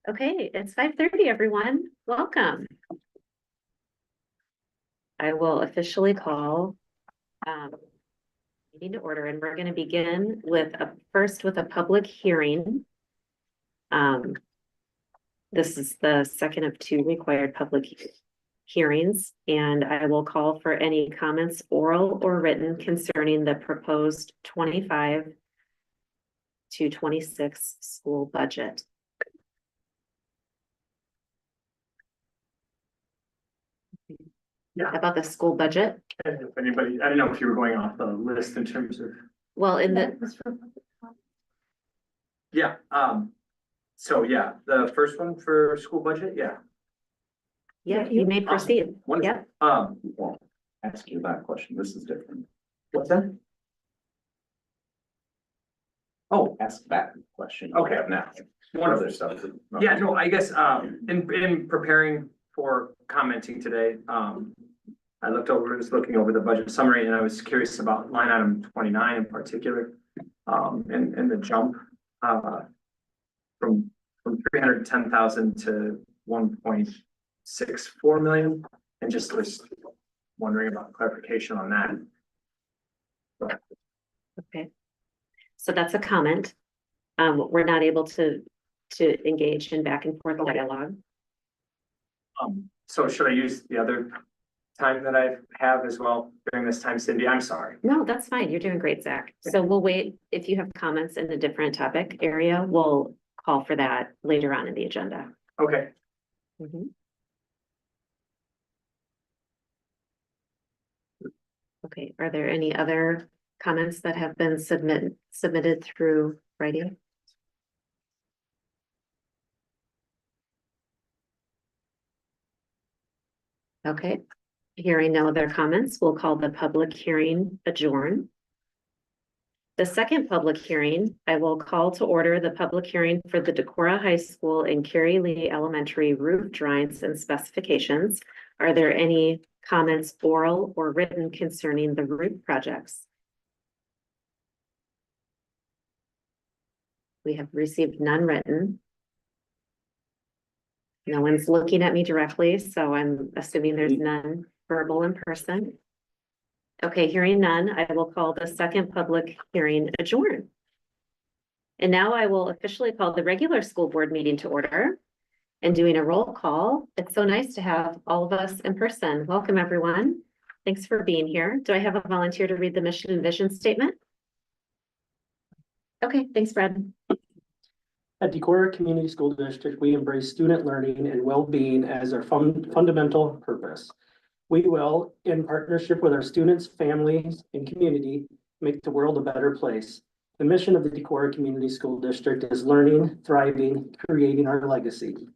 Okay, it's 5:30, everyone. Welcome. I will officially call meeting to order, and we're going to begin with first with a public hearing. This is the second of two required public hearings, and I will call for any comments, oral or written, concerning the proposed 25 to 26 school budget. Yeah. About the school budget? If anybody, I don't know if you were going off the list in terms of. Well, in the, Yeah, so yeah, the first one for school budget, yeah. yeah, you may proceed. What is Yeah. it? Well, ask you that question. This is different. What's that? Oh, ask that question. Okay, now, one other stuff. Yeah, no, I guess, in preparing for commenting today, I was looking over the budget summary, and I was curious about line item 29 in particular, and the jump, from 310,000 to 1.64 million, and just was wondering about clarification on that. Okay. So that's a comment. We're not able to engage in back and forth dialogue. So should I use the other time that I have as well during this time, Cindy? I'm sorry. No, that's fine. You're doing great, Zach. So we'll wait. If you have comments in a different topic area, we'll call for that later on in the agenda. Okay. Okay. Are there any other comments that have been submitted through writing? Okay. Hearing no other comments, we'll call the public hearing adjourned. The second public hearing, I will call to order the public hearing for the Decorah High School and Carrie Lee Elementary roof drawings and specifications. Are there any comments, oral or written, concerning the roof projects? We have received none written. No one's looking at me directly, so I'm assuming there's none verbal in person. Okay, hearing none, I will call the second public hearing adjourned. And now I will officially call the regular school board meeting to order and doing a roll call. It's so nice to have all of us in person. Welcome, everyone. Thanks for being here. Do I have a volunteer to read the mission and vision statement? Okay, thanks, Brad. At Decorah Community School District, we embrace student learning and well-being as our fundamental purpose. We will, in partnership with our students, families, and community, make the world a better place. The mission of the Decorah Community School District is learning, thriving, creating our legacy.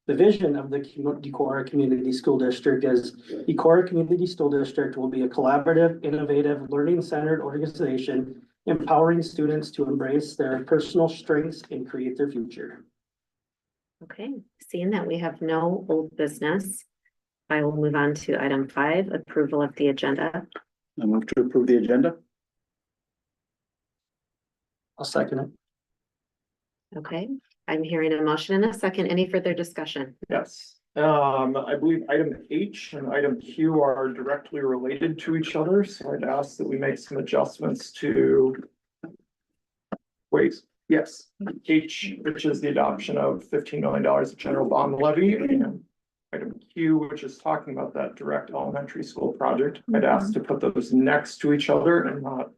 The vision of the Decorah Community School District is Decorah Community School District will be a collaborative, innovative, learning-centered organization empowering students to embrace their personal strengths and create their future. Okay, seeing that we have no old business, I will move on to item 5, approval of the agenda. I move to approve the agenda. I'll second it. Okay, I'm hearing a motion and a second. Any further discussion? Yes, I believe item H and item Q are directly related to each other, so I'd ask that we make some adjustments to. Wait, yes, H, which is the adoption of $15 million of general bond levy, and item Q, which is talking about that direct elementary school project. I'd ask to put those next to each other and not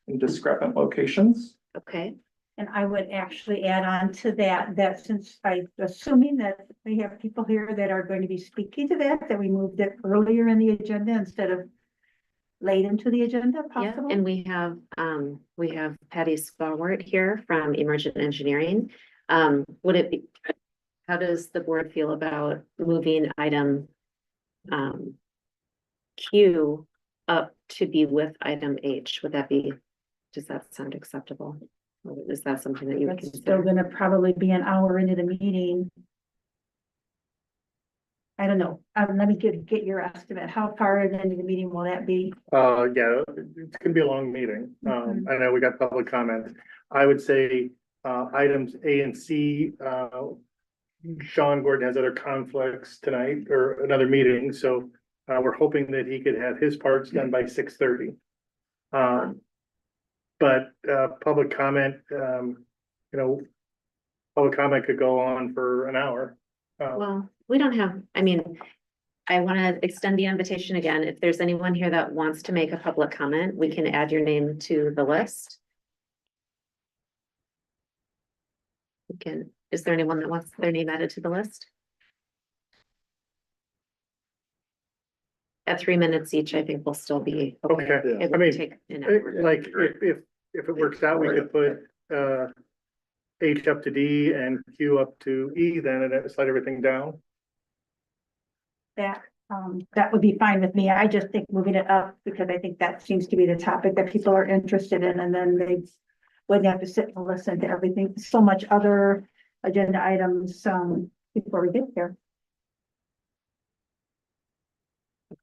in discrepant locations. Okay, And I would actually add on to that since I'm assuming that we have people here that are going to be speaking to that we moved it earlier in the agenda instead of late into the agenda, yeah, possible. and we have Patty Spawart here from Emergent Engineering. Would it be, how does the board feel about moving item Q up to be with item H? Does that sound acceptable? Or is that something that you would It's still consider? gonna probably be an hour into the meeting. I don't know. Let me get your estimate. How far into the meeting will that be? Yeah, it's gonna be a long meeting. I know we got public comment. I would say, items A and C, Sean Gordon has other conflicts tonight or another meeting, so we're hoping that he could have his parts done by 6:30. But public comment, public comment could go on for an hour. Well, we don't have, I mean, I want to extend the invitation again. If there's anyone here that wants to make a public comment, we can add your name to the list. Is there anyone that wants their name added to the list? At 3 minutes each, I think we'll still be. Okay, It I will mean, take an hour. like, if it works out, we could put H up to D and Q up to E then, and slide everything down. That would be fine with me. I just think moving it up because I think that seems to be the topic that people are interested in, and then they wouldn't have to sit and listen to everything, so much other agenda items, before we get there.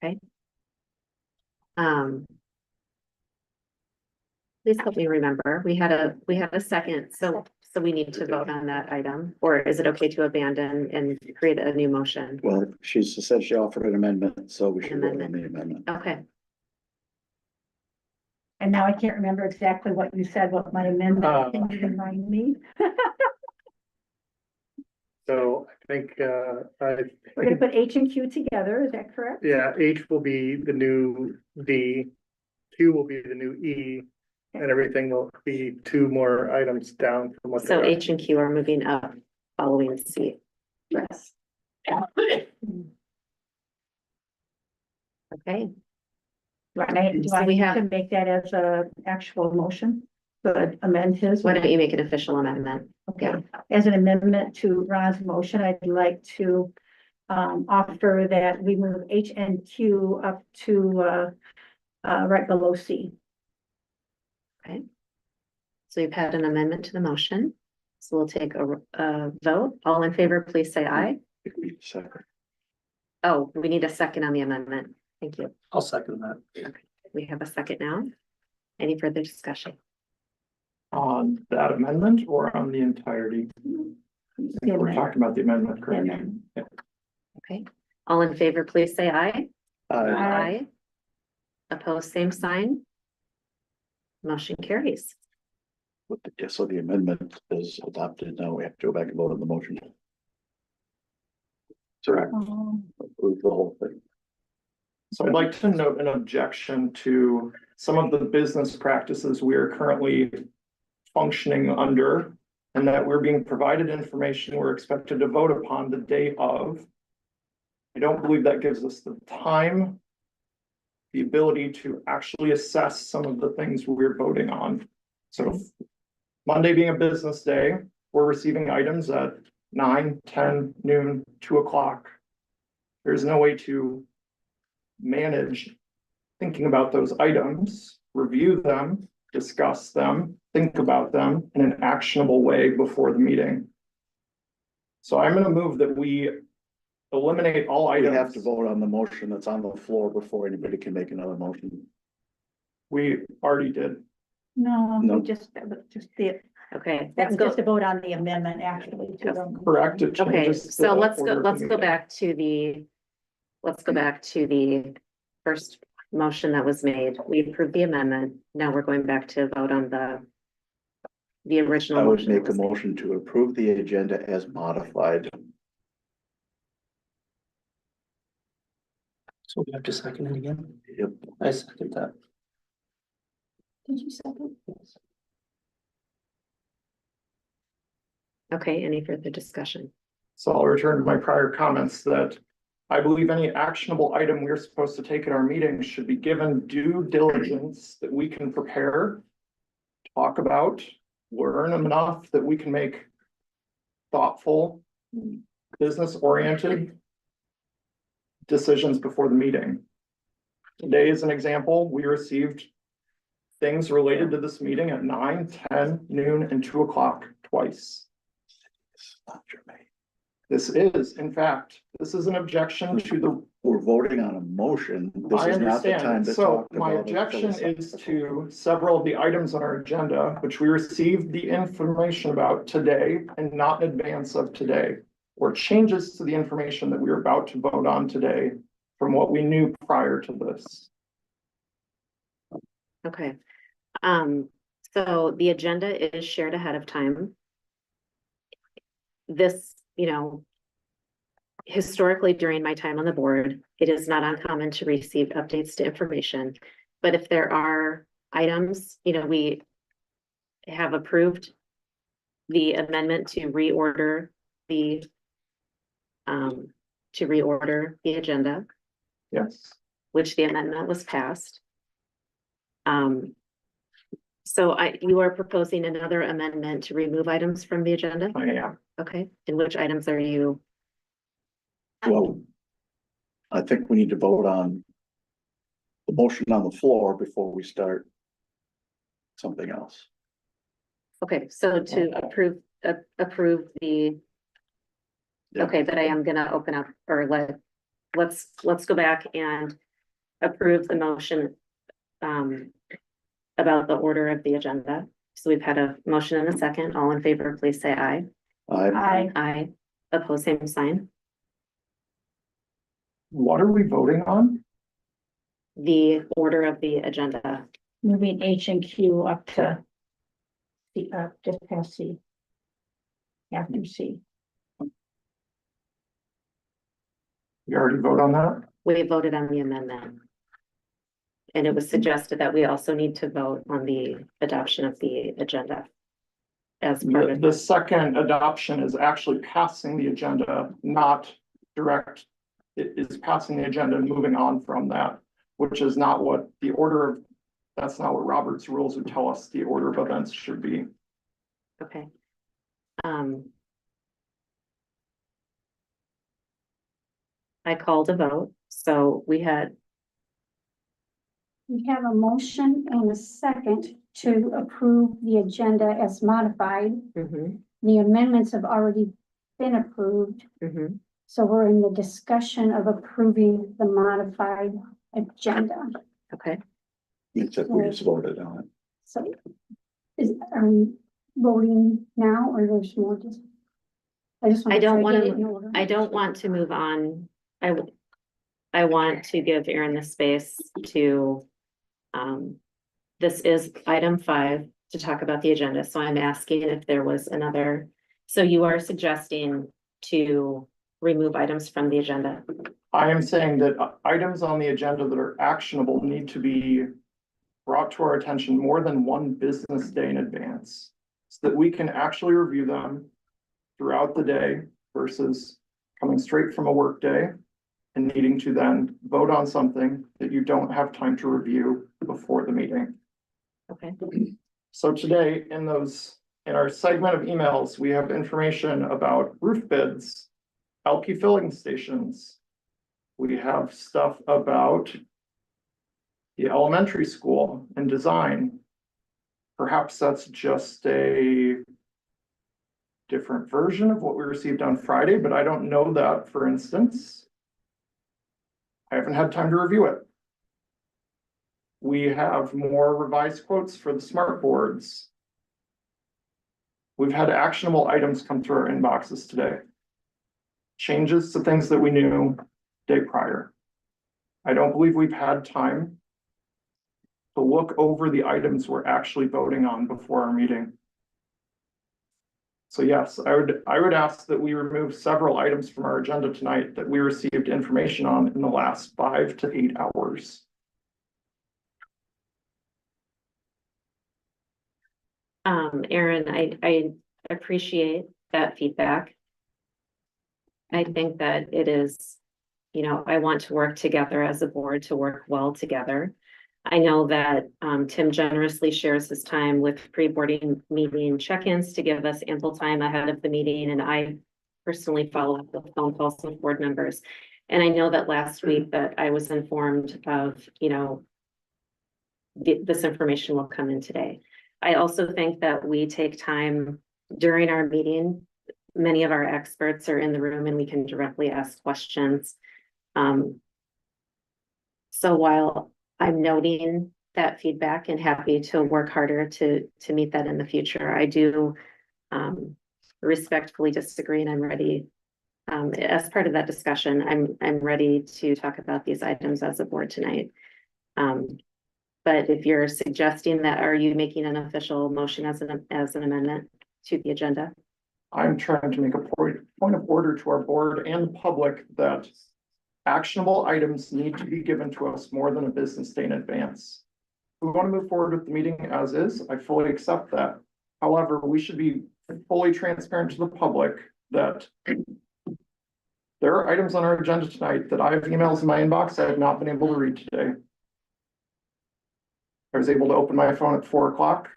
Okay. Please help me remember, we had a second, so we need to vote on that item, or is it okay to abandon and create a new motion? Well, she said she offered an amendment, so we should vote on the amendment. Okay, And now I can't remember exactly what you said, what my amendment, can you remind me? So I think, We're gonna put H and Q together, is that correct? yeah, H will be the new D, Q will be the new E, and everything will be two more items down from what. so they are. H and Q are moving up following C. Yes. Okay, Right, do So I we need have- to make that as a actual motion? To amend his? why don't you make an official amendment? Okay, as an amendment to Ron's motion, I'd like to offer that we move H and Q up to right below C. So you've had an amendment to the motion. So we'll take a vote. All in favor, please say aye. Second. Oh, we need a second on the amendment. Thank you. I'll second that. We have a second now. Any further discussion? On that amendment or on the entirety? We're talking about the amendment, correct? Okay, all in favor, please say aye. Aye. Opposed, same sign. Motion carries. So the amendment is adopted. Now we have to go back and vote on the motion. Correct. Approve the whole thing. So I'd like to note an objection to some of the business practices we are currently functioning under, and that we're being provided information we're expected to vote upon the day of. I don't believe that gives us the time, the ability to actually assess some of the things we're voting on. So Monday being a business day, we're receiving items at 9, 10, noon, 2 o'clock. There's no way to manage thinking about those items, review them, discuss them, think about them in an actionable way before the meeting. So I'm gonna move that we eliminate all We items. have to vote on the motion that's on the floor before anybody can make another motion. We already did. No, No. we just, that was just the, Okay, that let's was go. just a vote on the amendment, actually. to the- Correct. It Okay, changes so the let's order go, of let's the go meeting. back to the first motion that was made. We approved the amendment. Now we're going back to vote on the original I would motion. that make a was made. motion to approve the agenda as modified. So we have to second it again. Yep. I second that. Did you second? Yes. Okay, any further discussion? So I'll return to my prior comments that I believe any actionable item we're supposed to take at our meeting should be given due diligence that we can prepare, talk about, learn enough that we can make thoughtful, business-oriented decisions before the meeting. Today, as an example, we received things related to this meeting at 9, 10, noon, and 2 o'clock twice. It's not germane. This is, in fact, this is an objection to the. We're voting on a motion. This I is not the time understand. to So talk my about. objection is to several of the items on our agenda, which we received the information about today and not in advance of today. or changes to the information that we are about to vote on today from what we knew prior to this. Okay. So the agenda is shared ahead of time. This, historically during my time on the board, it is not uncommon to receive updates to information. But if there are items, we have approved the amendment to reorder the agenda, Yes, which the amendment was passed. So you are proposing another amendment to remove items from the agenda? I am. Okay, and which items are you? Well, I think we need to vote on the motion on the floor before we start something else. Okay, so to approve the, Yeah. okay, but I am gonna open up or let's go back and approve the motion about the order of the agenda. So we've had a motion and a second. All in favor, please say aye. I, Aye. Oppose, same sign. What are we voting on? The order of the agenda. Moving H and Q up to just past C. After C. We already vote on that? We voted on the amendment. And it was suggested that we also need to vote on the adoption of the agenda. As part of The second adoption is actually passing the agenda, not direct. It is passing the agenda and moving on from that, which is not what the order of, that's not what Robert's rules would tell us the order of events should be. Okay. I called a vote, so we had, We have a motion and a second to approve the agenda as modified. The amendments have already been approved, so we're in the discussion of approving the modified agenda. okay. except we just voted on it. So are we voting now or there's more? I just want I don't to want get it in to, order. I don't want to move on. I want to give Aaron the space to, this is item 5 to talk about the agenda. So I'm asking if there was another, so you are suggesting to remove items from the agenda. I am saying that items on the agenda that are actionable need to be brought to our attention more than one business day in advance, so that we can actually review them throughout the day versus coming straight from a work day and needing to then vote on something that you don't have time to review before the meeting. Okay. So today in our segment of emails, we have information about roof bids, LP filling stations. We have stuff about the elementary school and design. Perhaps that's just a different version of what we received on Friday, but I don't know that, for instance. I haven't had time to review it. We have more revised quotes for the smart boards. We've had actionable items come through our inboxes today. Changes to things that we knew day prior. I don't believe we've had time to look over the items we're actually voting on before our meeting. So yes, I would ask that we remove several items from our agenda tonight that we received information on in the last 5 to 8 hours. Aaron, I appreciate that feedback. I think that it is, I want to work together as a board to work well together. I know that Tim generously shares his time with pre-boarding meeting check-ins to give us ample time ahead of the meeting, and I personally follow up with phone calls with board members. And I know that last week that I was informed of, this information will come in today. I also think that we take time during our meeting. Many of our experts are in the room and we can directly ask questions. So while I'm noting that feedback and happy to work harder to meet that in the future, I do respectfully disagree, and I'm ready as part of that discussion, I'm ready to talk about these items as a board tonight. But if you're suggesting that, are you making an official motion as an amendment to the agenda? I'm trying to make a point of order to our board and the public that actionable items need to be given to us more than a business day in advance. We want to move forward with the meeting as is. I fully accept that. However, we should be fully transparent to the public that there are items on our agenda tonight that I have emails in my inbox I have not been able to read today. I was able to open my phone at 4 o'clock,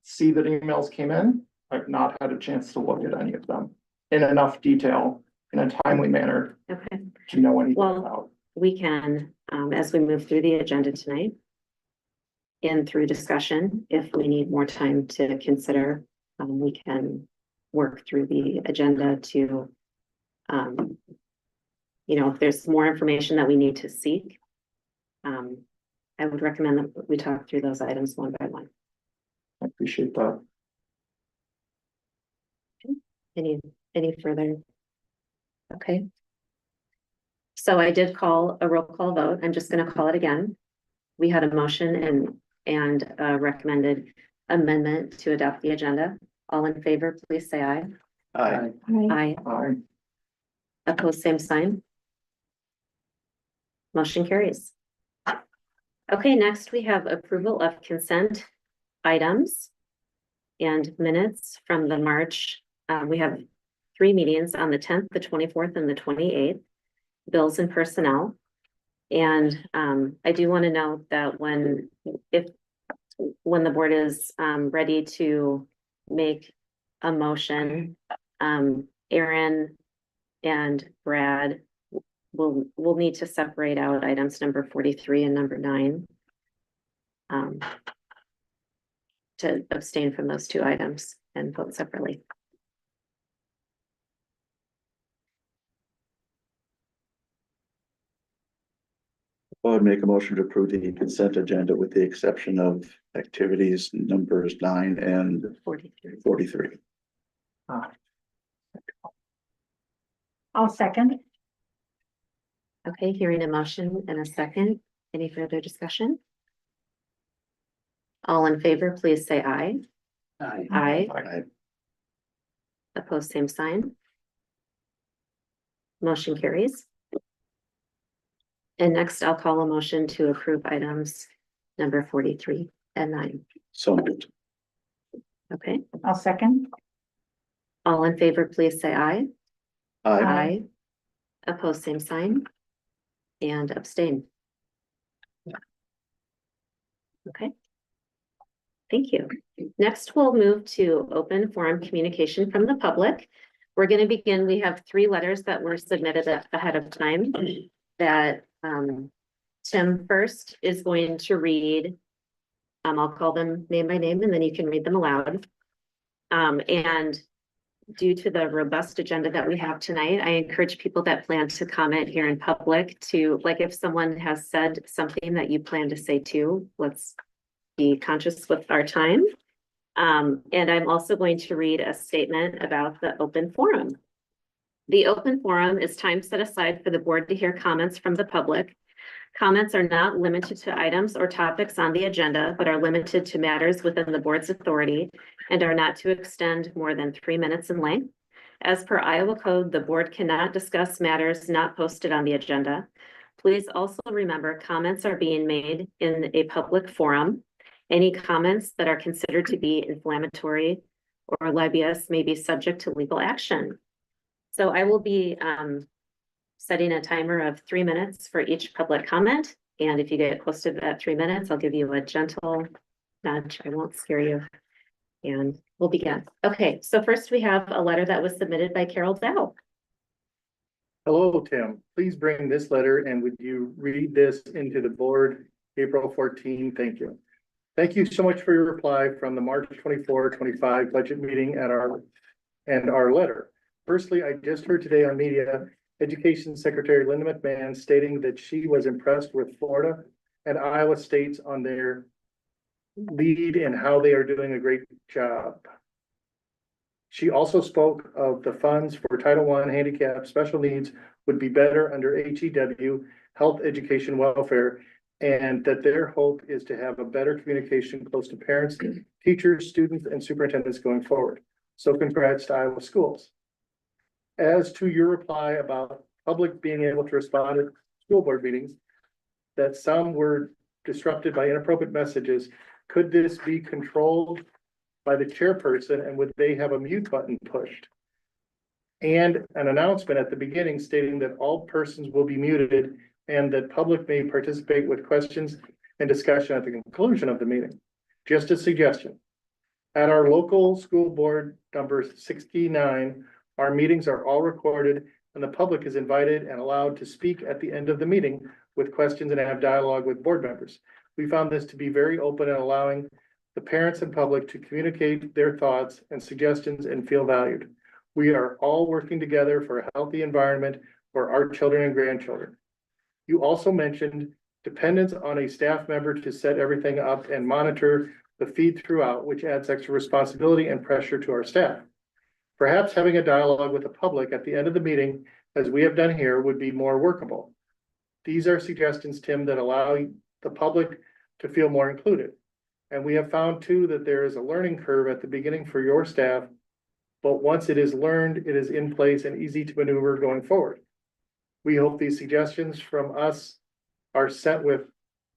see that emails came in. I've not had a chance to look at any of them in enough detail, in a timely manner Okay, to know anything Well- about. we can, as we move through the agenda tonight and through discussion, if we need more time to consider, we can work through the agenda to, if there's more information that we need to seek, I would recommend that we talk through those items one by one. I appreciate that. Any further? Okay. So I did call a roll call vote. I'm just going to call it again. We had a motion and a recommended amendment to adopt the agenda. All in favor, please say aye. Aye. Aye. Aye. Opposed, same sign. Motion carries. Okay, next we have approval of consent items and minutes from the March. We have 3 meetings on the 10th, the 24th, and the 28th. Bills and personnel. And I do want to note that when the board is ready to make a motion, Aaron and Brad will need to separate out items number 43 and number 9 to abstain from those 2 items and vote separately. I would make a motion to approve the consent agenda with the exception of activities numbers 9 and 43. I'll second. Okay, hearing a motion and a second. Any further discussion? All in favor, please say aye. Aye. Aye. Aye. Opposed, same sign. Motion carries. And next, I'll call a motion to approve items number 43 and 9. So moved. Okay, I'll second. all in favor, please say aye. Aye. Aye. Opposed, same sign. And abstain. Okay. Thank you. Next, we'll move to open forum communication from the public. We're going to begin. We have 3 letters that were submitted ahead of time that Tim first is going to read. I'll call them name by name and then you can read them aloud. And due to the robust agenda that we have tonight, I encourage people that plan to comment here in public to, like, if someone has said something that you plan to say too, let's be conscious with our time. And I'm also going to read a statement about the open forum. The open forum is time set aside for the board to hear comments from the public. Comments are not limited to items or topics on the agenda, but are limited to matters within the board's authority and are not to extend more than 3 minutes in length. As per Iowa code, the board cannot discuss matters not posted on the agenda. Please also remember comments are being made in a public forum. Any comments that are considered to be inflammatory or libelous may be subject to legal action. So I will be setting a timer of 3 minutes for each public comment. And if you get close to that 3 minutes, I'll give you a gentle nudge. I won't scare you. And we'll begin. Okay, so first we have a letter that was submitted by Carol Dow. Hello, Tim. Please bring this letter and would you read this into the board April 14? Thank you. Thank you so much for your reply from the March 24-25 budget meeting at our letter. Firstly, I just heard today on media, Education Secretary Linda McMahon stating that she was impressed with Florida and Iowa states on their lead and how they are doing a great job. She also spoke of the funds for Title I handicap special needs would be better under HEW, Health, Education, Welfare, and that their hope is to have a better communication close to parents, teachers, students, and superintendents going forward. So congrats to Iowa schools. As to your reply about public being able to respond at school board meetings, that some were disrupted by inappropriate messages, could this be controlled by the chairperson, and would they have a mute button pushed? And an announcement at the beginning stating that all persons will be muted and that public may participate with questions and discussion at the conclusion of the meeting. Just a suggestion. At our local school board number 69, our meetings are all recorded and the public is invited and allowed to speak at the end of the meeting with questions and have dialogue with board members. We found this to be very open and allowing the parents and public to communicate their thoughts and suggestions and feel valued. We are all working together for a healthy environment for our children and grandchildren. You also mentioned dependence on a staff member to set everything up and monitor the feed throughout, which adds extra responsibility and pressure to our staff. Perhaps having a dialogue with the public at the end of the meeting, as we have done here, would be more workable. These are suggestions, Tim, that allow the public to feel more included. And we have found too that there is a learning curve at the beginning for your staff, but once it is learned, it is in place and easy to maneuver going forward. We hope these suggestions from us are sent with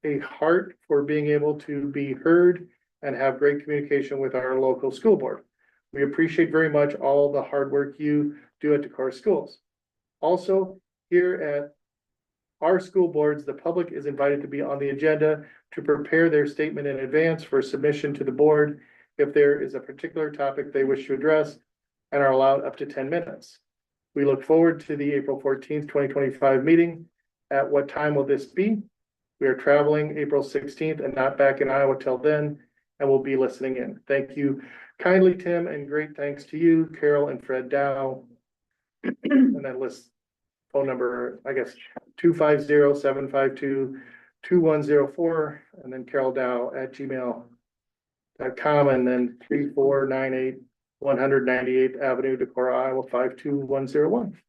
a heart for being able to be heard and have great communication with our local school board. We appreciate very much all the hard work you do at Decorah Schools. Also, here at our school boards, the public is invited to be on the agenda to prepare their statement in advance for submission to the board if there is a particular topic they wish to address, and are allowed up to 10 minutes. We look forward to the April 14th, 2025 meeting. At what time will this be? We are traveling April 16th and not back in Iowa till then, and we'll be listening in. Thank you kindly, Tim, and great thanks to you, Carol and Fred Dow. And that lists phone number, I guess, 250-752-2104, and then Carol Dow at gmail.com, and then 3498 198th Avenue, Decorah, Iowa, 52101.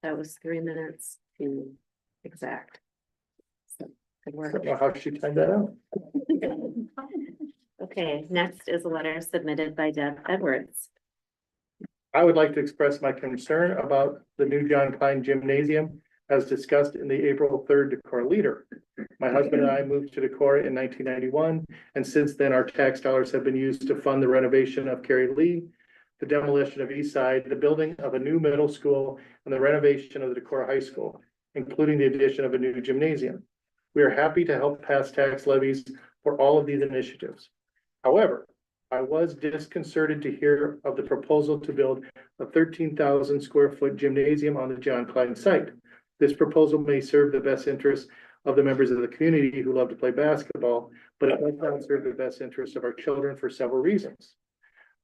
That was 3 minutes to exact. So, good I work. don't know how she timed that out. Okay, next is a letter submitted by Deb Edwards. I would like to express my concern about the new John Klein Gymnasium as discussed in the April 3rd Decorah Leader. My husband and I moved to Decorah in 1991, and since then our tax dollars have been used to fund the renovation of Carrie Lee, the demolition of East Side, the building of a new middle school, and the renovation of the Decorah High School, including the addition of a new gymnasium. We are happy to help pass tax levies for all of these initiatives. However, I was disconcerted to hear of the proposal to build a 13,000 square foot gymnasium on the John Klein site. This proposal may serve the best interests of the members of the community who love to play basketball, but it does not serve the best interests of our children for several reasons.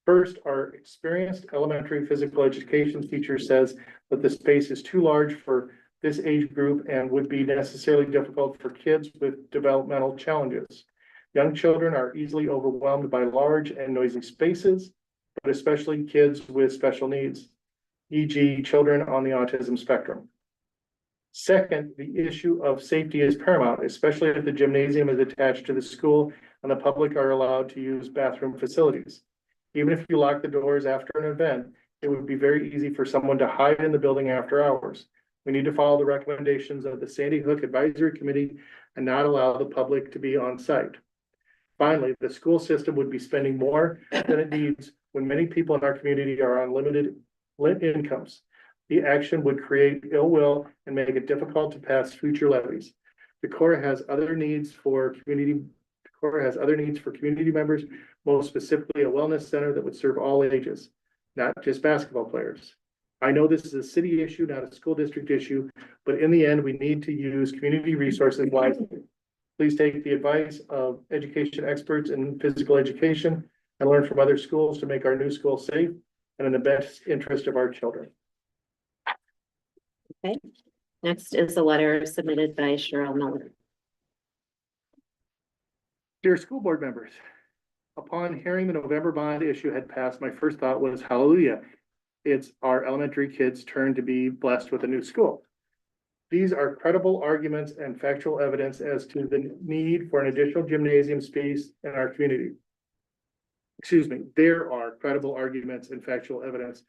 First, our experienced elementary physical education teacher says that the space is too large for this age group and would be necessarily difficult for kids with developmental challenges. Young children are easily overwhelmed by large and noisy spaces, but especially kids with special needs, e.g. children on the autism spectrum. Second, the issue of safety is paramount, especially if the gymnasium is attached to the school and the public are allowed to use bathroom facilities. Even if you lock the doors after an event, it would be very easy for someone to hide in the building after hours. We need to follow the recommendations of the Sandy Hook Advisory Committee and not allow the public to be on site. Finally, the school system would be spending more than it needs when many people in our community are on limited incomes. The action would create ill will and make it difficult to pass future levies. Decorah has other needs for community members, most specifically a wellness center that would serve all ages, not just basketball players. I know this is a city issue, not a school district issue, but in the end, we need to use community resources wisely. Please take the advice of education experts in physical education and learn from other schools to make our new school safe and in the best interest of our children. Okay, next is a letter submitted by Cheryl Miller. Dear school board members, Upon hearing the November bond issue had passed, my first thought was hallelujah. It's our elementary kids' turn to be blessed with a new school. These are credible arguments and factual evidence as to the need for an additional gymnasium space in our community. Excuse me, there are credible arguments and factual evidence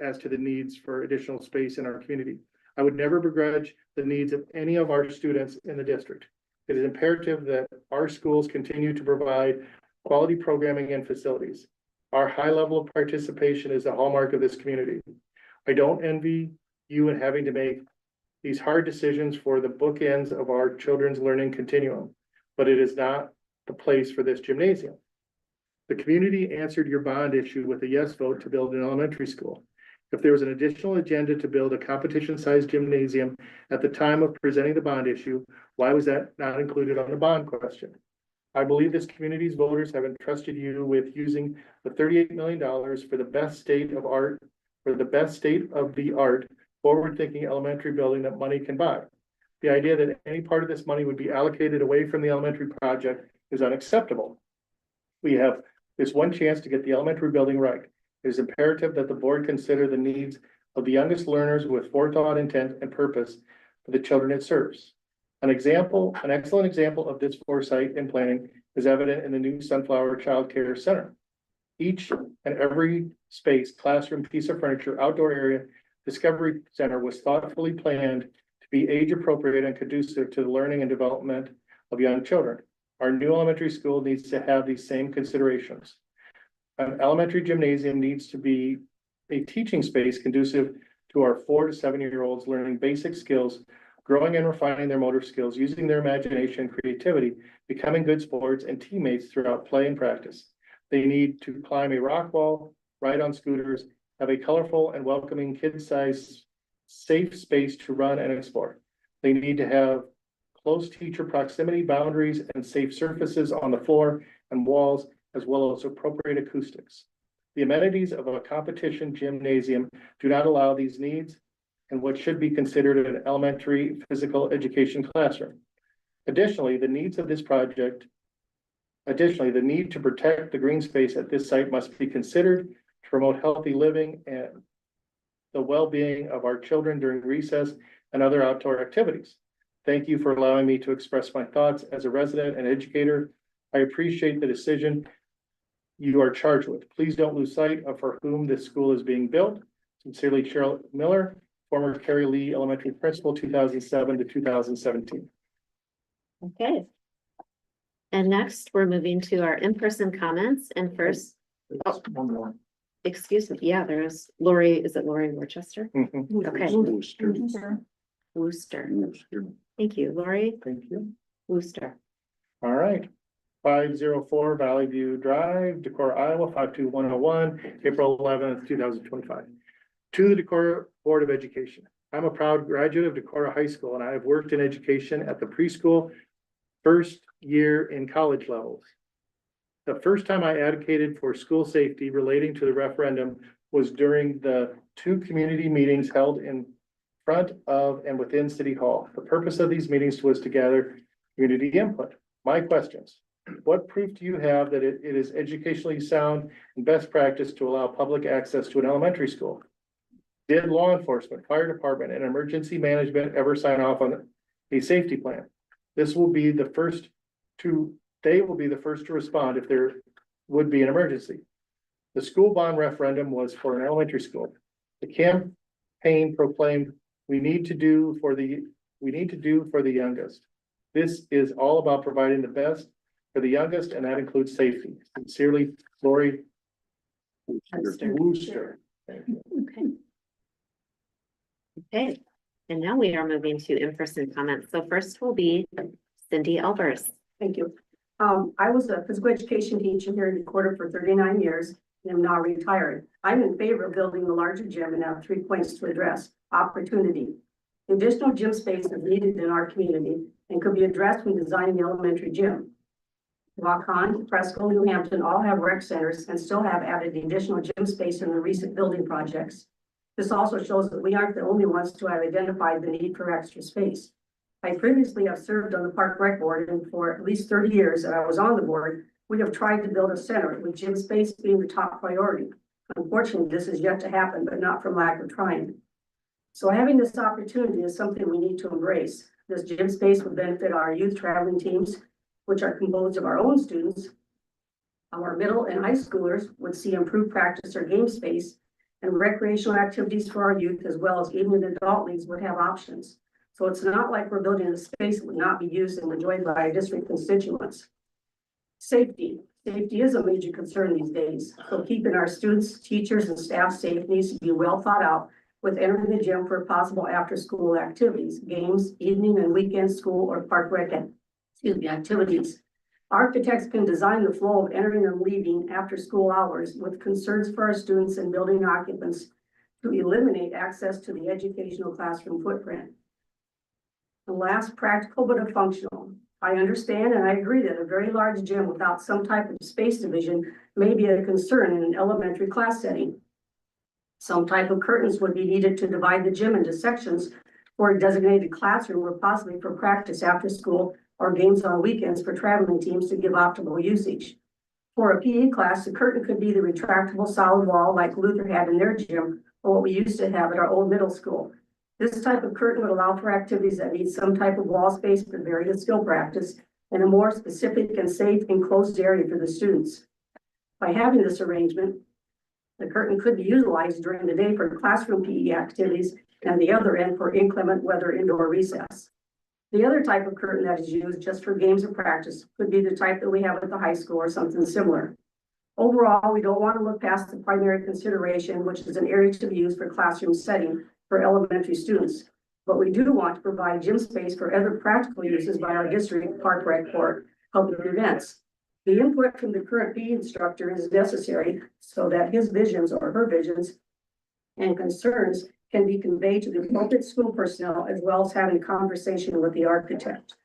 as to the needs for additional space in our community. I would never begrudge the needs of any of our students in the district. It is imperative that our schools continue to provide quality programming and facilities. Our high level of participation is the hallmark of this community. I don't envy you in having to make these hard decisions for the bookends of our children's learning continuum, but it is not the place for this gymnasium. The community answered your bond issue with a yes vote to build an elementary school. If there was an additional agenda to build a competition-sized gymnasium at the time of presenting the bond issue, why was that not included on the bond question? I believe this community's voters have entrusted you with using the $38 million for the best state of art, for the best state of the art, forward-thinking elementary building that money can buy. The idea that any part of this money would be allocated away from the elementary project is unacceptable. We have this one chance to get the elementary building right. It is imperative that the board consider the needs of the youngest learners with forethought, intent, and purpose for the children it serves. An excellent example of this foresight and planning is evident in the new Sunflower Child Care Center. Each and every space, classroom, piece of furniture, outdoor area, discovery center was thoughtfully planned to be age appropriate and conducive to the learning and development of young children. Our new elementary school needs to have these same considerations. An elementary gymnasium needs to be a teaching space conducive to our 4 to 7-year-olds learning basic skills, growing and refining their motor skills, using their imagination and creativity, becoming good sports and teammates throughout play and practice. They need to climb a rock wall, ride on scooters, have a colorful and welcoming kid-sized safe space to run and explore. They need to have close teacher proximity boundaries and safe surfaces on the floor and walls, as well as appropriate acoustics. The amenities of a competition gymnasium do not allow these needs and what should be considered an elementary physical education classroom. Additionally, the need to protect the green space at this site must be considered to promote healthy living and the well-being of our children during recess and other outdoor activities. Thank you for allowing me to express my thoughts as a resident and educator. I appreciate the decision you are charged with. Please don't lose sight of for whom this school is being built. Sincerely, Cheryl Miller, former Carrie Lee Elementary Principal, 2007 to 2017. Okay. And next, we're moving to our in-person comments and first, One more. excuse me, yeah, there's Lori, is it Lori Worcester? Mhm. Okay, Wooster. Wooster. Wooster. Thank you, Lori Thank you. Wooster. All right. 504 Valley View Drive, Decorah, Iowa, 52101, April 11th, 2025. To the Decorah Board of Education. I'm a proud graduate of Decorah High School, and I have worked in education at the preschool, first year in college levels. The first time I advocated for school safety relating to the referendum was during the 2 community meetings held in front of and within City Hall. The purpose of these meetings was to gather community input. My questions: what proof do you have that it is educationally sound and best practice to allow public access to an elementary school? Did law enforcement, fire department, and emergency management ever sign off on a safety plan? They will be the first to respond if there would be an emergency. The school bond referendum was for an elementary school. The campaign proclaimed, we need to do for the youngest. This is all about providing the best for the youngest, and that includes safety. Sincerely, Lori Wooster. Thank you. Okay. Okay, and now we are moving to in-person comments. So first will be Cindy Albers. Thank you. I was a physical education teacher here in Decorah for 39 years and am now retired. I'm in favor of building a larger gym and have 3 points to address. Opportunity. Additional gym space is needed in our community and could be addressed when designing the elementary gym. Waukon, Presco, New Hampton all have rec centers and still have added additional gym space in the recent building projects. This also shows that we aren't the only ones to have identified the need for extra space. I previously have served on the Park Rec Board, and for at least 30 years that I was on the board, We have tried to build a center with gym space being the top priority. Unfortunately, this is yet to happen, but not from lack of trying. So having this opportunity is something we need to embrace. This gym space would benefit our youth traveling teams, which are composed of our own students. Our middle and high schoolers would see improved practice or game space, and recreational activities for our youth, as well as even the adult leagues, would have options. So it's not like we're building a space that would not be used and enjoyed by our district constituents. Safety is a major concern these days. So keeping our students, teachers, and staff safe needs to be well thought out with entering the gym for possible after-school activities, games, evening and weekend school or park rec activities. Architects can design the flow of entering and leaving after school hours with concerns for our students and building occupants to eliminate access to the educational classroom footprint. The last, practical but functional. I understand and I agree that a very large gym without some type of space division may be a concern in an elementary class setting. Some type of curtains would be needed to divide the gym into sections for a designated classroom or possibly for practice after school or games on weekends for traveling teams to give optimal usage. For a PE class, the curtain could be the retractable solid wall like Luther had in their gym or what we used to have at our old middle school. This type of curtain would allow for activities that need some type of wall space for various skill practice and a more specific and safe enclosed area for the students. By having this arrangement, the curtain could be utilized during the day for classroom PE activities and the other end for inclement weather indoor recess. The other type of curtain that is used just for games or practice could be the type that we have at the high school or something similar. Overall, we don't want to look past the primary consideration, which is an area to be used for classroom setting for elementary students. But we do want to provide gym space for other practical uses by our district park rec or public events. The input from the current PE instructor is necessary so that his visions or her visions and concerns can be conveyed to the appropriate school personnel as well as having a conversation with the architect.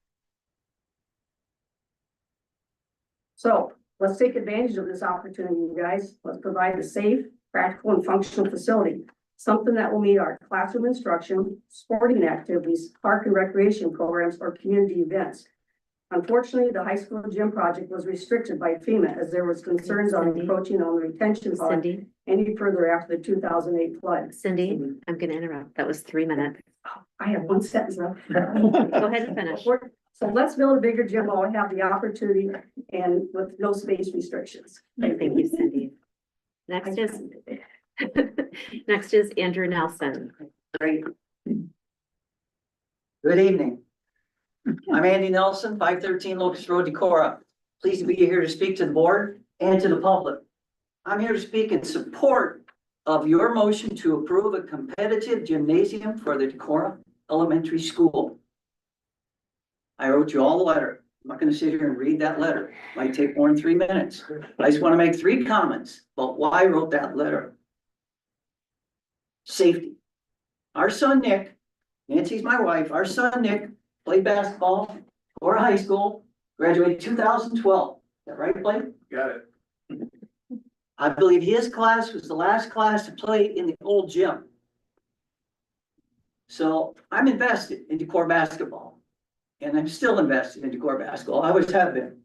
So let's take advantage of this opportunity, you guys. Let's provide a safe, practical, and functional facility. Something that will meet our classroom instruction, sporting activities, park and recreation programs, or community events. Unfortunately, the high school gym project was restricted by FEMA as there was concerns on encroaching on the retention pond Cindy, any further after the 2008 flood. Cindy, I'm gonna interrupt. That was 3 minutes. I have one sentence left. Go ahead and finish. So let's build a bigger gym while we have the opportunity and with no space restrictions. Thank you, Cindy. Next is, next is Andrew Nelson. Great. Good evening. I'm Andy Nelson, 513 Locust Road, Decorah. Pleased to be here to speak to the board and to the public. I'm here to speak in support of your motion to approve a competitive gymnasium for the Decorah Elementary School. I wrote you all the letter. I'm not going to sit here and read that letter. It might take more than 3 minutes. I just want to make 3 comments about why I wrote that letter. Safety. Our son, Nick, Nancy's my wife, our son, Nick, played basketball or high school, graduated 2012. Is that right, Blake? Got it. I believe his class was the last class to play in the old gym. So I'm invested in Decorah basketball, and I'm still invested in Decorah basketball. I always have been.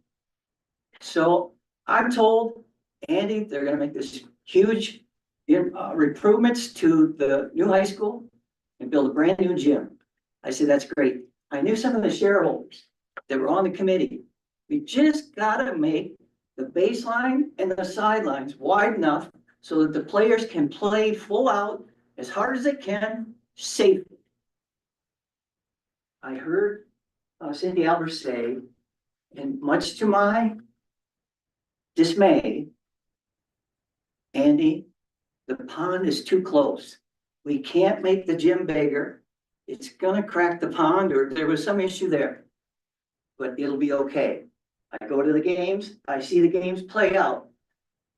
So I'm told, Andy, they're going to make this huge improvements to the new high school and build a brand new gym. I said, that's great. I knew some of the shareholders that were on the committee. We just got to make the baseline and the sidelines wide enough so that the players can play full out as hard as they can safely. I heard Cindy Albert say, and much to my dismay, Andy, the pond is too close. We can't make the gym bigger. It's gonna crack the pond, or there was some issue there, but it'll be okay. I go to the games, I see the games play out.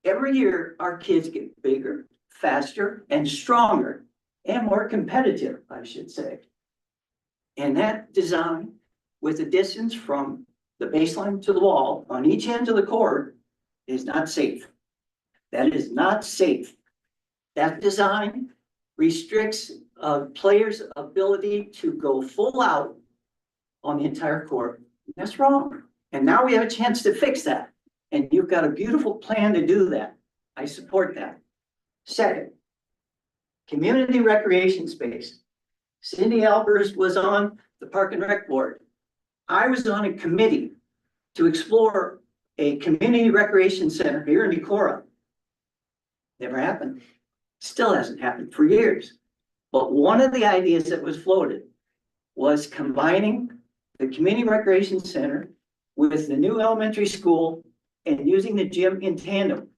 Every year, our kids get bigger, faster, and stronger, and more competitive, I should say. And that design, with the distance from the baseline to the wall on each end of the court, is not safe. That is not safe. That design restricts players' ability to go full out on the entire court. That's wrong. And now we have a chance to fix that. And you've got a beautiful plan to do that. I support that. Second, community recreation space. Cindy Albers was on the Park and Rec Board. I was on a committee to explore a community recreation center here in Decorah. Never happened. Still hasn't happened for years. But one of the ideas that was floated was combining the community recreation center with the new elementary school and using the gym in tandem.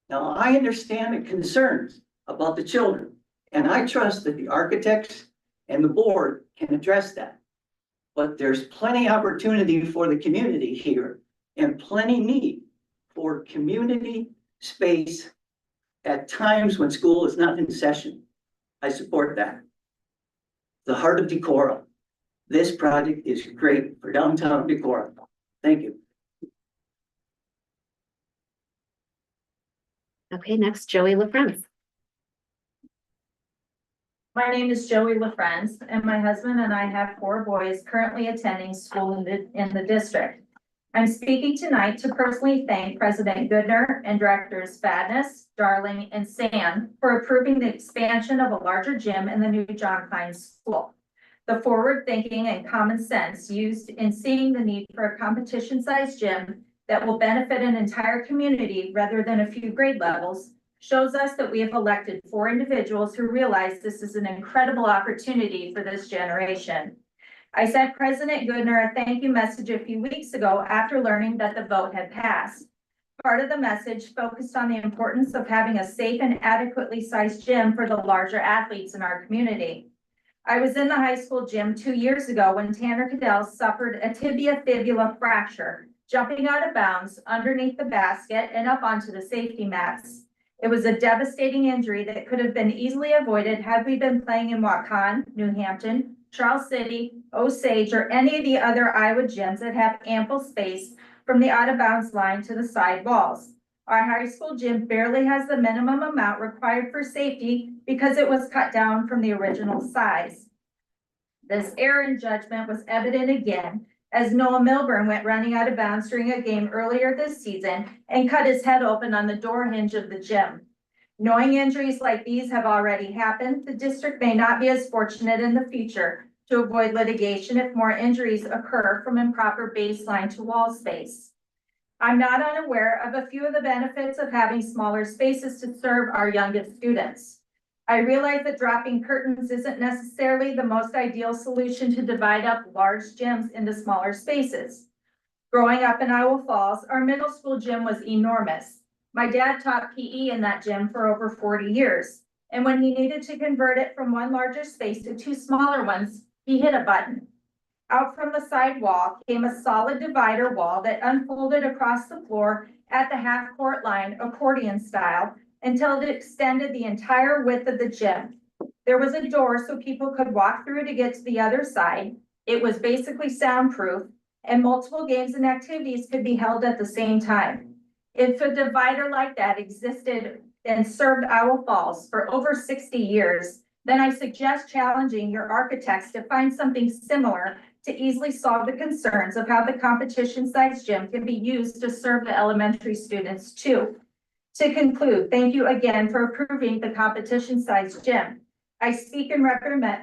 Now, I understand the concerns about the children, and I trust that the architects and the board can address that. But there's plenty opportunity for the community here and plenty need for community space at times when school is not in session. I support that. The heart of Decorah. This project is great for downtown Decorah. Thank you. Okay, next, Joey LaFrance. My name is Joey LaFrance, and my husband and I have 4 boys currently attending school in the district. I'm speaking tonight to personally thank President Goodner and Directors Fadness, Darling, and Sand for approving the expansion of a larger gym in the new John Klein School. The forward thinking and common sense used in seeing the need for a competition-sized gym that will benefit an entire community rather than a few grade levels shows us that we have elected 4 individuals who realize this is an incredible opportunity for this generation. I sent President Goodner a thank you message a few weeks ago after learning that the vote had passed. Part of the message focused on the importance of having a safe and adequately sized gym for the larger athletes in our community. I was in the high school gym 2 years ago when Tanner Cadell suffered a tibia fibula fracture, jumping out of bounds underneath the basket and up onto the safety mats. It was a devastating injury that could have been easily avoided had we been playing in Waukon, New Hampton, Charles City, Osage, or any of the other Iowa gyms that have ample space from the out of bounds line to the side walls. Our high school gym barely has the minimum amount required for safety because it was cut down from the original size. This error in judgment was evident again as Noah Milburn went running out of bounds during a game earlier this season and cut his head open on the door hinge of the gym. Knowing injuries like these have already happened, the district may not be as fortunate in the future to avoid litigation if more injuries occur from improper baseline to wall space. I'm not unaware of a few of the benefits of having smaller spaces to serve our youngest students. I realize that dropping curtains isn't necessarily the most ideal solution to divide up large gyms into smaller spaces. Growing up in Iowa Falls, our middle school gym was enormous. My dad taught PE in that gym for over 40 years. And when he needed to convert it from one larger space to 2 smaller ones, he hit a button. Out from the side wall came a solid divider wall that unfolded across the floor at the half court line, accordion style, until it extended the entire width of the gym. There was a door so people could walk through to get to the other side. It was basically soundproof, and multiple games and activities could be held at the same time. If a divider like that existed and served Iowa Falls for over 60 years, then I suggest challenging your architects to find something similar to easily solve the concerns of how the competition-sized gym can be used to serve the elementary students too. To conclude, thank you again for approving the competition-sized gym. I speak and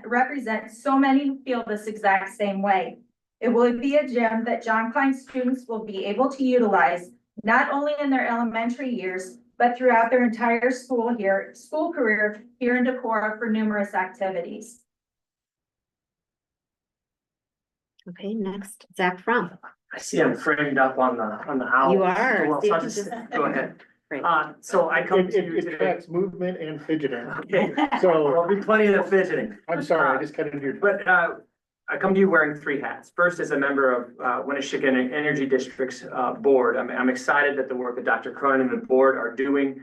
represent so many who feel this exact same way. It will be a gym that John Klein students will be able to utilize not only in their elementary years, but throughout their entire school career here in Decorah for numerous activities. Okay, next, Zach Fromm. I see I'm framed up on the owl. You are. Well, So you I'll can just just- go ahead. Great. So I come to you It today. tracks movement and fidgeting. Okay, So, there'll be plenty of fidgeting. I'm sorry, I just cut into your. But I come to you wearing 3 hats. First, as a member of Winneshikan Energy District's board, I'm excited that the work that Dr. Cronin and the board are doing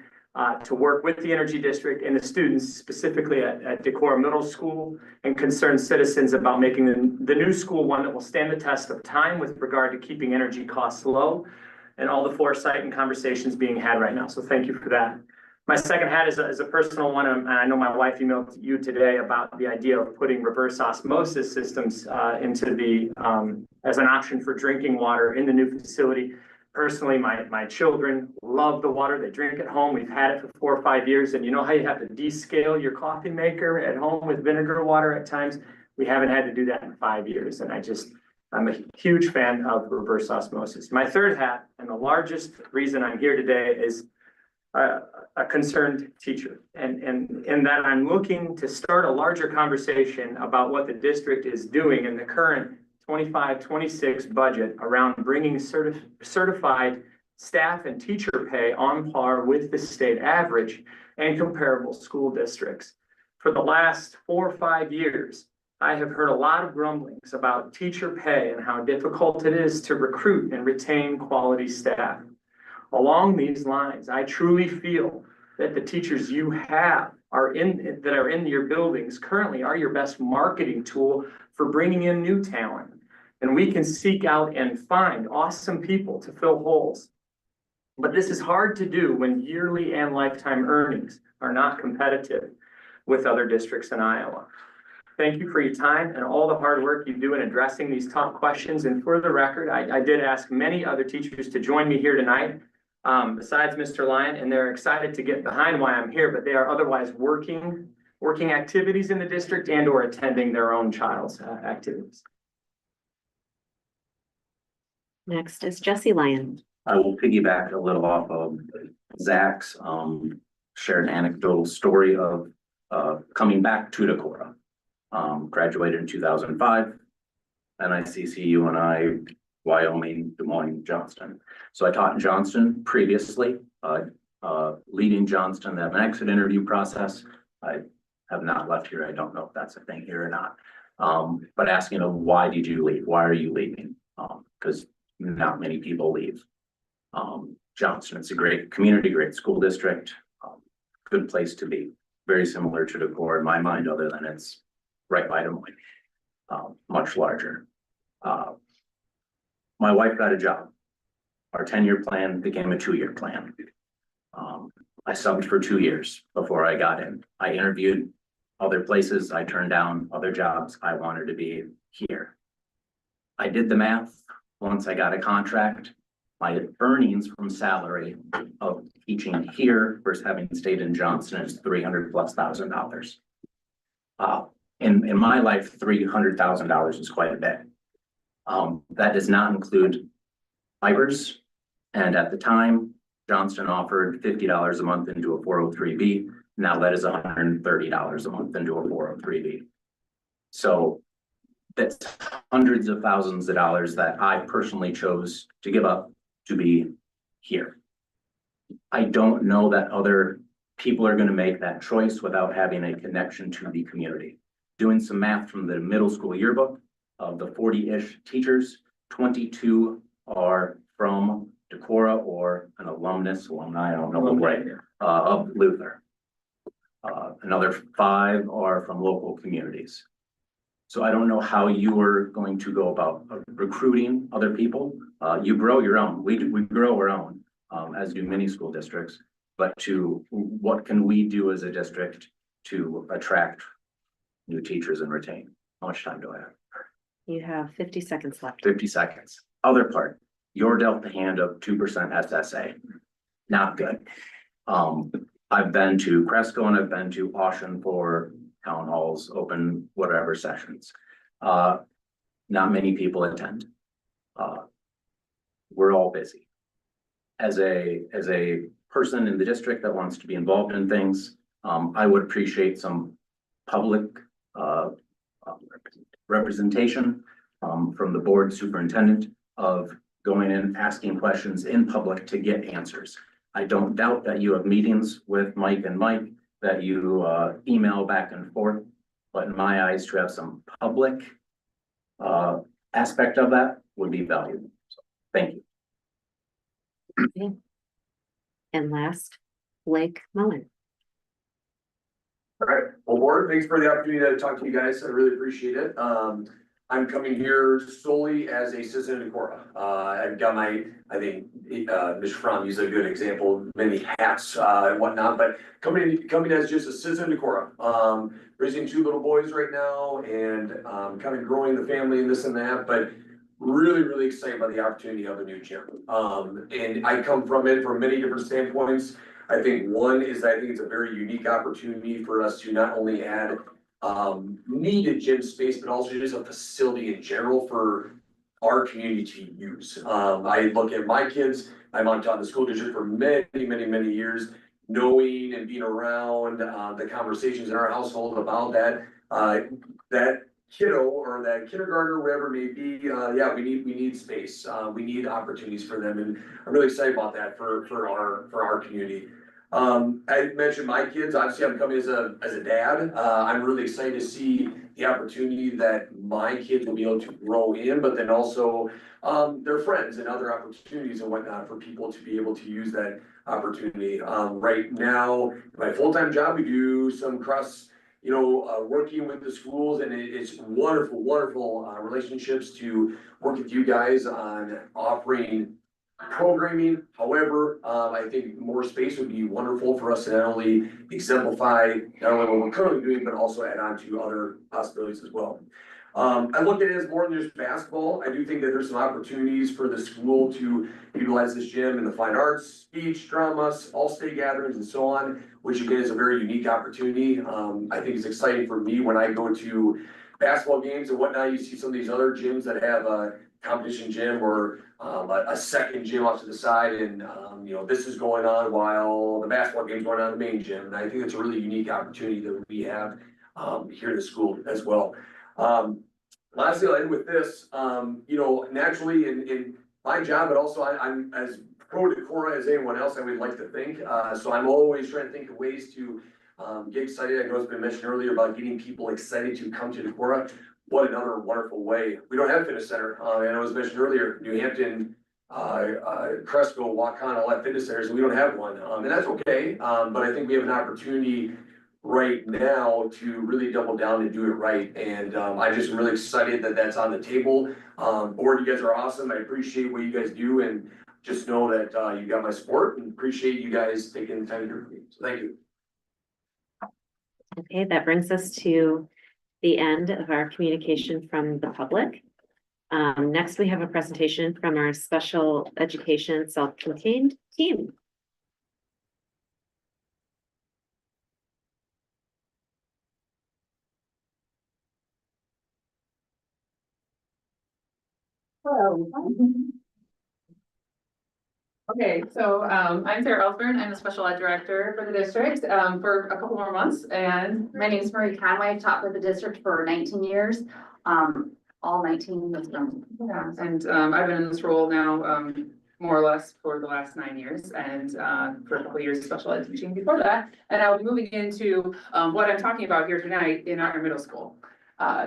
to work with the Energy District and the students, specifically at Decorah Middle School, and concerned citizens about making the new school one that will stand the test of time with regard to keeping energy costs low, and all the foresight and conversations being had right now. So thank you for that. My second hat is a personal one, and I know my wife emailed you today about the idea of putting reverse osmosis systems into the as an option for drinking water in the new facility. personally, my children love the water. They drink at home. We've had it for 4 or 5 years. And you know how you have to descale your coffee maker at home with vinegar water at times? We haven't had to do that in 5 years. And I'm a huge fan of reverse osmosis. My third hat, and the largest reason I'm here today, is a concerned teacher. And in that I'm looking to start a larger conversation about what the district is doing in the current 25-26 budget around bringing certified staff and teacher pay on par with the state average and comparable school districts. For the last 4 or 5 years, I have heard a lot of grumblings about teacher pay and how difficult it is to recruit and retain quality staff. Along these lines, I truly feel that the teachers you have that are in your buildings currently are your best marketing tool for bringing in new talent. And we can seek out and find awesome people to fill holes. But this is hard to do when yearly and lifetime earnings are not competitive with other districts in Iowa. Thank you for your time and all the hard work you do in addressing these tough questions. And for the record, I did ask many other teachers to join me here tonight, besides Mr. Lyon, and they're excited to get behind why I'm here, but they are otherwise working activities in the district and or attending their own child's activities. Next is Jesse Lyon. I will piggyback a little off of Zach's shared anecdotal story of coming back to Decorah. Graduated in 2005, NICCU and I, Wyoming, Des Moines, Johnston. So I taught in Johnston previously, leading Johnston, that exit interview process. I have not left here. I don't know if that's a thing here or not. But asking them, why did you leave? Why are you leaving? Because not many people leave. Johnston, it's a great community, great school district, good place to be. Very similar to Decorah in my mind, other than it's right by Des Moines, much larger. My wife got a job. Our 10-year plan became a 2-year plan. I subbed for 2 years before I got in. I interviewed other places. I turned down other jobs. I wanted to be here. I did the math. Once I got a contract, my earnings from salary of teaching here versus having stayed in Johnston is $300,000+. In my life, $300,000 is quite a bit. That does not include fibers. And at the time, Johnston offered $50 a month into a 403B. Now that is $130 a month into a 403B. So that's hundreds of thousands of dollars that I personally chose to give up to be here. I don't know that other people are going to make that choice without having a connection to the community. Doing some math from the middle school yearbook, of the 40-ish teachers, 22 are from Decorah or an alumni, I don't know what way, of Luther. Another 5 are from local communities. So I don't know how you are going to go about recruiting other people. You grow your own. We grow our own, as do many school districts. But what can we do as a district to attract new teachers and retain? How much time do I have? You have 50 seconds left. 50 seconds. Other part, you're dealt the hand of 2% SSA. Not good. I've been to Cresco and I've been to Austin for town halls, open whatever sessions. Not many people attend. We're all busy. As a person in the district that wants to be involved in things, I would appreciate some public representation from the board superintendent of going in, asking questions in public to get answers. I don't doubt that you have meetings with Mike and Mike, that you email back and forth, but in my eyes, to have some public aspect of that would be valuable. So, thank you. Okay. And last, Blake Mullen. All right, well, board, thanks for the opportunity to talk to you guys. I really appreciate it. I'm coming here solely as a citizen of Decorah. I've got I think Mr. Fromm used a good example, many hats and whatnot, but coming as just a citizen of Decorah. Raising 2 little boys right now and kind of growing the family and this and that, but really excited by the opportunity of a new gym. And I come from it from many different standpoints. I think one is I think it's a very unique opportunity for us to not only add needed gym space, but also just a facility in general for our community to use. I look at my kids, I'm on the school district for many years, knowing and being around the conversations in our household about that kiddo or that kindergartner, wherever it may be, yeah, we need space. We need opportunities for them, and I'm really excited about that for our community. I mentioned my kids, obviously I'm coming as a dad. I'm really excited to see the opportunity that my kids will be able to grow in, but then also their friends and other opportunities and whatnot for people to be able to use that opportunity. Right now, my full-time job, we do some cross, working with the schools, and it's wonderful relationships to work with you guys on offering programming. However, I think more space would be wonderful for us to not only exemplify not only what we're currently doing, but also add on to other possibilities as well. I look at it as more than just basketball. I do think that there's some opportunities for the school to utilize this gym in the fine arts, speech, dramas, all-state gatherings, and so on, which again is a very unique opportunity. I think it's exciting for me when I go to basketball games and whatnot. You see some of these other gyms that have a competition gym or a second gym off to the side, and this is going on while the basketball game's going on in the main gym. And I think it's a really unique opportunity that we have here in the school as well. Lastly, I'll end with this. Naturally in my job, but also I'm as pro Decorah as anyone else, I would like to think. So I'm always trying to think of ways to get excited. I know it's been mentioned earlier about getting people excited to come to Decorah. What another wonderful way. We don't have a fitness center. And it was mentioned earlier, New Hampton, Cresco, Waukon, all that fitness centers, and we don't have one. And that's okay. But I think we have an opportunity right now to really double down and do it right. And I just am really excited that that's on the table. Board, you guys are awesome. I appreciate what you guys do, and just know that you got my support, and appreciate you guys taking the time to hear from me. So thank you. Okay, that brings us to the end of our communication from the public. Next, we have a presentation from our special education self-contained team. Hello. Okay, so I'm Sarah Elsburn. I'm the special ed director for the district for a couple more months, and My name is Marie Conway. I've taught for the district for 19 years. All 19 years. yeah, and I've been in this role now more or less for the last 9 years, and for a couple of years of special ed teaching before that. And I'll be moving into what I'm talking about here tonight in our middle school.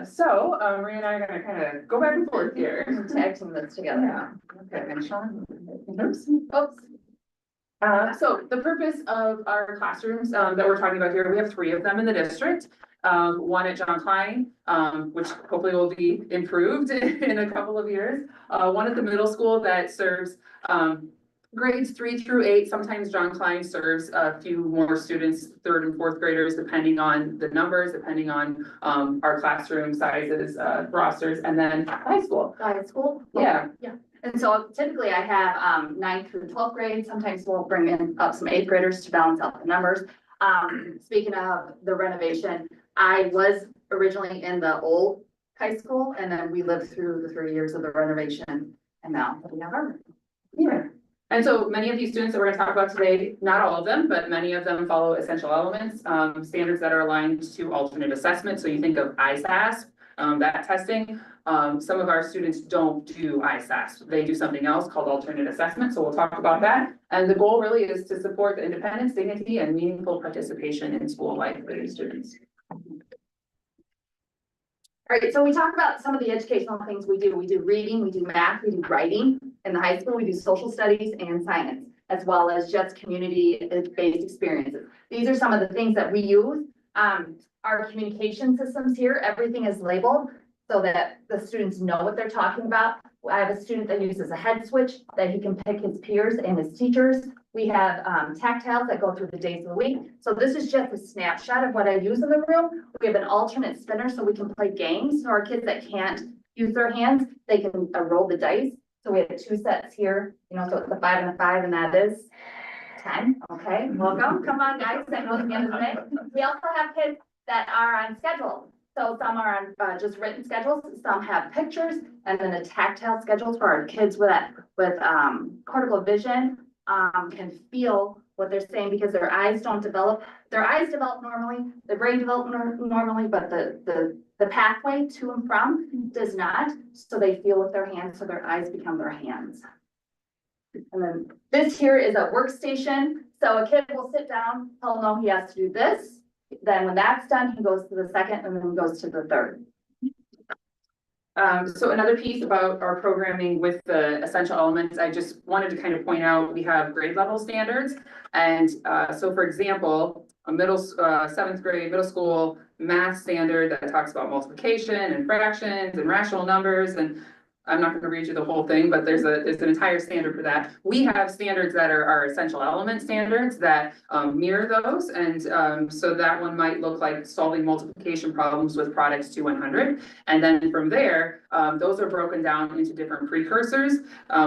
So Marie and I are gonna kind of go back and forth here. Tag team this together. Yeah. Okay, and Sean. Oops. So the purpose of our classrooms that we're talking about here, we have 3 of them in the district. One at John Klein, which hopefully will be improved in a couple of years. One at the middle school that serves grades 3 through 8. Sometimes John Klein serves a few more students, 3rd and 4th graders, depending on the numbers, depending on our classroom sizes, rosters, and then high school. High school? Yeah. Yeah. And so typically I have 9th through 12th grade. Sometimes we'll bring in up some 8th graders to balance out the numbers. Speaking of the renovation, I was originally in the old high school, and then we lived through the 3 years of the renovation, and now we have our. Yeah. And so many of these students that we're gonna talk about today, not all of them, but many of them follow essential elements, standards that are aligned to alternate assessment. So you think of ISASP, that testing. Some of our students don't do ISASP. They do something else called alternate assessment. So we'll talk about that. And the goal really is to support the independence, dignity, and meaningful participation in school life for these students. All right, so we talk about some of the educational things we do. We do reading, we do math, we do writing. In the high school, we do social studies and science, as well as just community-based experiences. These are some of the things that we use. Our communication systems here, everything is labeled so that the students know what they're talking about. I have a student that uses a head switch that he can pick his peers and his teachers. We have tactiles that go through the days of the week. So this is just a snapshot of what I use in the room. We have an alternate spinner so we can play games. So our kids that can't use their hands, they can roll the dice. So we have 2 sets here, you know, so it's a 5 and a 5, and that is 10. Okay, welcome. Come on, guys. That goes at the end of the day. We also have kids that are on schedule. So some are on just written schedules, some have pictures, and then a tactile schedules for our kids with cortical vision can feel what they're saying because their eyes don't develop. Their eyes develop normally, their brain develop normally, but the pathway to and from does not. So they feel with their hands, so their eyes become their hands. And then this here is a workstation. So a kid will sit down, he'll know he has to do this. Then when that's done, he goes to the second and then goes to the third. So another piece about our programming with the essential elements, I just wanted to kind of point out, we have grade level standards. And so for example, a 7th grade middle school math standard that talks about multiplication and fractions and rational numbers, and I'm not gonna read you the whole thing, but there's an entire standard for that. We have standards that are our essential element standards that mirror those. And so that one might look like solving multiplication problems with products to 100. And then from there, those are broken down into different precursors,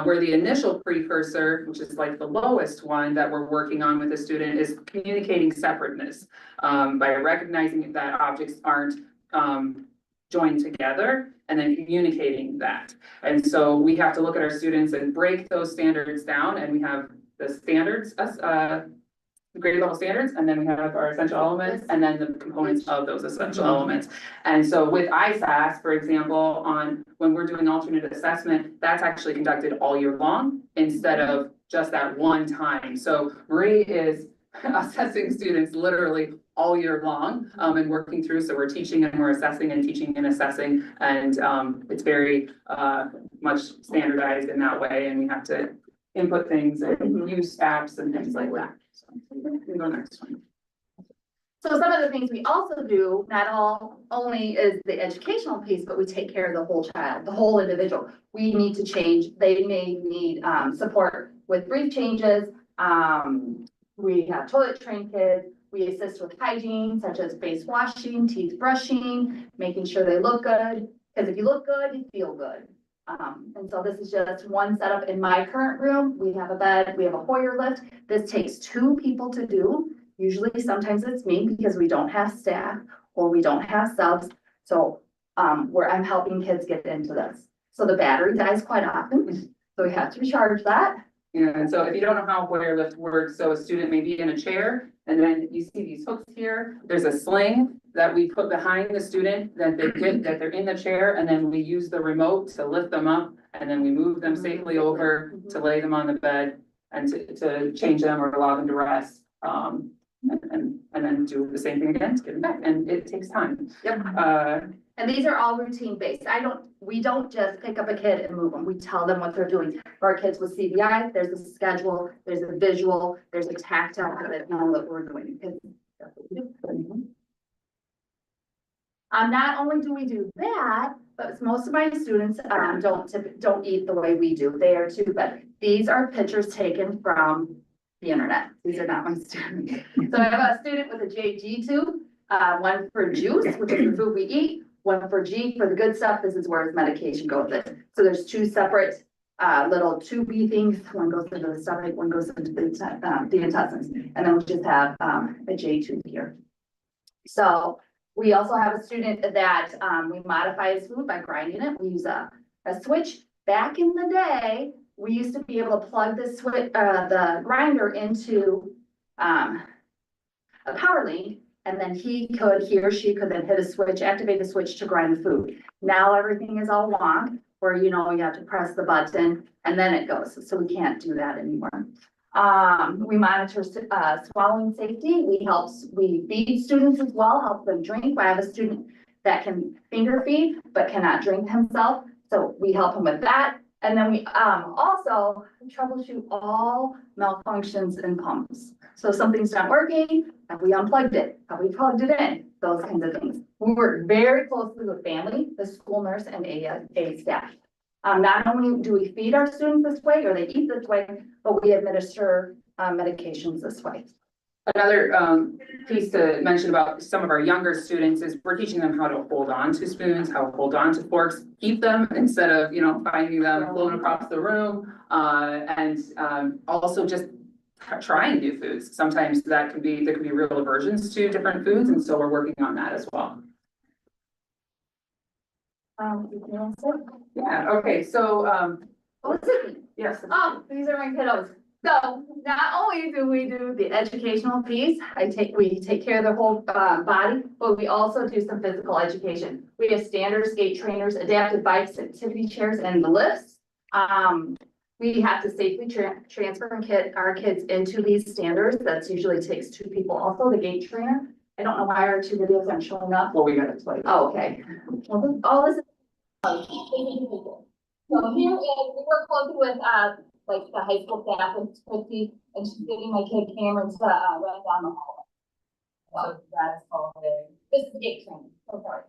where the initial precursor, which is like the lowest one that we're working on with the student, is communicating separateness by recognizing that objects aren't joined together and then communicating that. And so we have to look at our students and break those standards down, and we have the standards, grade level standards, and then we have our essential elements, and then the components of those essential elements. And so with ISAS, for example, when we're doing alternate assessment, that's actually conducted all year long instead of just that one time. So Marie is assessing students literally all year long and working through. So we're teaching and we're assessing and teaching and assessing. And it's very much standardized in that way. And we have to input things and use apps and things like that. So we go next one. So some of the things we also do, not only is the educational piece, but we take care of the whole child, the whole individual. We need to change, they may need support with brief changes. We have toilet trained kids. We assist with hygiene, such as face washing, teeth brushing, making sure they look good. Because if you look good, you feel good. And so this is just one setup in my current room. We have a bed, we have a Hoyer lift. This takes 2 people to do. Usually, sometimes it's me because we don't have staff or we don't have subs. So where I'm helping kids get into this. So the battery dies quite often. So we have to recharge that. Yeah, and so if you don't know how Hoyer lift works, so a student may be in a chair, and then you see these hooks here. There's a sling that we put behind the student that they're in the chair, and then we use the remote to lift them up, and then we move them safely over to lay them on the bed and to change them or allow them to rest. And then do the same thing again to get them back, and it takes time. Yep. And these are all routine based. We don't just pick up a kid and move them. We tell them what they're doing. For our kids with CBI, there's a schedule, there's a visual, there's a tactile that know what we're doing. Not only do we do that, but most of my students don't eat the way we do. They are too, but these are pictures taken from the internet. These are not my students. So I have a student with a JG tube, one for juice, which is the food we eat, one for G for the good stuff. This is where his medication goes in. So there's 2 separate little tubey things. One goes into the stomach, one goes into the intestines. And then we just have a J tube here. So we also have a student that we modify his food by grinding it. We use a switch. Back in the day, we used to be able to plug the grinder into a power link, and then he or she could then hit a switch, activate the switch to grind the food. Now everything is all wonk, where you have to press the button and then it goes. So we can't do that anymore. We monitor swallowing safety. We feed students as well, help them drink. I have a student that can finger feed but cannot drink himself, so we help him with that. And then we also troubleshoot all malfunctions in pumps. So if something's not working, have we unplugged it? Have we plugged it in? Those kinds of things. We work very closely with family, the school nurse, and a staff. Not only do we feed our students this way or they eat this way, but we administer medications this way. Another piece to mention about some of our younger students is we're teaching them how to hold on to spoons, how to hold on to forks, keep them instead of, you know, finding them flown across the room. Also just trying new foods. Sometimes there could be real aversions to different foods, and so we're working on that as well. Yeah, okay, so yes. These are my kiddos. So not only do we do the educational piece, we take care of the whole body, but we also do some physical education. We have standard skate trainers, adaptive bikes, activity chairs, and the lifts. We have to safely transfer our kids into these standards. That usually takes 2 people. Also, the gate trainer. I don't know why our 2 videos aren't showing up. Well, we got it like. Oh, okay. All this is. So here is, we work closely with like the high school staff and Christy, and she's giving my kid Cameron to run down the hallway. So that is called this is the gate training. So sorry.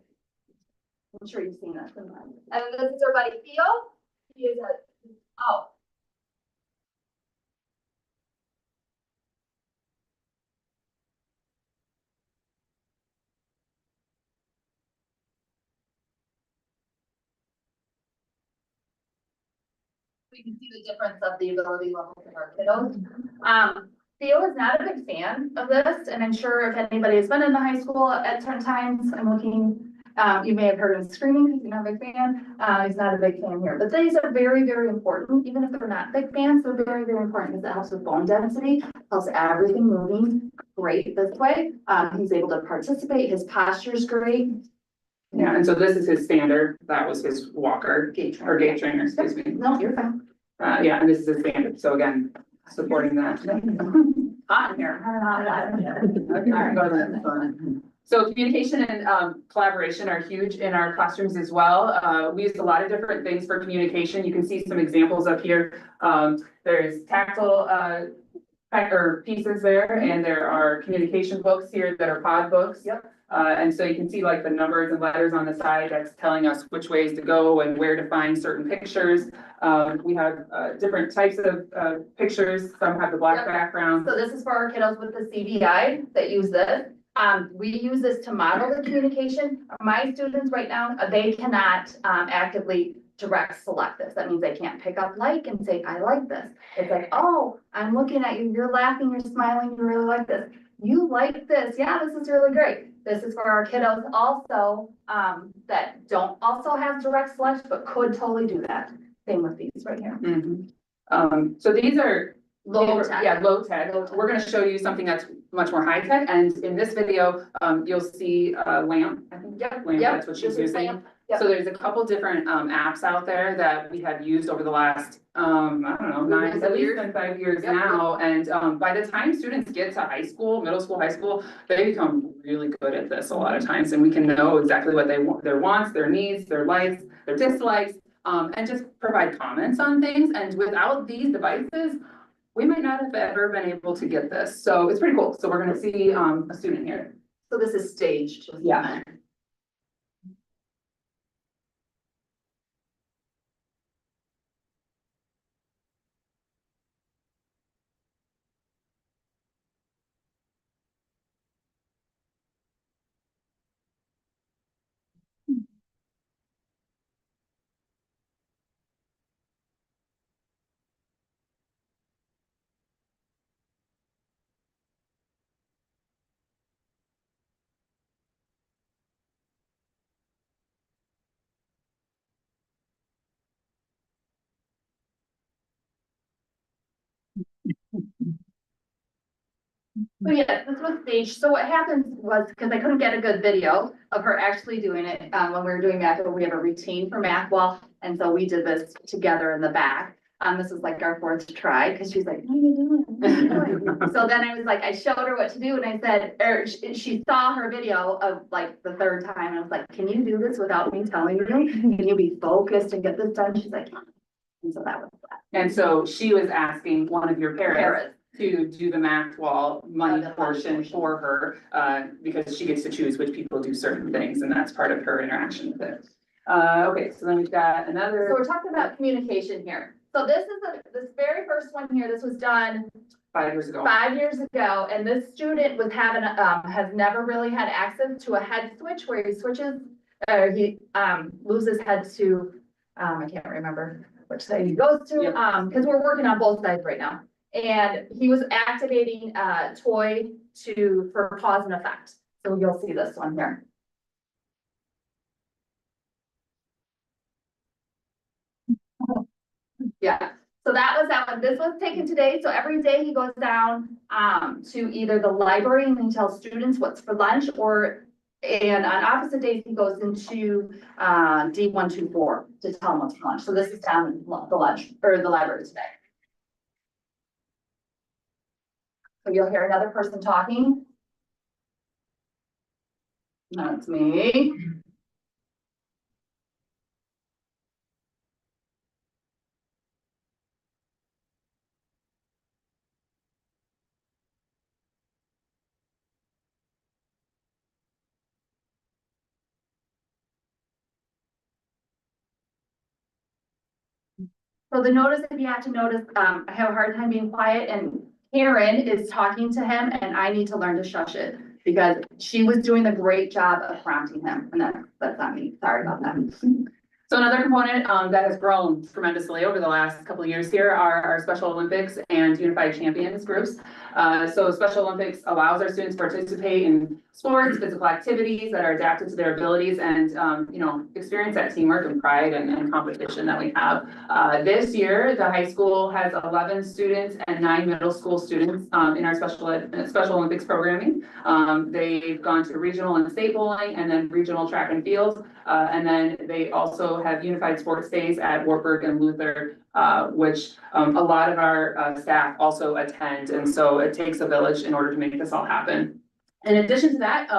I'm sure you've seen that sometimes. And then this is our buddy Theo. He is we can see the difference of the ability levels of our kiddos. Theo is not a big fan of this, and I'm sure if anybody has been in the high school at certain times, I'm looking, you may have heard him screaming because he's not a big fan. He's not a big fan here, but these are very, very important. Even if they're not big fans, they're very, very important because it helps with bone density, helps everything moving great this way. He's able to participate. His posture is great. Yeah, and so this is his standard. That was his walker gate trainer, excuse me. No, you're fine. Yeah, and this is his standard. So again, supporting that. Hot in here. So communication and collaboration are huge in our classrooms as well. We use a lot of different things for communication. You can see some examples up here. There's tactile pieces there, and there are communication books here that are pod books. Yep. And so you can see like the numbers and letters on the side that's telling us which ways to go and where to find certain pictures. We have different types of pictures. Some have the black background. So this is for our kiddos with the CBI that use this. We use this to model the communication. My students right now, they cannot actively direct select this. That means they can't pick up like and say, I like this. It's like, oh, I'm looking at you, you're laughing, you're smiling, you really like this. You like this, yeah, this is really great. This is for our kiddos also that don't also have direct select, but could totally do that. Same with these right here. So these are Low tech. Yeah, low tech. We're going to show you something that's much more high tech. And in this video, you'll see a lamp. I think lamp, that's what she's using. So there's a couple different apps out there that we have used over the last, I don't know, at least 5 years now. And by the time students get to high school, middle school, high school, they become really good at this a lot of times. And we can know exactly what they want, their wants, their needs, their likes, their dislikes, and just provide comments on things. And without these devices, we might not have ever been able to get this. So it's pretty cool. So we're going to see a student here. So this is staged. Yeah. So yes, this was staged. So what happened was, because I couldn't get a good video of her actually doing it, when we were doing math, we have a routine for math wall. And so we did this together in the back. This is like our 4th try, because she's like, what are you doing? What are you doing? So then I was like, I showed her what to do, and I said, she saw her video of like the 3rd time. And I was like, can you do this without me telling you? Can you be focused and get this done? She's like, yeah. And so that was that. And so she was asking one of your parents to do the math wall money portion for her, because she gets to choose which people do certain things, and that's part of her interaction with it. Okay, so then we've got another. So we're talking about communication here. So this is this very first one here. This was done 5 years ago. 5 years ago, and this student was having, has never really had access to a head switch where he switches, he, loses head to, I can't remember which side he goes to, Yep. because we're working on both sides right now. And he was activating a toy for cause and effect. So you'll see this one here. Yeah, so that was that one. This was taken today. So every day he goes down to either the library and he tells students what's for lunch, and on opposite days he goes into D124 to tell them what's for lunch. So this is down in the lunch or the library today. So you'll hear another person talking. That's me. So the notice, if you have to notice, I have a hard time being quiet, and Karen is talking to him and I need to learn to shush it because she was doing a great job of prompting him, and that's not me. Sorry about that. So another component that has grown tremendously over the last couple of years here are our Special Olympics and Unified Champions groups. So Special Olympics allows our students to participate in sports, physical activities that are adapted to their abilities and, experience that teamwork and pride and competition that we have. This year, the high school has 11 students and 9 middle school students in our Special Olympics programming. They've gone to regional and state bowling and then regional track and field. And then they also have unified sports days at Wartburg and Luther, which a lot of our staff also attend. And so it takes a village in order to make this all happen. In addition to that,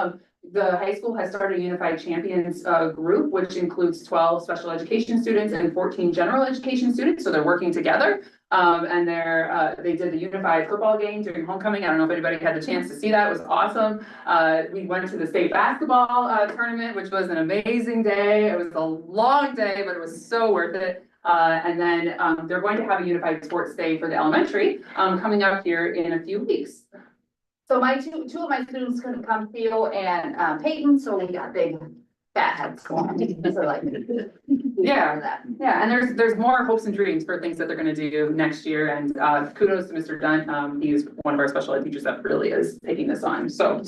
the high school has started a Unified Champions group, which includes 12 special education students and 14 general education students. So they're working together. And they did the unified football game during homecoming. I don't know if anybody had the chance to see that. It was awesome. We went to the state basketball tournament, which was an amazing day. It was a long day, but it was so worth it. And then they're going to have a unified sports day for the elementary coming up here in a few weeks. So my two of my students couldn't come, Theo and Peyton, so we got big fat heads going. So like, Yeah, and there's more hopes and dreams for things that they're gonna do next year, and kudos to Mr. Dunn. He's one of our special ed teachers that really is taking this on, so,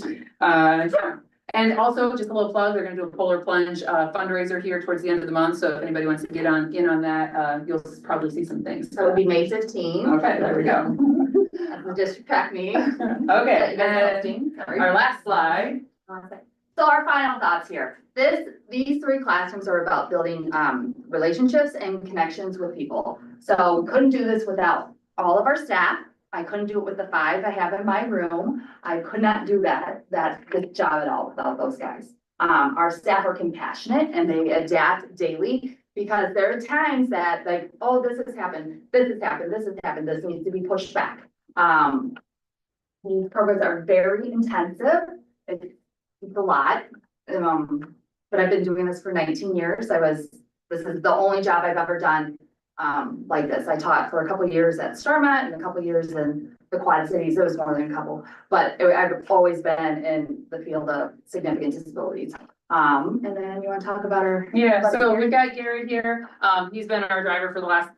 yeah. And also, just a little plug, they're gonna do a polar plunge fundraiser here towards the end of the month, so if anybody wants to get in on that, you'll probably see some things. that would be May 15th. Okay, there we go. At the district track meeting. Okay, and our last slide. So our final thoughts here. These 3 classrooms are about building relationships and connections with people. So we couldn't do this without all of our staff. I couldn't do it with the 5 I have in my room. I could not do this job at all without those guys. Our staff are compassionate and they adapt daily because there are times that like, oh, this has happened, this has happened, this has happened, this needs to be pushed back. These programs are very intensive. It's a lot. But I've been doing this for 19 years. This is the only job I've ever done like this. I taught for a couple of years at Starmat and a couple of years in the Quad Cities. It was more than a couple, but I've always been in the field of significant disabilities. And then you want to talk about our. Yeah, so we've got Gary here. He's been our driver for the last,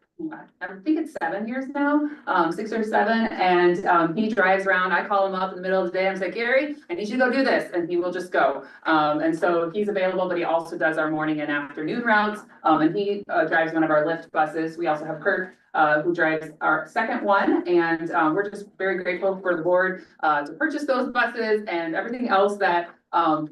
I think it's 7 years now, 6 or 7. And he drives around. I call him up in the middle of the day. I'm like, Gary, I need you to go do this. And he will just go. And so he's available, but he also does our morning and afternoon routes. And he drives one of our Lyft buses. We also have Kurt, who drives our second one. And we're just very grateful for the board to purchase those buses and everything else that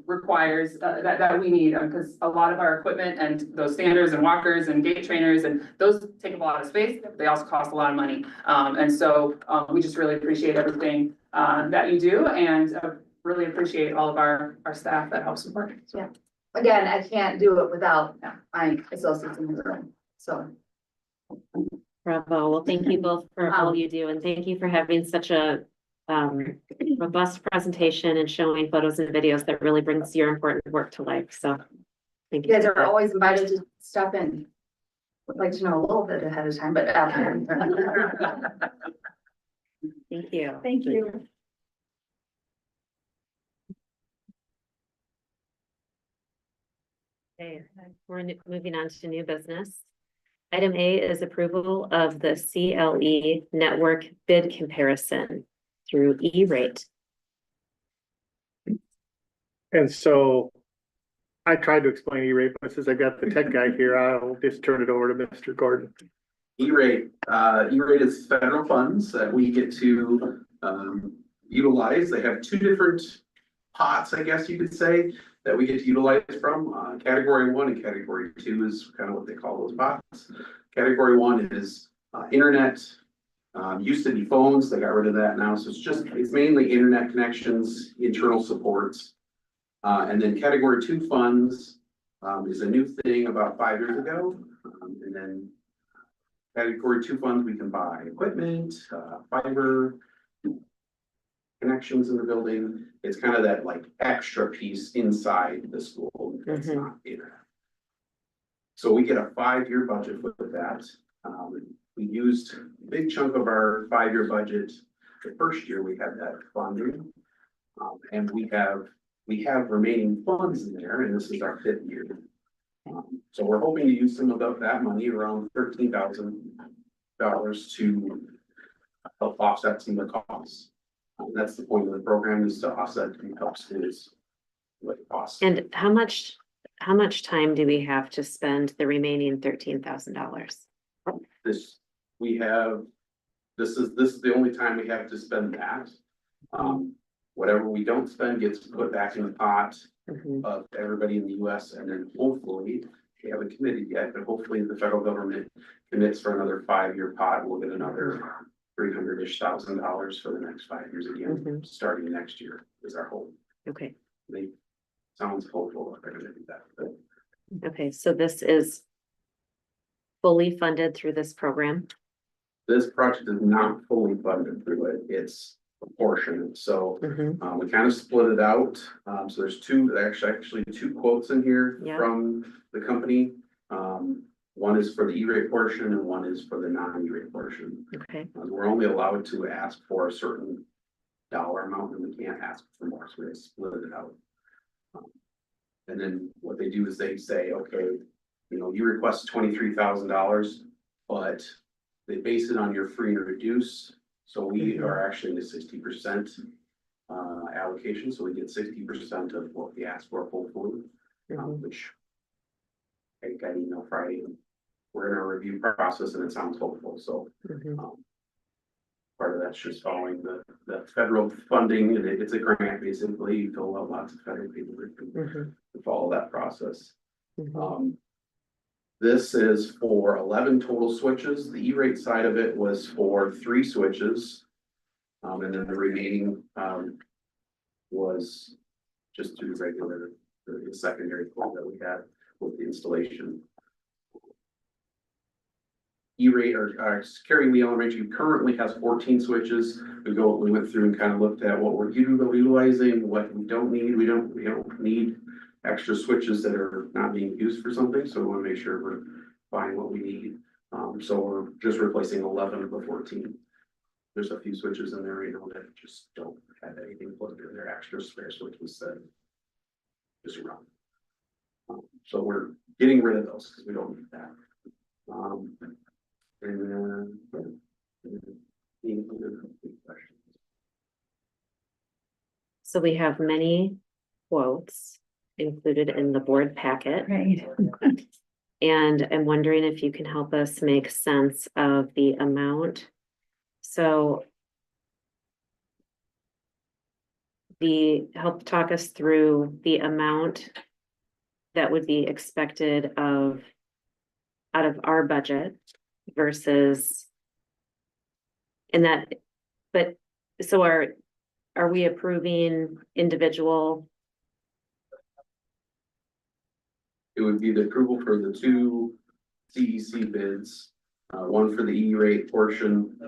requires that we need, because a lot of our equipment and those standers and walkers and gait trainers and those take up a lot of space. They also cost a lot of money. And so we just really appreciate everything that you do, and really appreciate all of our staff that help support it. Yeah. Again, I can't do it without my associates in the room. So. Bravo. Well, thank you both for all you do, and thank you for having such a robust presentation and showing photos and videos that really brings your important work to life. So thank you. You guys are always invited to step in. Would like to know a little bit ahead of time, but after. Thank you. Thank you. Okay, moving on to new business. Item A is approval of the CLE network bid comparison through E-rate. And so I tried to explain E-rate, but since I've got the tech guy here, I'll just turn it over to Mr. Gordon. E-rate, E-rate is federal funds that we get to utilize. They have two different pots, I guess you could say, that we get to utilize from. Category 1 and Category 2 is kind of what they call those pots. Category 1 is internet. Used to be phones, they got rid of that now, so it's mainly internet connections, internal supports. And then Category 2 funds is a new thing about 5 years ago. And then Category 2 funds, we can buy equipment, fiber, connections in the building. It's kind of that like extra piece inside the school. That's not internet. So we get a 5-year budget with that. We used a big chunk of our 5-year budget. The first year we had that funding. And we have remaining funds in there, and this is our 5th year. So we're hoping to use some of that money, around $13,000, to help offset some of the costs. That's the point of the program, is to offset and help students with costs. And how much time do we have to spend the remaining $13,000? This is the only time we have to spend that. Whatever we don't spend gets put back in the pot of everybody in the US, and then hopefully, we haven't committed yet, but hopefully the federal government commits for another 5-year pot. We'll get another $300-ish thousand for the next 5 years again, starting next year is our hope. Okay. Sounds hopeful if they're gonna do that, but. Okay, so this is fully funded through this program? This project is not fully funded through it. It's proportionate. So we kind of split it out. So there's actually two quotes in here from the company. One is for the E-rate portion and one is for the non-E-rate portion. Okay. We're only allowed to ask for a certain dollar amount, and we can't ask for more, so we split it out. And then what they do is they say, okay, you request $23,000, but they base it on your free and reduce. So we are actually in the 60% allocation, so we get 60% of what we ask for, hopefully, which I got an email Friday. We're in our review process, and it sounds hopeful. So part of that's just following the federal funding, and it's a grant basically. You fill out lots of federal people to follow that process. This is for 11 total switches. The E-rate side of it was for 3 switches. And then the remaining was just to regular, the secondary quote that we had with the installation. E-rate or Carrie Lee Elementary currently has 14 switches. We went through and kind of looked at what we're utilizing, what we don't need. We don't need extra switches that are not being used for something. So we want to make sure we're buying what we need. So we're just replacing 11 of the 14. There's a few switches in there, that just don't have anything plugged in. They're extra spare switches that just run. So we're getting rid of those because we don't need that. So we have many quotes included in the board packet. Right. And I'm wondering if you can help us make sense of the amount. So help talk us through the amount that would be expected out of our budget versus so are we approving individual? It would be the approval for the 2 CEC bids, one for the E-rate portion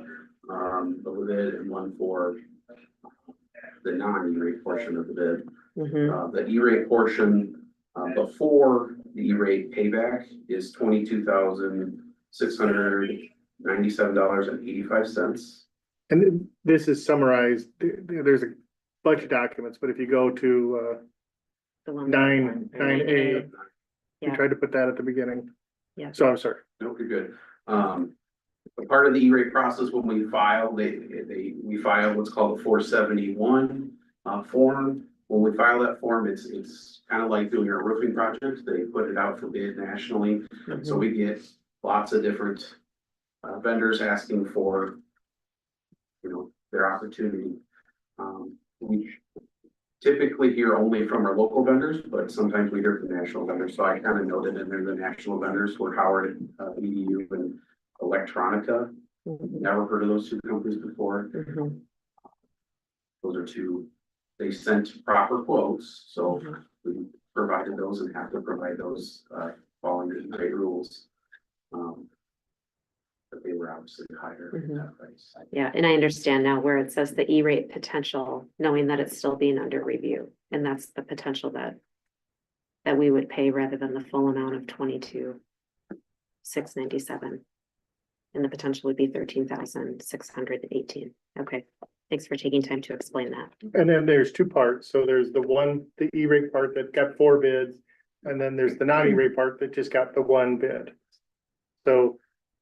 of the bid and one for the non-E-rate portion of the bid. The E-rate portion before the E-rate payback is $22,697.85. And this is summarized, there's a bunch of documents, but if you go to, The one. nine A, we Yeah. tried to put that at the beginning. Yeah. So I'm sorry. Okay, good. A part of the E-rate process, when we file, we file what's called a 471 form. When we file that form, it's kind of like doing a roofing project. They put it out for bid nationally. So we get lots of different vendors asking for, their opportunity. We typically hear only from our local vendors, but sometimes we hear from national vendors. So I kind of noted in there the national vendors were Howard EDU and Electronica. Never heard of those two companies before. Those are two, they sent proper quotes, so we provided those and have to provide those following the E-rate rules. But they were obviously higher than that price. Yeah, and I understand now where it says the E-rate potential, knowing that it's still being under review, and that's the potential that we would pay rather than the full amount of 22,697. And the potential would be 13,618. Okay, thanks for taking time to explain that. And then there's two parts. So there's the E-rate part that got 4 bids. And then there's the non-E-rate part that just got the 1 bid. So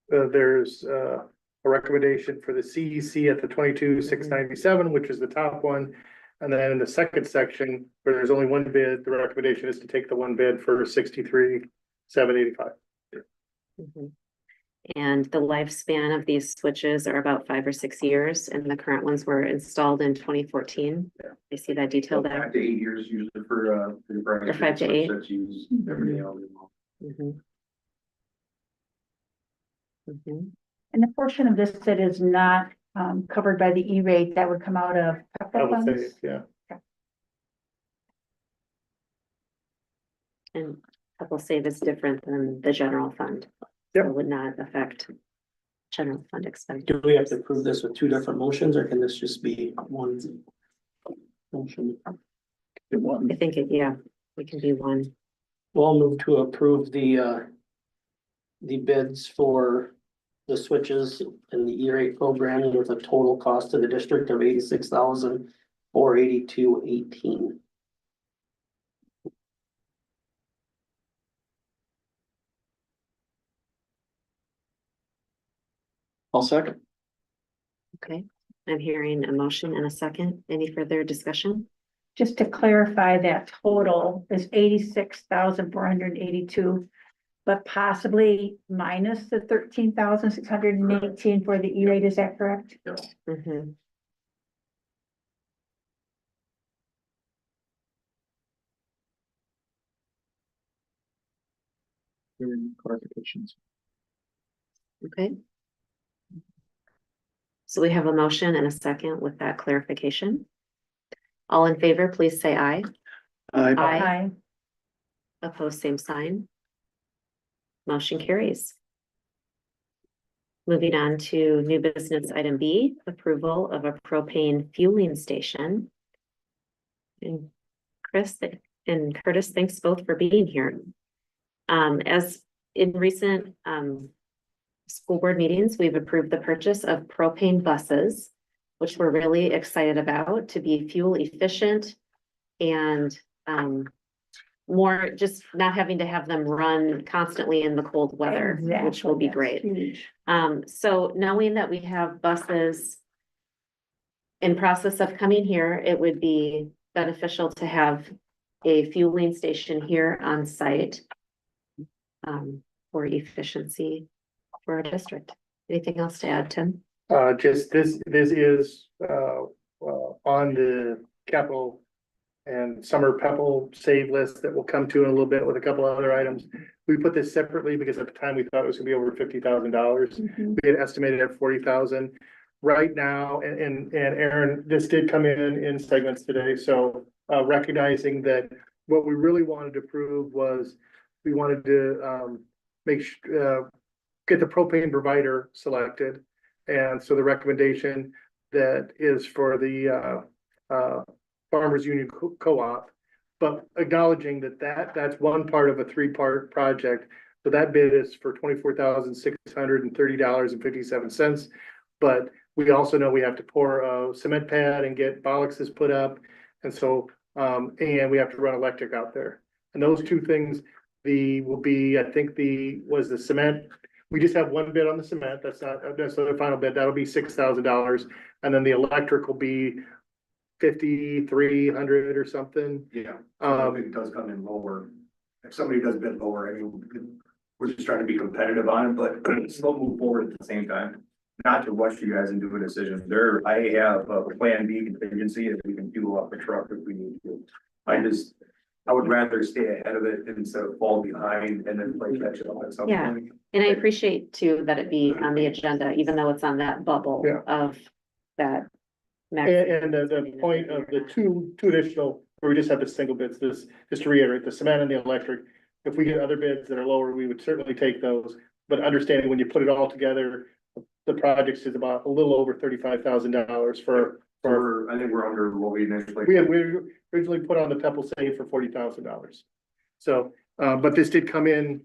there's a recommendation for the CEC at the 22,697, which is the top one. And then in the second section, where there's only 1 bid, the recommendation is to take the 1 bid for 63,785. And the lifespan of these switches are about 5 or 6 years, and the current ones were installed in 2014. I see that detail there. 5 to 8 years usually for the Or 5 to 8. that's used every day all day long. And the portion of this that is not covered by the E-rate, that would come out of I PEPA would say, funds? yeah. And couple save is different than the general fund. Yep. So it would not affect general fund expense. Do we have to approve this with 2 different motions, or can this just be one motion? I think it can be one. Well, I'll move to approve the bids for the switches in the E-rate program with a total cost to the district of $86,482.18. I'll second. Okay, I'm hearing a motion and a second. Any further discussion? Just to clarify, that total is 86,482, but possibly minus the 13,618 for the E-rate, is that correct? Clarifications. Okay. So we have a motion and a second with that clarification. All in favor, please say aye. Aye. Aye. Opposed, same sign. Motion carries. Moving on to new business item B, approval of a propane fueling station. And Chris and Curtis, thanks both for being here. As in recent school board meetings, we've approved the purchase of propane buses, which we're really excited about, to be fuel efficient and more just not having to have them run constantly in the cold weather, which will be great. Huge. So knowing that we have buses in process of coming here, it would be beneficial to have a fueling station here on site for efficiency for our district. Anything else to add, Tim? Just this is on the capital and summer PEPAL save list that we'll come to in a little bit with a couple of other items. We put this separately because at the time we thought it was gonna be over $50,000. We had estimated at 40,000. Right now, and Aaron, this did come in segments today, so recognizing that what we really wanted to prove was we wanted to get the propane provider selected. And so the recommendation that is for the Farmers Union Co-op, but acknowledging that's one part of a 3-part project. So that bid is for $24,630.57. But We also know we have to pour a cement pad and get boxes put up. And so, and we have to run electric out there. And those two things, will be, I think was the cement. We just have one bid on the cement. That's the final bid. That'll be $6,000. And then the electric will be 5,300 or something. Yeah, so if it does come in lower, if somebody does bid lower, I mean, we're just trying to be competitive on it, but still move forward at the same time. Not to rush you guys into a decision. I have a plan B contingency if we can fuel up a truck if we need to. I would rather stay ahead of it instead of fall behind and then play catch up at some Yeah. point. And I appreciate too that it be on the agenda, even though it's on that bubble Yeah. of that. And the point of the two additional, where we just have the single bids, just to reiterate, the cement and the electric. If we get other bids that are lower, we would certainly take those, but understanding when you put it all together, the project is about a little over $35,000 for. I think we're under what we initially. We originally put on the Pebble Save for $40,000. So, but this did come in,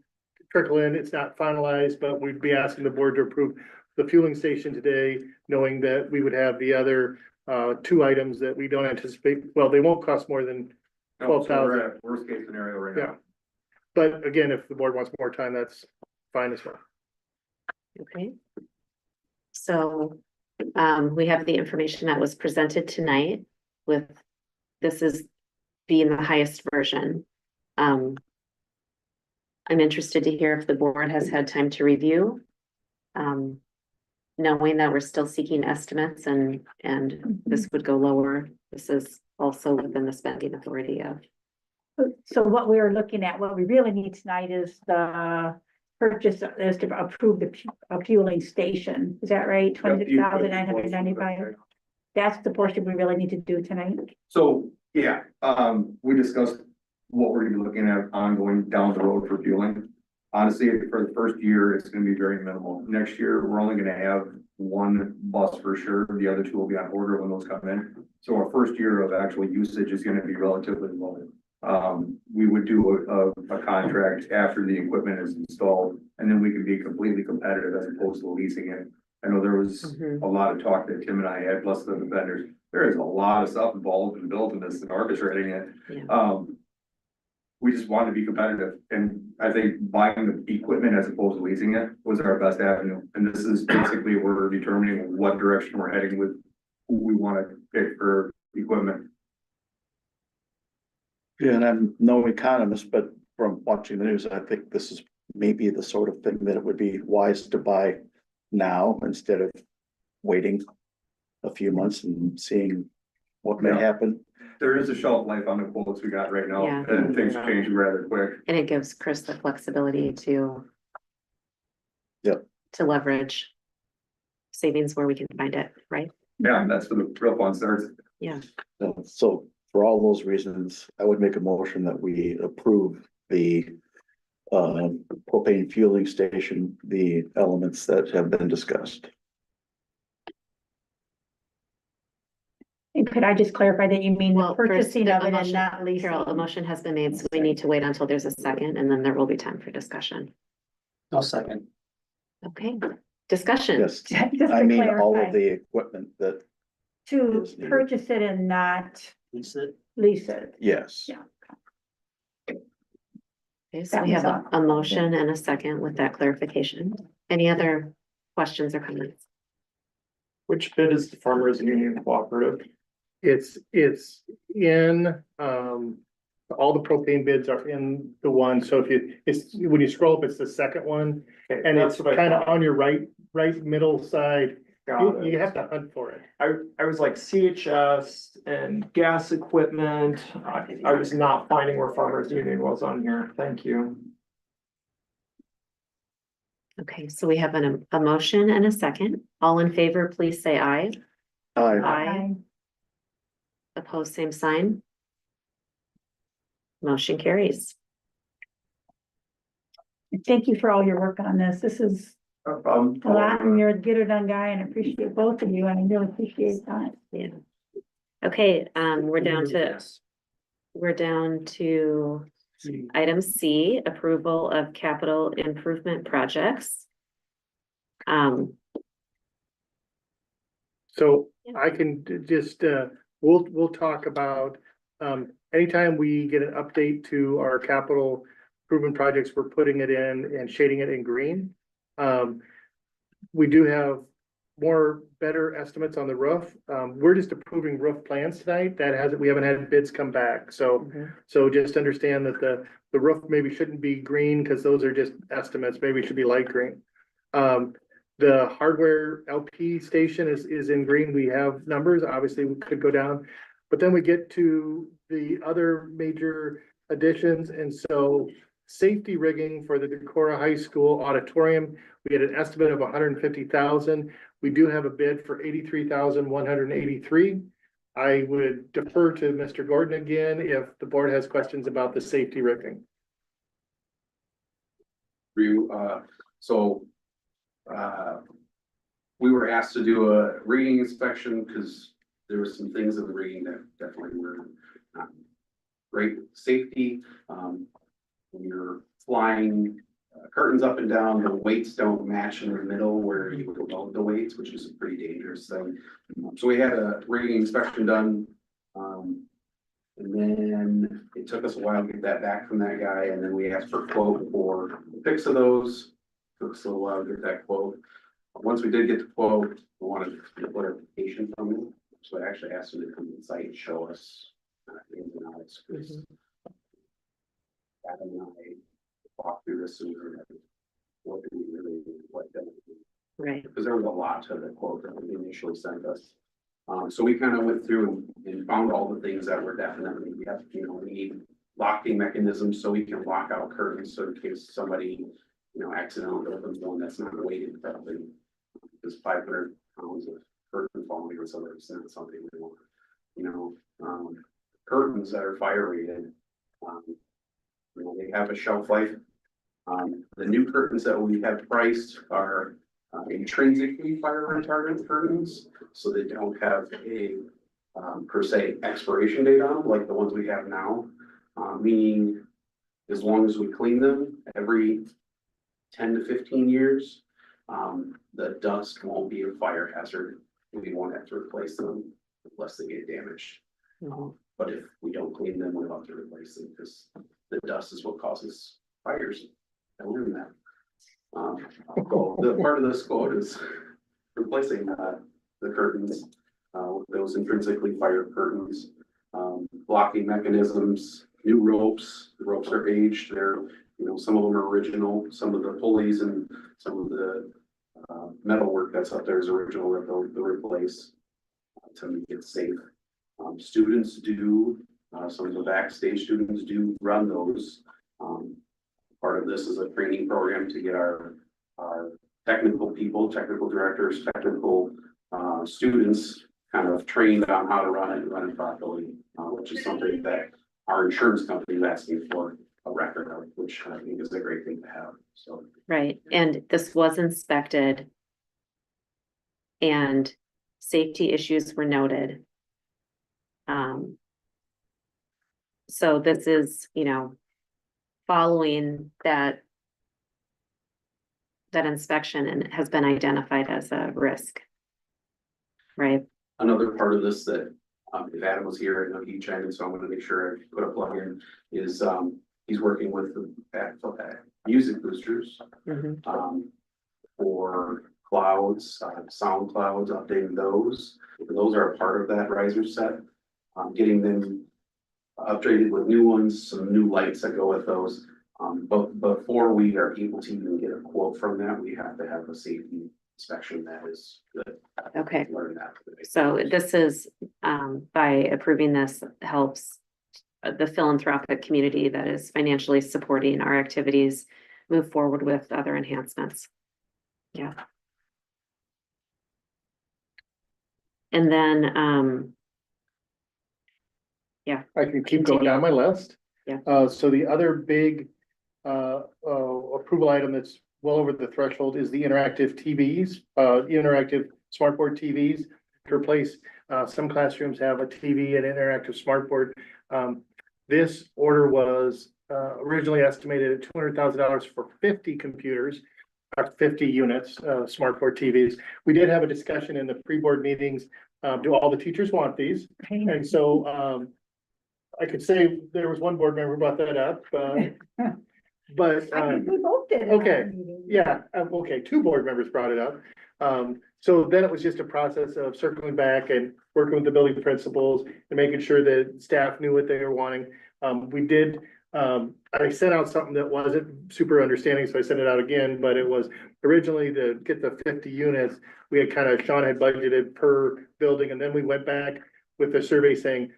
trickle in, it's not finalized, but we'd be asking the board to approve the fueling station today, knowing that we would have the other two items that we don't anticipate, well, they won't cost more than $12,000. Worst case scenario right now. Yeah. But again, if the board wants more time, that's fine as well. Okay. So, we have the information that was presented tonight this is being the highest version. I'm interested to hear if the board has had time to review. Knowing that we're still seeking estimates and this would go lower. This is also within the spending authority of. So what we are looking at, what we really need tonight is the purchase, is to approve a fueling station. Is that right? 26,995. That's the portion we really need to do tonight. So, yeah, we discussed what we're gonna be looking at ongoing down the road for fueling. Honestly, for the first year, it's gonna be very minimal. Next year, we're only gonna have one bus for sure. The other two will be on order when those come in. So our first year of actual usage is gonna be relatively low. We would do a contract after the equipment is installed, and then we can be completely competitive as opposed to leasing it. I know there was a lot of talk that Tim and I had, plus the vendors. There is a lot of stuff involved in building this and orchestrating it. Yeah. We just wanted to be competitive, and I think buying the equipment as opposed to leasing it was our best avenue. And this is basically, we're determining what direction we're heading with who we want to pick for equipment. Yeah, and I'm no economist, but from watching the news, I think this is maybe the sort of thing that it would be wise to buy now instead of waiting a few months and seeing what may happen. There is a shelf life on the quotes we got right now, Yeah. and things change rather quick. And it gives Chris the flexibility to. Yep. To leverage savings where we can find it, right? Yeah, that's where the real fun starts. Yeah. So for all those reasons, I would make a motion that we approve the propane fueling station, the elements that have been discussed. And could I just clarify that you mean the Well, first, purchasing the of it and motion- not leasing? Carol, a motion has been made, so we need to wait until there's a second, and then there will be time for discussion. I'll second. Okay, discussion. Yes, Just to I mean, all clarify, of the equipment that, to purchase it and not Lease it. lease it. yes. Yeah. Okay, so That we was have a motion and a second with that clarification. Any other questions or comments? Which bid is the Farmers Union Cooperative? It's in, all the propane bids are in the one, so when you scroll up, it's the second one. Okay, And that's it's what I kind of thought. on your right middle side. Got it. You have to hunt for it. I was like CHS and gas equipment. I was not finding where Farmers Union was on here. Thank you. Okay, so we have a motion and a second. All in favor, please say aye. Aye. Opposed, same sign. Motion carries. Thank you for all your work on this. This is No problem. a lot, and you're a get it done guy, and I appreciate both of you, and I really appreciate that. Yeah. Okay, we're down to item C, approval of capital improvement projects. So I can just, we'll talk about, anytime we get an update to our capital improvement projects, we're putting it in and shading it in green. We do have better estimates on the roof. We're just approving roof plans tonight. We haven't had bids come back. So just understand that the roof maybe shouldn't be green because those are just estimates. Maybe it should be light green. The hardware LP station is in green. We have numbers. Obviously, we could go down, but then we get to the other major additions. And so safety rigging for the Decorah High School auditorium, we had an estimate of 150,000. We do have a bid for 83,183. I would defer to Mr. Gordon again if the board has questions about the safety rigging. We were asked to do a rigging inspection because there were some things in the rigging that definitely were not great safety. When you're flying curtains up and down, the weights don't match in the middle where you would load the weights, which is a pretty dangerous thing. So we had a rigging inspection done. And then it took us a while to get that back from that guy, and then we asked for a quote for the fix of those. Took us a little while to get that quote. Once we did get the quote, we wanted clarification from him. So I actually asked him to come to the site and show us ins and outs. Adam and I walked through this and what do we really what done? Right. Because there was a lot to the quote that we initially sent us. So we kind of went through and found all the things that were definitely, we need locking mechanisms so we can lock out curtains. So in case somebody, accidentally opens one that's not weighted properly, because 500 pounds of curtain falling or something is not something we want. Curtains that are fire rated, they have a shelf life. The new curtains that we have priced are intrinsically fire retardant curtains, so they don't have a per se expiration date on them like the ones we have now. Meaning, as long as we clean them every 10 to 15 years, the dust won't be a fire hazard. We won't have to replace them unless they get damaged. But if we don't clean them, we'll have to replace them because the dust is what causes fires. I learned that. The part of this quote is replacing the curtains, those intrinsically fired curtains, blocking mechanisms, new ropes. The ropes are aged. They're, some of them are original. Some of the pulleys and some of the metal work that's up there is original that they'll replace to make it safe. Students do, some of the backstage students do run those. Part of this is a training program to get our technical people, technical directors, technical students kind of trained on how to run it and run it properly, which is something that our insurance company is asking for a record of, which I think is a great thing to have. So Right, and this was inspected and safety issues were noted. So this is, following that inspection and has been identified as a risk. Right. Another part of this that, if Adam was here, I know he chimed in, so I'm gonna make sure I put a plug in, is, he's working with the music boosters, for clouds, sound clouds, updating those. And those are a part of that riser set, getting them upgraded with new ones, some new lights that go with those. But before we are able to even get a quote from that, we have to have a safety inspection that is good. Okay. Learn that. So this is, by approving this helps the philanthropic community that is financially supporting our activities move forward with other enhancements. Yeah. And then, yeah. I can keep going down my list. Yeah. So the other big approval item that's well over the threshold is the interactive TVs, interactive smartboard TVs to replace, some classrooms have a TV and interactive smartboard. This order was originally estimated at $200,000 for 50 computers. our 50 units, smart board TVs. We did have a discussion in the pre-board meetings, do all the teachers want these? And so, I could say there was one board member who brought that up, but, I think we both did. in our okay, meeting. yeah, okay, two board members brought it up. So then it was just a process of circling back and working with the building principals and making sure that staff knew what they were wanting. We did, I sent out something that wasn't super understanding, so I sent it out again, but it was originally to get the 50 units. We had Sean had budgeted per building, and then we went back with the survey saying,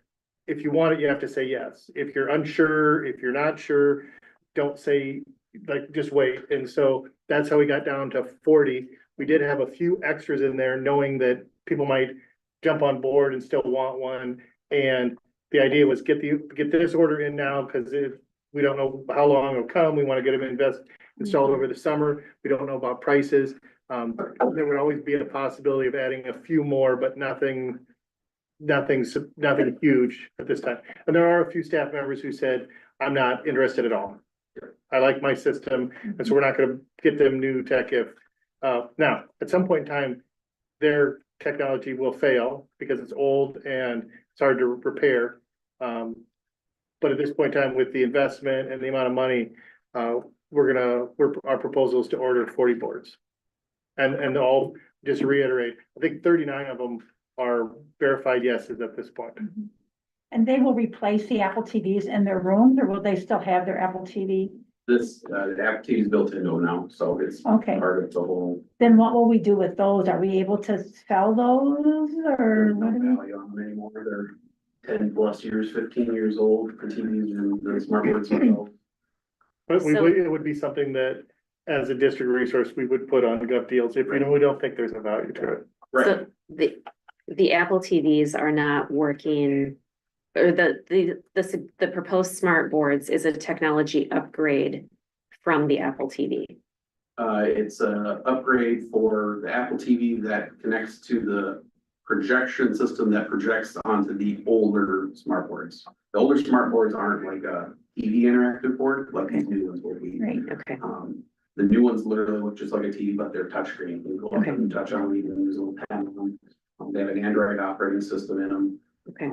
if you want it, you have to say yes. If you're unsure, if you're not sure, don't say, like, just wait. And so that's how we got down to 40. We did have a few extras in there, knowing that people might jump on board and still want one. And the idea was get this order in now, because we don't know how long it'll come. We want to get them installed over the summer. We don't know about prices. There would always be a possibility of adding a few more, but nothing huge at this time. And there are a few staff members who said, I'm not interested at all. I like my system, and so we're not gonna get them new tech if, now, at some point in time, their technology will fail because it's old and it's hard to repair. But at this point in time, with the investment and the amount of money, our proposal is to order 40 boards. And all, just to reiterate, I think 39 of them are verified yeses at this point. And they will replace the Apple TVs in their rooms, or will they still have their Apple TV? This, the app TV is built into them now, so it's Okay. part of the whole. Then what will we do with those? Are we able to sell those, or There's no what do we? value on them anymore. They're 10 plus years, 15 years old for TVs and the smart boards themselves. But it would be something that, as a district resource, we would put on the gov deals if we don't think there's a value to it. Right. So the Apple TVs are not working, or the proposed smart boards is a technology upgrade from the Apple TV. It's a upgrade for the Apple TV that connects to the projection system that projects onto the older smart boards. The older smart boards aren't like a TV interactive board, like these new ones will be. Right, okay. The new ones literally look just like a TV, but they're touchscreen. You can go up Okay. and touch on them, you can use a little pen on them. They have an Android operating system in them. Okay.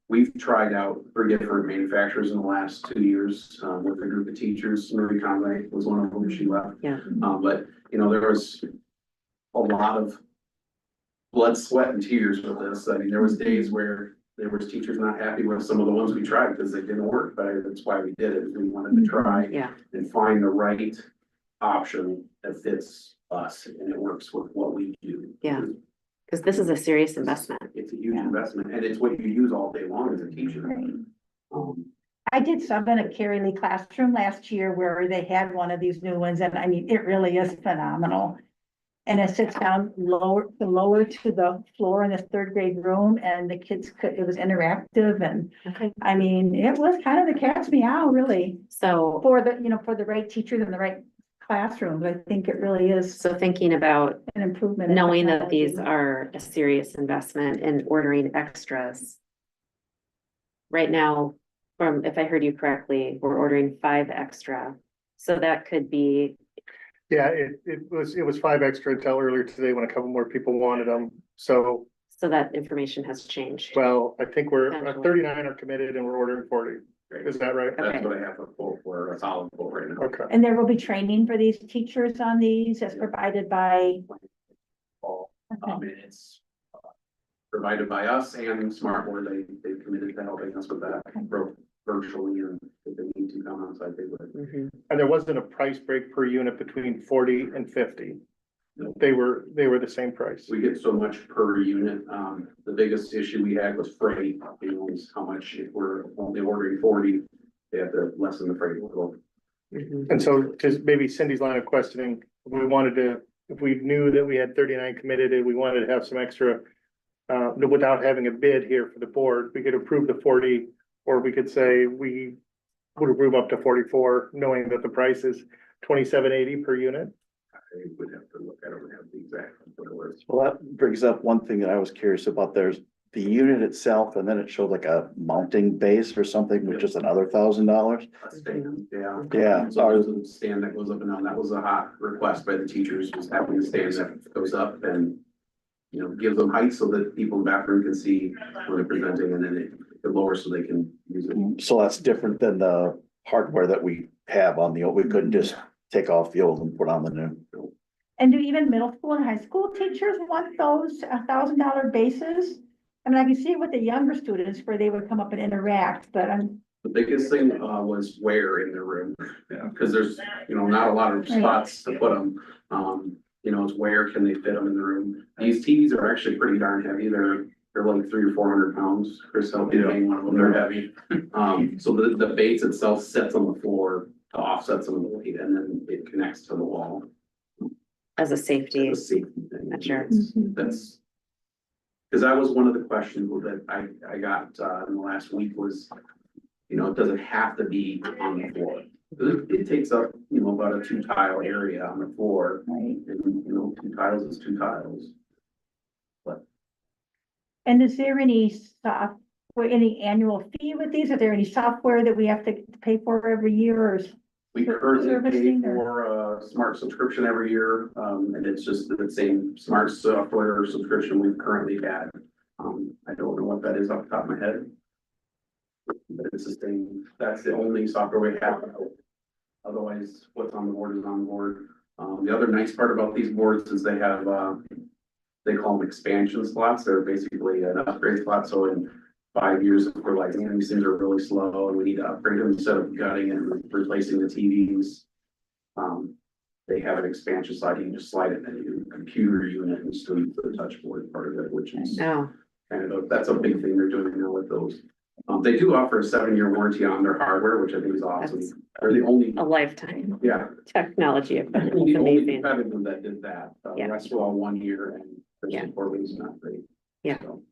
We've tried out 3 different manufacturers in the last 2 years, with a group of teachers. Marie Conway was one of them, she left. Yeah. But, you know, there was a lot of blood, sweat, and tears with this. I mean, there was days where there was teachers not happy with some of the ones we tried because they didn't work, but that's why we did it. We wanted to try Yeah. and find the right option that fits us and it works with what we do. Yeah. Because this is a serious investment. It's a huge investment, and it's what you use all day long as a teacher. Right. Um, I did some in a Carrie Lee classroom last year where they had one of these new ones, and I mean, it really is phenomenal. And it sits down lower to the floor in this 3rd grade room, and the kids it was interactive, and Okay. I mean, it was kind of the cat's meow, really, So, for the right teachers and the right classrooms. I think it really is so thinking about an improvement. in knowing that these technology. are a serious investment and ordering extras. Right now, if I heard you correctly, we're ordering 5 extra. So that could be, Yeah, it was 5 extra until earlier today when a couple more people wanted them. So, so that information has changed. well, I think we're Potentially. 39 are committed and we're ordering 40. Is that right? That's Okay. what I have a quote for, a solid quote right now. Okay. And there will be training for these teachers on these as provided by. And it's provided by us and Smartboard. They committed to helping us with that virtually, and if they need to come on site, they would. Mhm. And there wasn't a price break per unit between 40 and 50. They were the same price. We get so much per unit. The biggest issue we had was freight, you know, is how much if we're only ordering 40, they have to lessen the freight a little. Mhm. And so, just maybe Cindy's line of questioning, if we knew that we had 39 committed and we wanted to have some extra, without having a bid here for the board, we could approve the 40, or we could say we would approve up to 44, knowing that the price is $27.80 per unit. I would have to look, I don't have the exact what it was. Well, that brings up one thing that I was curious about. There's the unit itself, and then it showed like a mounting base or something, which is another $1,000. A stand, yeah. Yeah. So there's a stand that goes up and down. That was a hot request by the teachers, was having a stand that goes up and, you know, gives them height so that people in the bathroom can see when they're presenting, and then it lowers so they can use it. So that's different than the hardware that we have on the old. We couldn't just take off the old and put on the new. And do even middle school and high school teachers want those $1,000 bases? I mean, I can see with the younger students where they would come up and interact, but I'm, The biggest thing was where in the room, because there's, you know, not a lot of spots to put them. You know, it's where can they fit them in the room? These TVs are actually pretty darn heavy. They're like 300 or 400 pounds. Chris helped me being one of them. They're heavy. So the base itself sets on the floor to offset some of the weight, and then it connects to the wall. As a safety It's a safety thing. measure. That's. Cause that was one of the questions that I got in the last week was, you know, does it have to be on the floor? It takes up, you know, about a 2 tile area on the floor. right. And, you know, 2 tiles is 2 tiles. And is there any any annual fee with these? Is there any software that we have to pay for every year or? We currently pay Servicing for a smart subscription every year, and it's just the same smart software subscription we've currently had. I don't know what that is off the top of my head. But it's the same, that's the only software we have. Otherwise, what's on the board is on the board. The other nice part about these boards is they have, they call them expansion slots. They're basically an upgrade slot, so in 5 years, if we're like, man, these things are really slow and we need to upgrade them instead of gutting and replacing the TVs. They have an expansion slide, you can just slide it into a computer unit and still use the touch board part of it, which is Oh, kind of, that's a big thing they're doing now with those. They do offer a 7-year warranty on their hardware, which I think is awesome. That's They're the only, a lifetime yeah, technology equipment. the It's only amazing. competitor that did that. The Yeah. rest were all 1 year and the Yeah. support was not great. Yeah. So.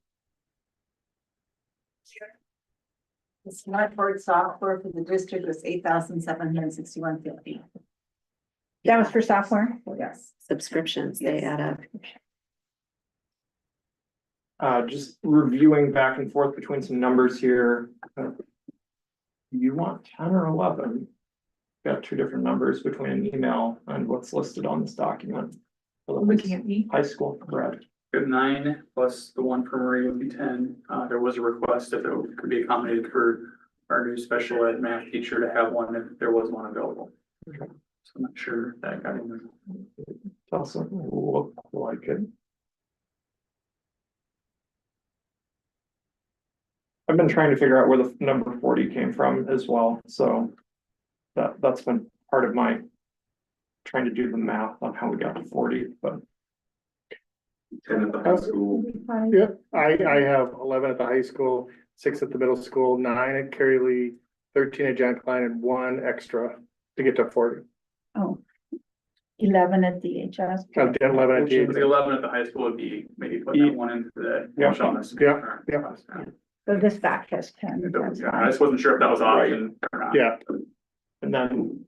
The smart board software for the district was $8,761.50. That was for software? Yes. Subscriptions, they add up. Just reviewing back and forth between some numbers here. You want 10 or 11? Got 2 different numbers between an email and what's listed on this document. Looking at me. High school, correct? Good 9 plus the one for Marie would be 10. There was a request if it could be accommodated for our new special ed math teacher to have one if there was one available. So I'm not sure if that got in there. Doesn't look like it. I've been trying to figure out where the number 40 came from as well, so that's been part of my trying to do the math on how we got to 40, but 10 at the high school. Yeah, I have 11 at the high school, 6 at the middle school, 9 at Cary Lee, 13 at John Klein, and 1 extra to get to 40. Oh. 11 at DHS. 11 at The DHS. 11 at the high school would be maybe put that one into the. Yeah. Yeah. So this back has 10. It does, That's yeah. fine. I just wasn't sure if that was option or not. Yeah, and then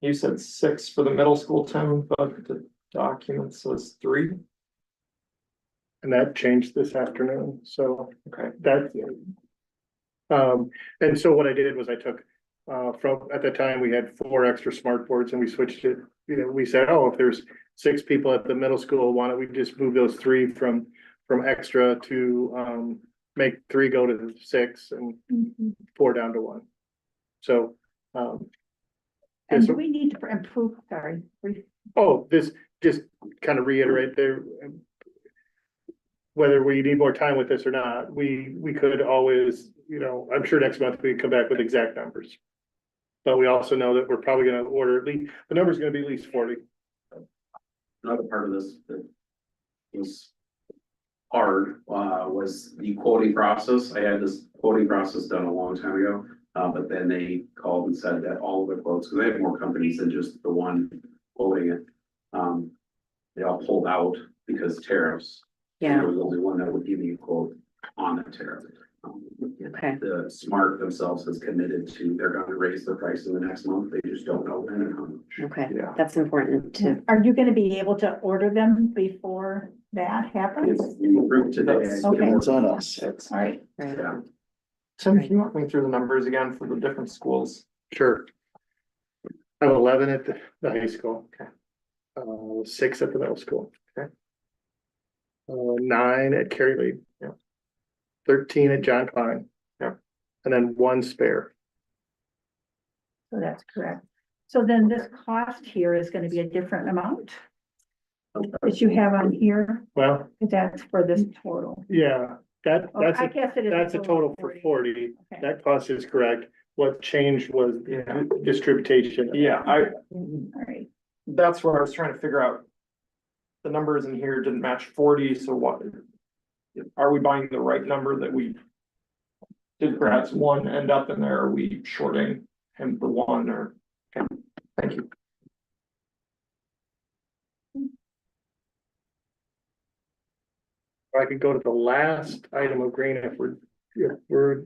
you said 6 for the middle school, Tim, but the document says 3. and that changed this afternoon, so Okay. that. And so what I did was I took, from, at the time, we had 4 extra smart boards and we switched it. You know, we said, oh, if there's 6 people at the middle school, why don't we just move those 3 from extra to, make 3 go to 6 and Mhm. 4 down to 1. So, And this- do we need to improve, sorry, this just kind of reiterate there. Whether we need more time with this or not, we could always, you know, I'm sure next month we can come back with exact numbers. But we also know that we're probably gonna order at least, the number's gonna be at least 40. Another part of this that was hard, was the quoting process. I had this quoting process done a long time ago. But then they called and said that all of the quotes, because they have more companies than just the one quoting it. They all pulled out because tariffs. Yeah, There was only one that would give you a quote on the tariff. okay. The Smart themselves has committed to, they're gonna raise the price in the next month. They just don't know when and how much. Okay, Yeah. that's important to, are you gonna be able to order them before that happens? Group today. Okay. It's on us. All right. Yeah. Tim, can you walk me through the numbers again for the different schools? Sure. I have 11 at the high school. Okay. 6 at the middle school. Okay. 9 at Cary Lee. Yeah. 13 at John Klein. Yeah. And then 1 spare. So that's correct. So then this cost here is gonna be a different amount that you have on here, Well, that's for this total. yeah, Oh, I guess it is. that's a total for 40. Okay. That cost is correct. What changed was Yeah. distribution. Yeah, All right. that's where I was trying to figure out. The numbers in here didn't match 40, so what? Are we buying the right number that we? Did perhaps one end up in there? Are we shorting him for one or? Okay, thank you. I could go to the last item of green if we're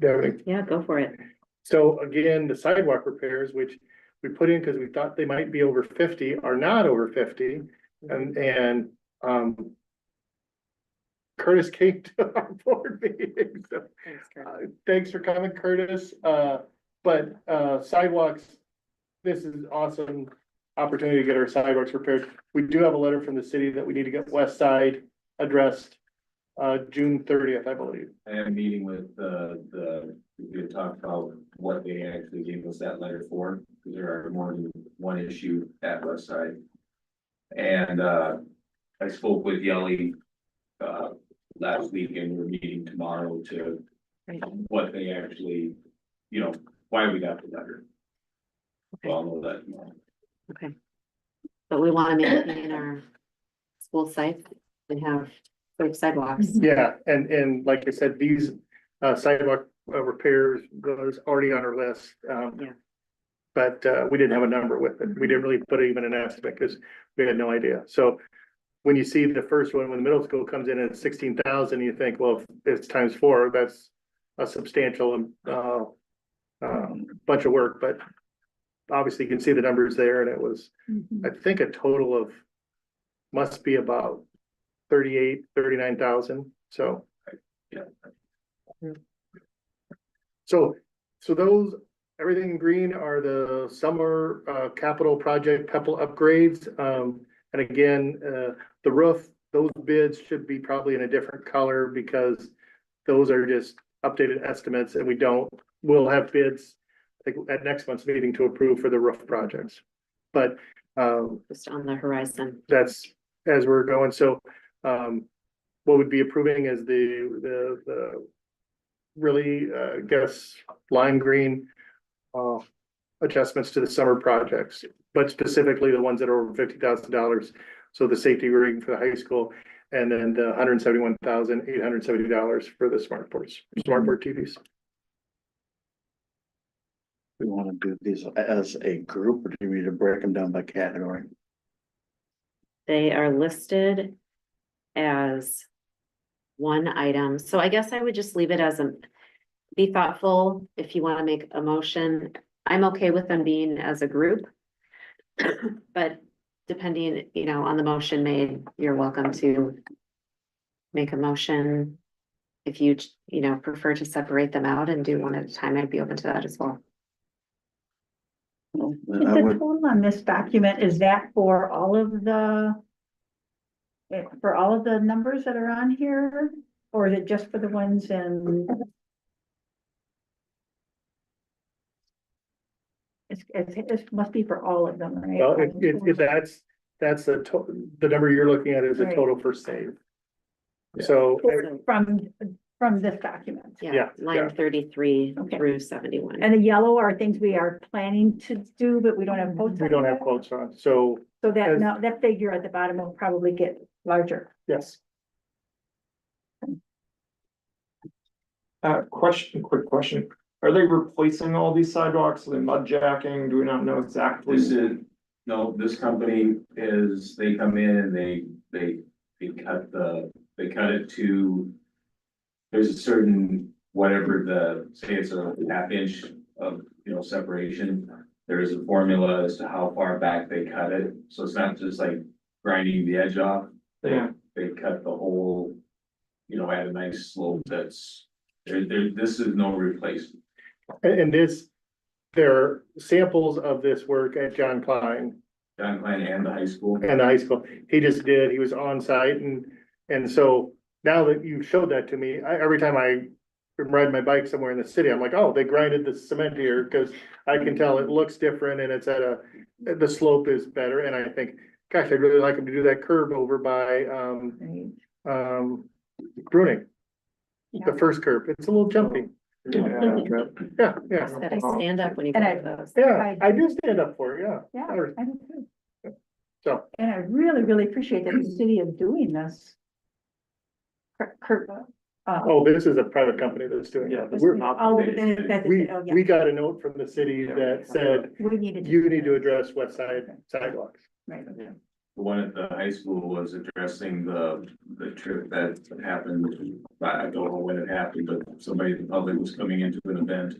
having. Yeah, go for it. So again, the sidewalk repairs, which we put in because we thought they might be over 50, are not over 50. And Curtis came to our board meeting, so Thanks, Kurt. thanks for coming, Curtis. But sidewalks, this is awesome opportunity to get our sidewalks repaired. We do have a letter from the city that we need to get west side addressed June 30th, I believe. I had a meeting with we had talked about what they actually gave us that letter for, because there are more than one issue at West Side. And I spoke with Yelly last week, and we're meeting tomorrow to what they actually, why we got the letter. So I'll know that tomorrow. Okay. But we want to maintain our school sites and have safe sidewalks. Yeah, and like I said, these sidewalk repairs was already on our list. Yeah. But we didn't have a number with it. We didn't really put even an estimate because we had no idea. So when you see the first one, when the middle school comes in at 16,000, you think, well, if it's times 4, that's a substantial bunch of work. But obviously you can see the numbers there, and it was, I think, a total of must be about 39,000. So Yeah. So those, everything in green are the summer capital project PEPAL upgrades. And again, the roof, those bids should be probably in a different color because those are just updated estimates, and we'll have bids, I think, at next month's meeting to approve for the roof projects. But Just on the horizon. that's as we're going. So what would be approving is the really, guess, lime green adjustments to the summer projects, but specifically the ones that are over $50,000. So the safety ring for the high school, and then the $171,870 for the smart board TVs. We want to do these as a group, or do we need to break them down by category? They are listed as one item. So I guess I would just leave it as be thoughtful if you want to make a motion. I'm okay with them being as a group. But depending, on the motion made, you're welcome to make a motion. If you, prefer to separate them out and do one at a time, I'd be open to that as well. Is the total on this document, is that for all of the numbers that are on here, or is it just for the ones in? It must be for all of them, right? Well, that's the number you're looking at is a total for save. So From this document. Yeah, line 33 Okay. through 71. And the yellow are things we are planning to do, but we don't have quotes. we on don't yet? have quotes on, so So that, as- no, that figure at the bottom will probably get larger. yes. Quick question. Are they replacing all these sidewalks? Are they mud jacking? Do we not know exactly? This company they come in and they cut it to, there's a certain, whatever say it's a half inch of, separation. There is a formula as to how far back they cut it. So it's not just like grinding the edge off. Yeah. they cut the whole, at a nice slope that's, this is no replacement. And there are samples of this work at John Klein John Klein and the high school. and the high school. He was on site and so now that you showed that to me, every time I ride my bike somewhere in the city, I'm like, oh, they grinded the cement here, cause I can tell it looks different and it's the slope is better. And I think, gosh, I'd really like them to do that curve over by, Bruning. The first curve, it's a little jumpy. Yeah. Just gotta stand up when you go And to those. Yeah, I do stand up for it, yeah. Yeah, I do too. So, And I really, really appreciate that the city is doing this. this is a private company that's doing it. We got a note from the city that said, you need to address west side sidewalks. Right. The one at the high school was addressing the trip that happened. I don't know when it happened, but somebody in the public was coming into an event.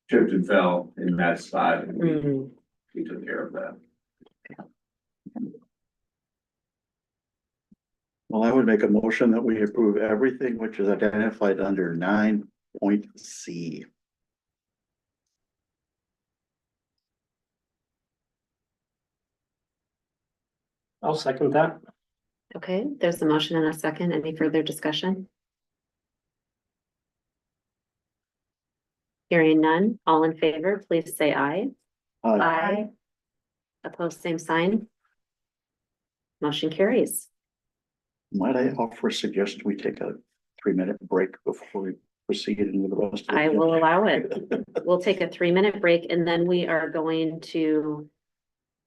Tripped and fell in that spot and we took care of that. Well, I would make a motion that we approve everything which is identified under 9.C. I'll second that. Okay, there's a motion and a second. Any further discussion? Hearing none, all in favor, please say aye. Aye. Opposed, same sign. Motion carries. Might I offer a suggestion we take a 3-minute break before we proceed into the rest? of the I will agenda? allow it. We'll take a 3-minute break and then we are going to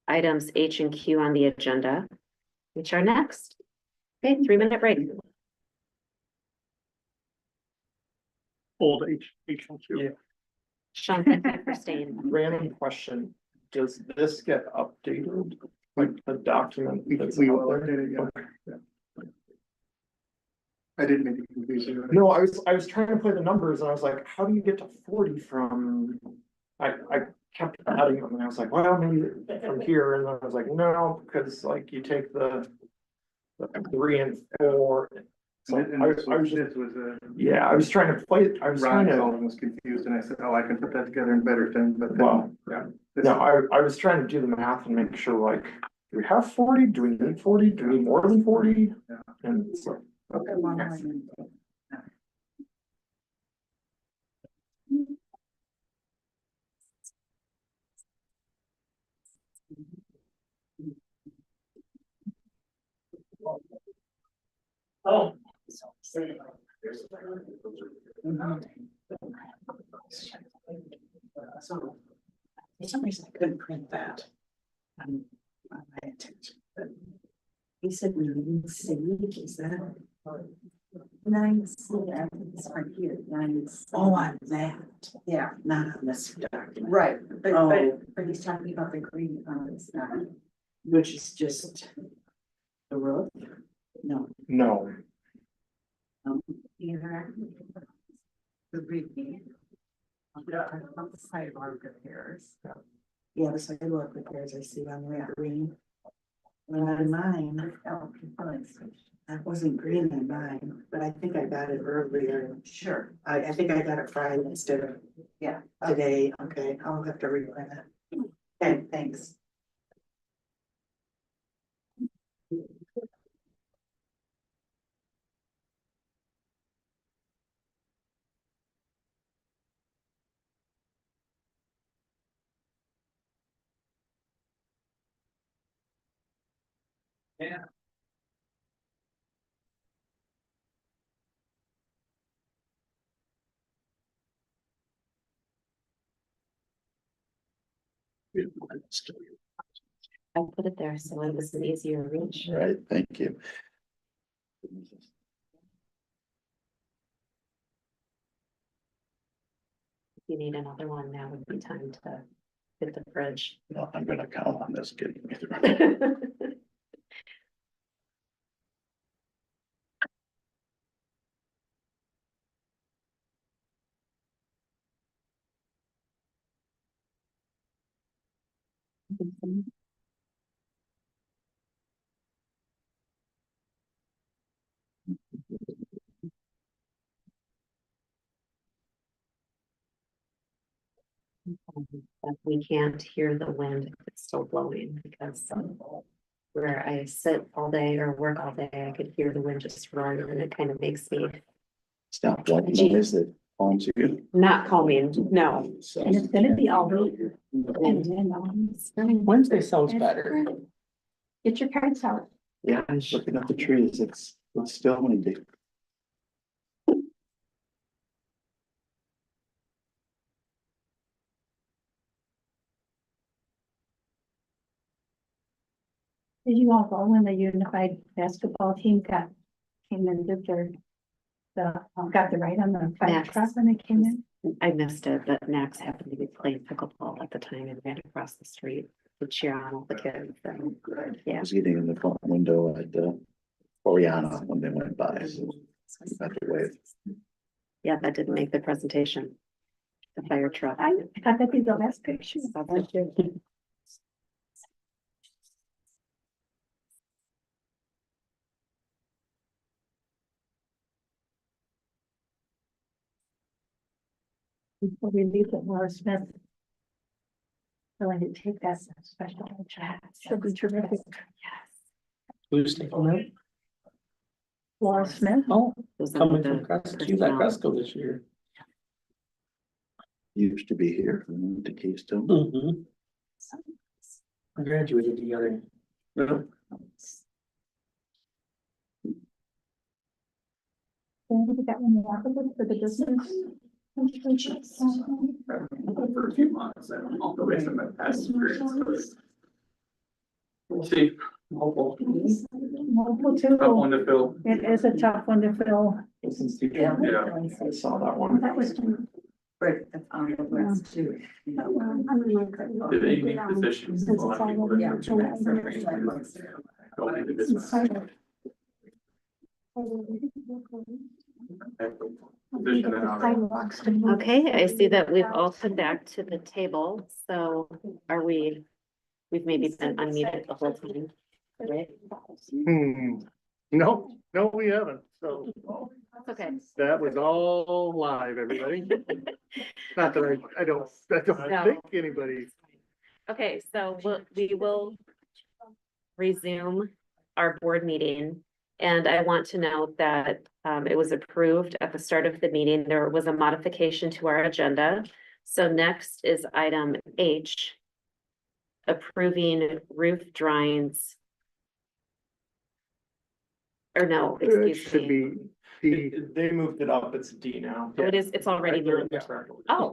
items H and Q on the agenda, which are next. Okay, 3-minute break. Old H and Q. Sean, thank you for staying. Random question, does this get updated, like the document? that's We out will there? update it, yeah. Okay. I didn't make it confusing. No, I was trying to play the numbers and I was like, how do you get to 40 from? I kept adding them and I was like, well, maybe from here, and then I was like, no, because like you take the 3 and 4. So I was just, yeah, I was trying to play it, I was trying to. Ron was confused and I said, oh, I can put that together in better terms, but. Well, yeah, no, I was trying to do the math and make sure like, do we have 40? Do we need 40? Do we need more than 40? Yeah. And so. Okay. Oh. So, for some reason I couldn't print that. On my attention. He said, is that? 9C, I think it's right here, 9C. Oh, on that. Yeah, not on this document. Right, but he's talking about the green on this now. Which is just the roof? No. No. Either. The reading. The sidewalk repairs. Yeah, the sidewalk repairs I see on that green. Well, on mine, that wasn't green in mine, but I think I got it earlier. Sure. I think I got it Friday instead of, today. Okay, I'll have to reprint it. Okay, thanks. Yeah. I put it there so it was an easier reach. Right, thank you. If you need another one, now would be time to hit the fridge. No, I'm gonna count on this getting me through. we can't hear the wind if it's still blowing because where I sit all day or work all day, I could hear the wind just roaring and it kind of makes me It's not what noise that calms you. not calming, no. And it's gonna be all week. And then, Wednesday sounds better. get your cards out. Yeah, I was looking at the trees, it's still windy. Did you all go when the unified basketball team came in, did got the right on the fire Max. truck when they came in? I missed it, but Max happened to be playing pickleball at the time and ran across the street to cheer on all the kids. And, I yeah, was eating in the front window at Oriana when they went by, so that's the way. yeah, that didn't make the presentation. The fire truck. I thought that'd be the last picture. Before we leave it, Laura Smith. Willing to take that special chat. She'll be terrific. Who's taking that? Laura Smith. Oh, Those are coming the from Cresco, she was at Cresco this year. Used to be here, and moved to Keystone. Mhm. We graduated together. We got one more for the distance. For a few months, I don't know, based on my past experience. We'll see. Hopeful. Multiple too. Tough one to fill. It is a tough one to fill. Yeah, I saw that one. That was. Right, that's on the list too. The unique positions. A lot of people that are going into business. Position and how Okay, I see that we've all come back to the table, so are we've maybe been unmuted the whole time, right? No, we haven't, so That's okay. that was all live, everybody. Not that I don't No. think anybody. Okay, so we will resume our board meeting. And I want to note that it was approved at the start of the meeting. There was a modification to our agenda. So next is item H, approving roof drawings. Or no, It excuse should me. be They moved it up, it's D now. Oh, it's already moved. Oh.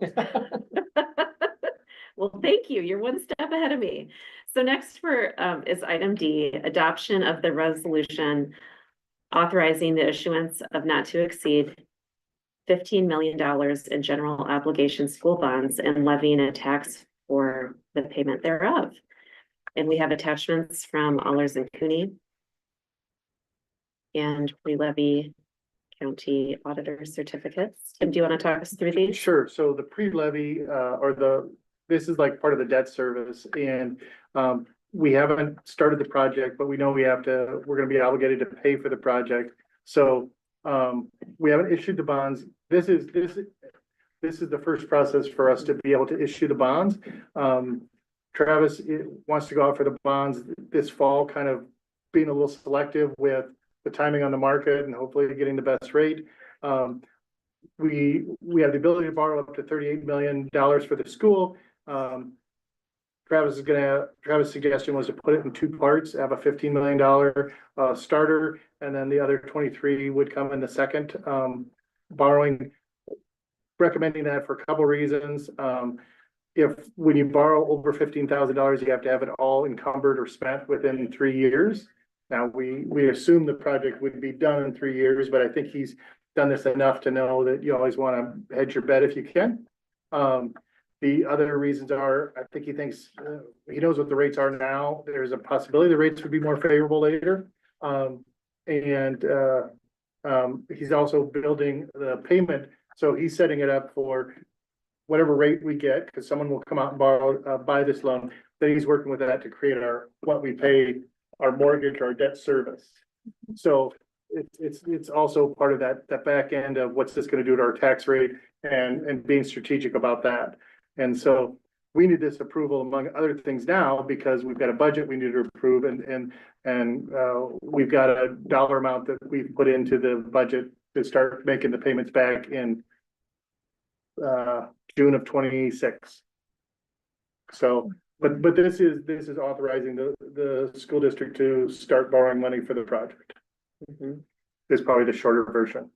Well, thank you. You're one step ahead of me. So next is item D, adoption of the resolution authorizing the issuance of not to exceed $15 million in general obligation school bonds and levying a tax for the payment thereof. And we have attachments from Allers and Cooney and pre-levy county auditor certificates. Tim, do you want to talk us through these? Sure, so the pre-levy, this is like part of the debt service, and, we haven't started the project, but we know we're gonna be obligated to pay for the project. So, we haven't issued the bonds. This is the first process for us to be able to issue the bonds. Travis wants to go out for the bonds this fall, kind of being a little selective with the timing on the market and hopefully getting the best rate. We have the ability to borrow up to $38 million for the school. Travis' suggestion was to put it in two parts, have a $15 million starter, and then the other 23 would come in the second borrowing. Recommending that for a couple reasons. When you borrow over $15,000, you have to have it all encumbered or spent within 3 years. Now, we assume the project would be done in 3 years, but I think he's done this enough to know that you always want to hedge your bet if you can. The other reasons are, I think he thinks, he knows what the rates are now. There's a possibility the rates would be more favorable later. He's also building the payment. So he's setting it up for whatever rate we get, because someone will come out and buy this loan. Then he's working with that to create what we pay our mortgage, our debt service. So it's also part of that back end of what's this gonna do to our tax rate and being strategic about that. And so we need this approval among other things now because we've got a budget we need to approve and we've got a dollar amount that we've put into the budget to start making the payments back in June of 26. So, but this is authorizing the school district to start borrowing money for the project. Is probably the shorter version.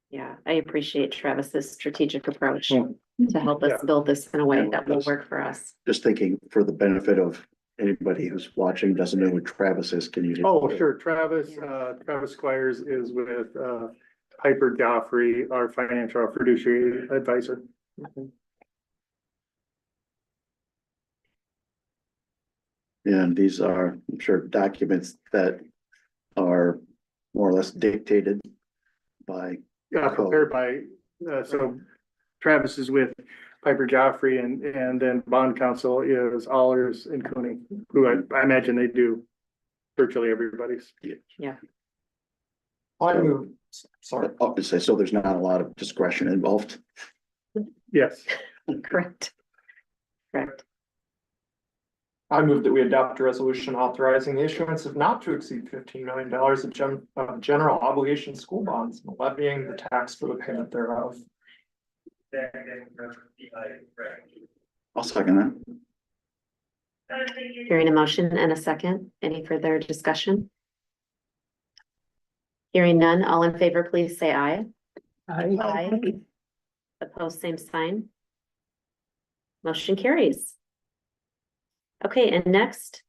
Yeah, I appreciate Travis's strategic approach Mm. to help us build this in a way that will work for us. Just thinking for the benefit of anybody who's watching, doesn't know what Travis is, can you? Oh, sure. Travis Squires is with Piper Joffrey, our fiduciary advisor. And these are, I'm sure, documents that are more or less dictated by. Yeah, prepared by, so Travis is with Piper Joffrey and then bond counsel is Allers and Cooney, who I imagine they do virtually everybody's. Yeah. I move, sorry. I'll just say, so there's not a lot of discretion involved. Yes. Correct. I move that we adopt a resolution authorizing the issuance of not to exceed $15 million of general obligation school bonds, and levying the tax for the payment thereof. I'll second that. Hearing a motion and a second, any further discussion? Hearing none, all in favor, please say aye. Aye. Opposed, same sign. Motion carries. Okay, and next,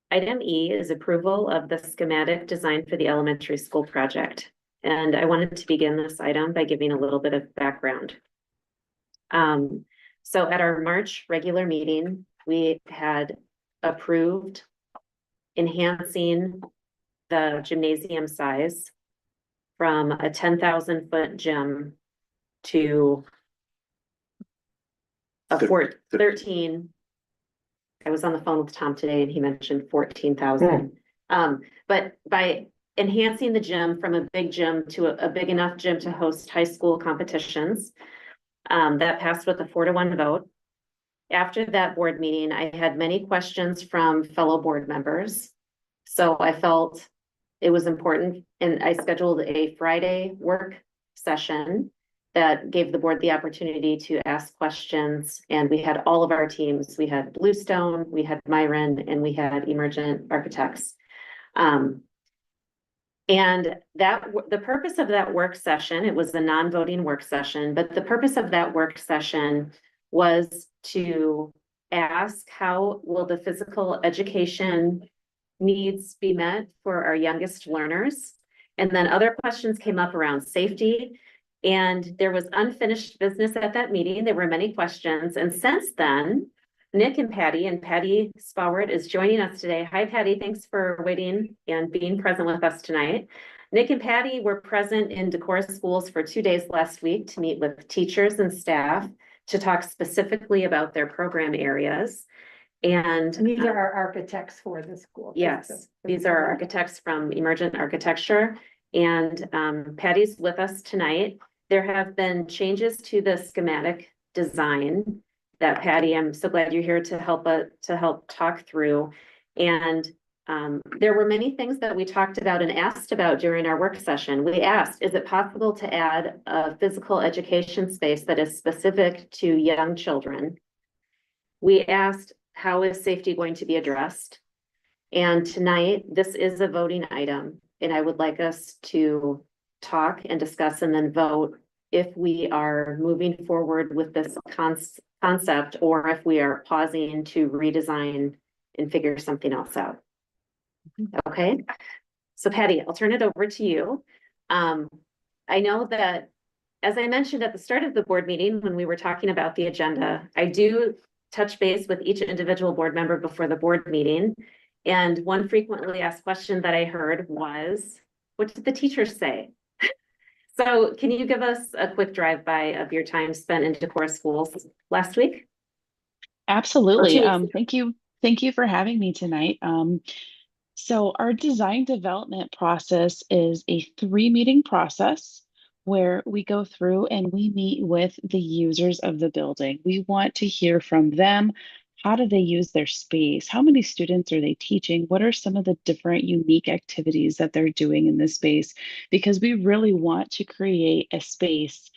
item E is approval of the schematic design for the elementary school project. And I wanted to begin this item by giving a little bit of background. So at our March regular meeting, we had approved enhancing the gymnasium size from a 10,000 foot gym to a 13. I was on the phone with Tom today and he mentioned 14,000. But by enhancing the gym from a big gym to a big enough gym to host high school competitions, that passed with a 4-1 vote. After that board meeting, I had many questions from fellow board members. So I felt it was important and I scheduled a Friday work session that gave the board the opportunity to ask questions. And we had all of our teams. We had Bluestone, we had Myron, and we had Emergent Architects. And the purpose of that work session, it was a non-voting work session, but the purpose of that work session was to ask how will the physical education needs be met for our youngest learners? And then other questions came up around safety. And there was unfinished business at that meeting. There were many questions. And since then, Nick and Patty Spowert is joining us today. Hi, Patty. Thanks for waiting and being present with us tonight. Nick and Patty were present in Decorah schools for 2 days last week to meet with teachers and staff to talk specifically about their program areas. And these are our architects for the school. Yes, these are architects from Emergent Architecture. And Patty's with us tonight. There have been changes to the schematic design that Patty, I'm so glad you're here to help talk through. And there were many things that we talked about and asked about during our work session. We asked, is it possible to add a physical education space that is specific to young children? We asked, how is safety going to be addressed? And tonight, this is a voting item. And I would like us to talk and discuss and then vote if we are moving forward with this concept or if we are pausing to redesign and figure something else out. Okay, so Patty, I'll turn it over to you. I know that, as I mentioned at the start of the board meeting, when we were talking about the agenda, I do touch base with each individual board member before the board meeting. And one frequently asked question that I heard was, what did the teachers say? So can you give us a quick drive-by of your time spent in Decorah schools last week? Absolutely. Thank you for having me tonight. So our design development process is a 3-meeting process where we go through and we meet with the users of the building. We want to hear from them. How do they use their space? How many students are they teaching? What are some of the different unique activities that they're doing in this space? Because we really want to create a space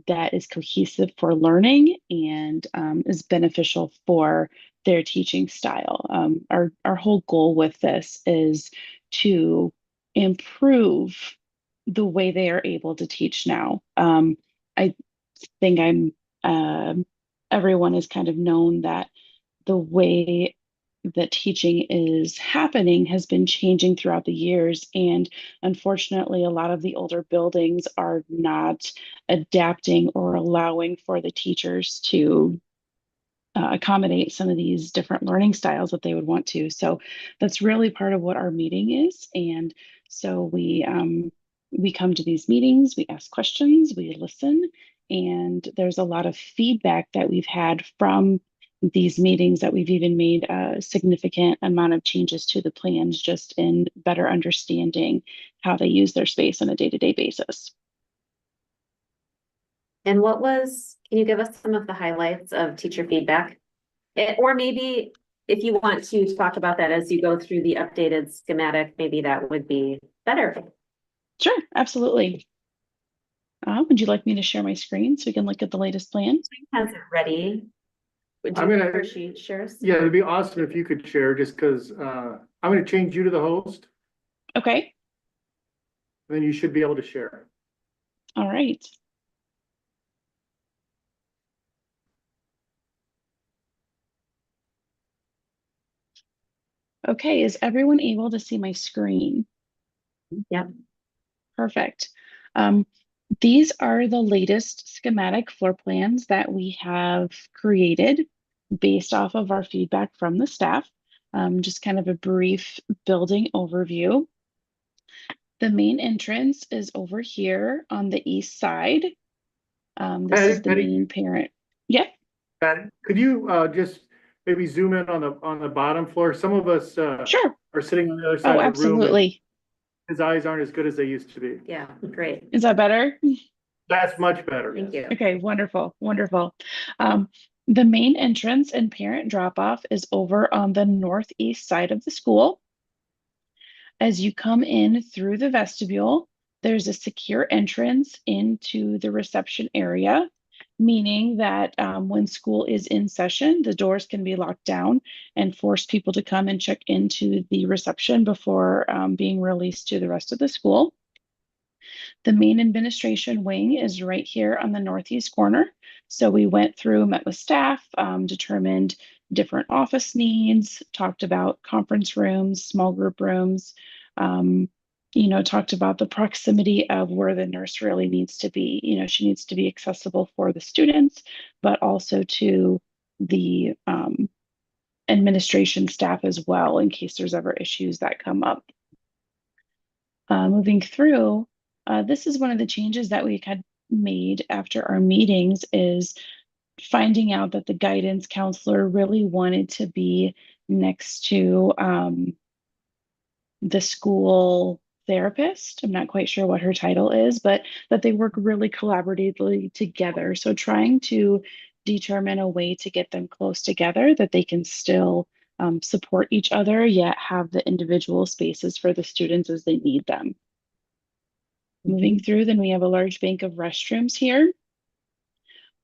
that is cohesive for learning and is beneficial for their teaching style. Our whole goal with this is to improve the way they are able to teach now. I think everyone has kind of known that the way that teaching is happening has been changing throughout the years. And unfortunately, a lot of the older buildings are not adapting or allowing for the teachers to accommodate some of these different learning styles that they would want to. So that's really part of what our meeting is. And so we come to these meetings, we ask questions, we listen, and there's a lot of feedback that we've had from these meetings that we've even made a significant amount of changes to the plans just in better understanding how they use their space on a day-to-day basis. And can you give us some of the highlights of teacher feedback? Or maybe if you want to talk about that as you go through the updated schematic, maybe that would be better. Sure, absolutely. Would you like me to share my screen so we can look at the latest plan? Has it ready? She shares? Yeah, it'd be awesome if you could share, just because I'm gonna change you to the host, Okay, then you should be able to share. all right. Okay, is everyone able to see my screen? Yep. Perfect. These are the latest schematic floor plans that we have created based off of our feedback from the staff. Just kind of a brief building overview. The main entrance is over here on the east side. This is the main parent. Yep. Could you just maybe zoom in on the bottom floor? Some of us Sure. are sitting on the other side Oh, of the room. absolutely. His eyes aren't as good as they used to be. Yeah, great. Is that better? That's much better. Thank you. Okay, wonderful, wonderful. The main entrance and parent drop-off is over on the northeast side of the school. As you come in through the vestibule, there's a secure entrance into the reception area, meaning that when school is in session, the doors can be locked down and force people to come and check into the reception before being released to the rest of the school. The main administration wing is right here on the northeast corner. So we went through, met with staff, determined different office needs, talked about conference rooms, small group rooms, talked about the proximity of where the nurse really needs to be. She needs to be accessible for the students, but also to the administration staff as well, in case there's ever issues that come up. Moving through, this is one of the changes that we had made after our meetings, is finding out that the guidance counselor really wanted to be next to the school therapist. I'm not quite sure what her title is, but that they work really collaboratively together. So trying to determine a way to get them close together that they can still support each other, yet have the individual spaces for the students as they need them. Moving through, then we have a large bank of restrooms here.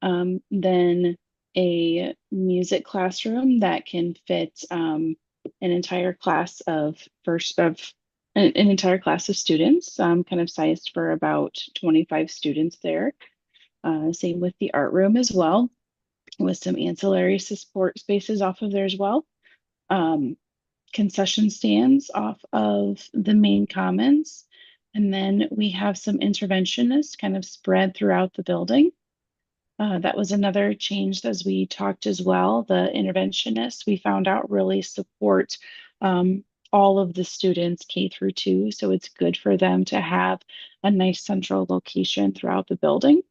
Then a music classroom that can fit an entire class of an entire class of students, kind of sized for about 25 students there. Same with the art room as well, with some ancillary support spaces off of there as well. Concession stands off of the main commons. And then we have some interventionists kind of spread throughout the building. That was another change as we talked as well. The interventionists, we found out, really support all of the students K through 2. So it's good for them to have a nice central location throughout the building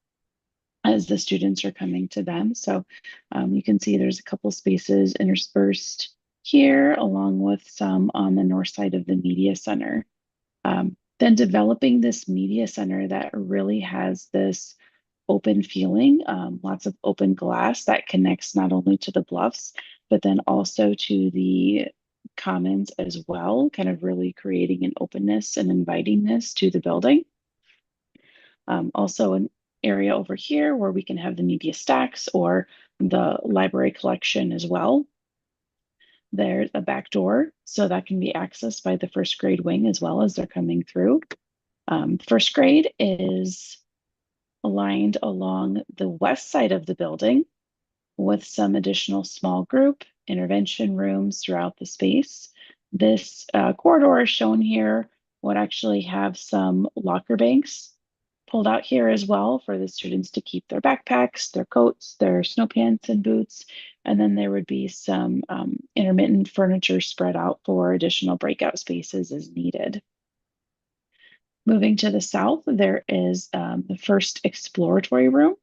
as the students are coming to them. So you can see there's a couple spaces interspersed here, along with some on the north side of the media center. Then developing this media center that really has this open feeling, lots of open glass that connects not only to the bluffs, but then also to the commons as well, kind of really creating an openness and invitingness to the building. Also an area over here where we can have the media stacks or the library collection as well. There's a back door, so that can be accessed by the first grade wing as well as they're coming through. First grade is aligned along the west side of the building with some additional small group intervention rooms throughout the space. This corridor shown here would actually have some locker banks pulled out here as well for the students to keep their backpacks, their coats, their snow pants and boots. And then there would be some intermittent furniture spread out for additional breakout spaces as needed. Moving to the south, there is the first exploratory room.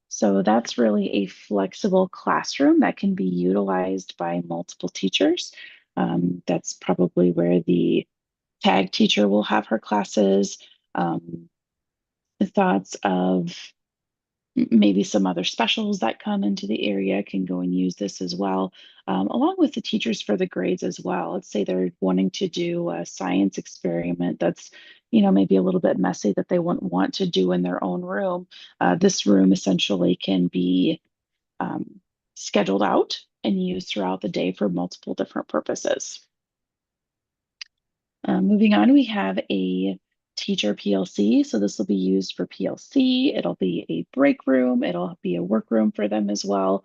So that's really a flexible classroom that can be utilized by multiple teachers. That's probably where the tag teacher will have her classes. Thoughts of maybe some other specials that come into the area can go and use this as well, along with the teachers for the grades as well. Let's say they're wanting to do a science experiment that's, maybe a little bit messy that they wouldn't want to do in their own room. This room essentially can be scheduled out and used throughout the day for multiple different purposes. Moving on, we have a teacher PLC. So this will be used for PLC. It'll be a break room. It'll be a workroom for them as well.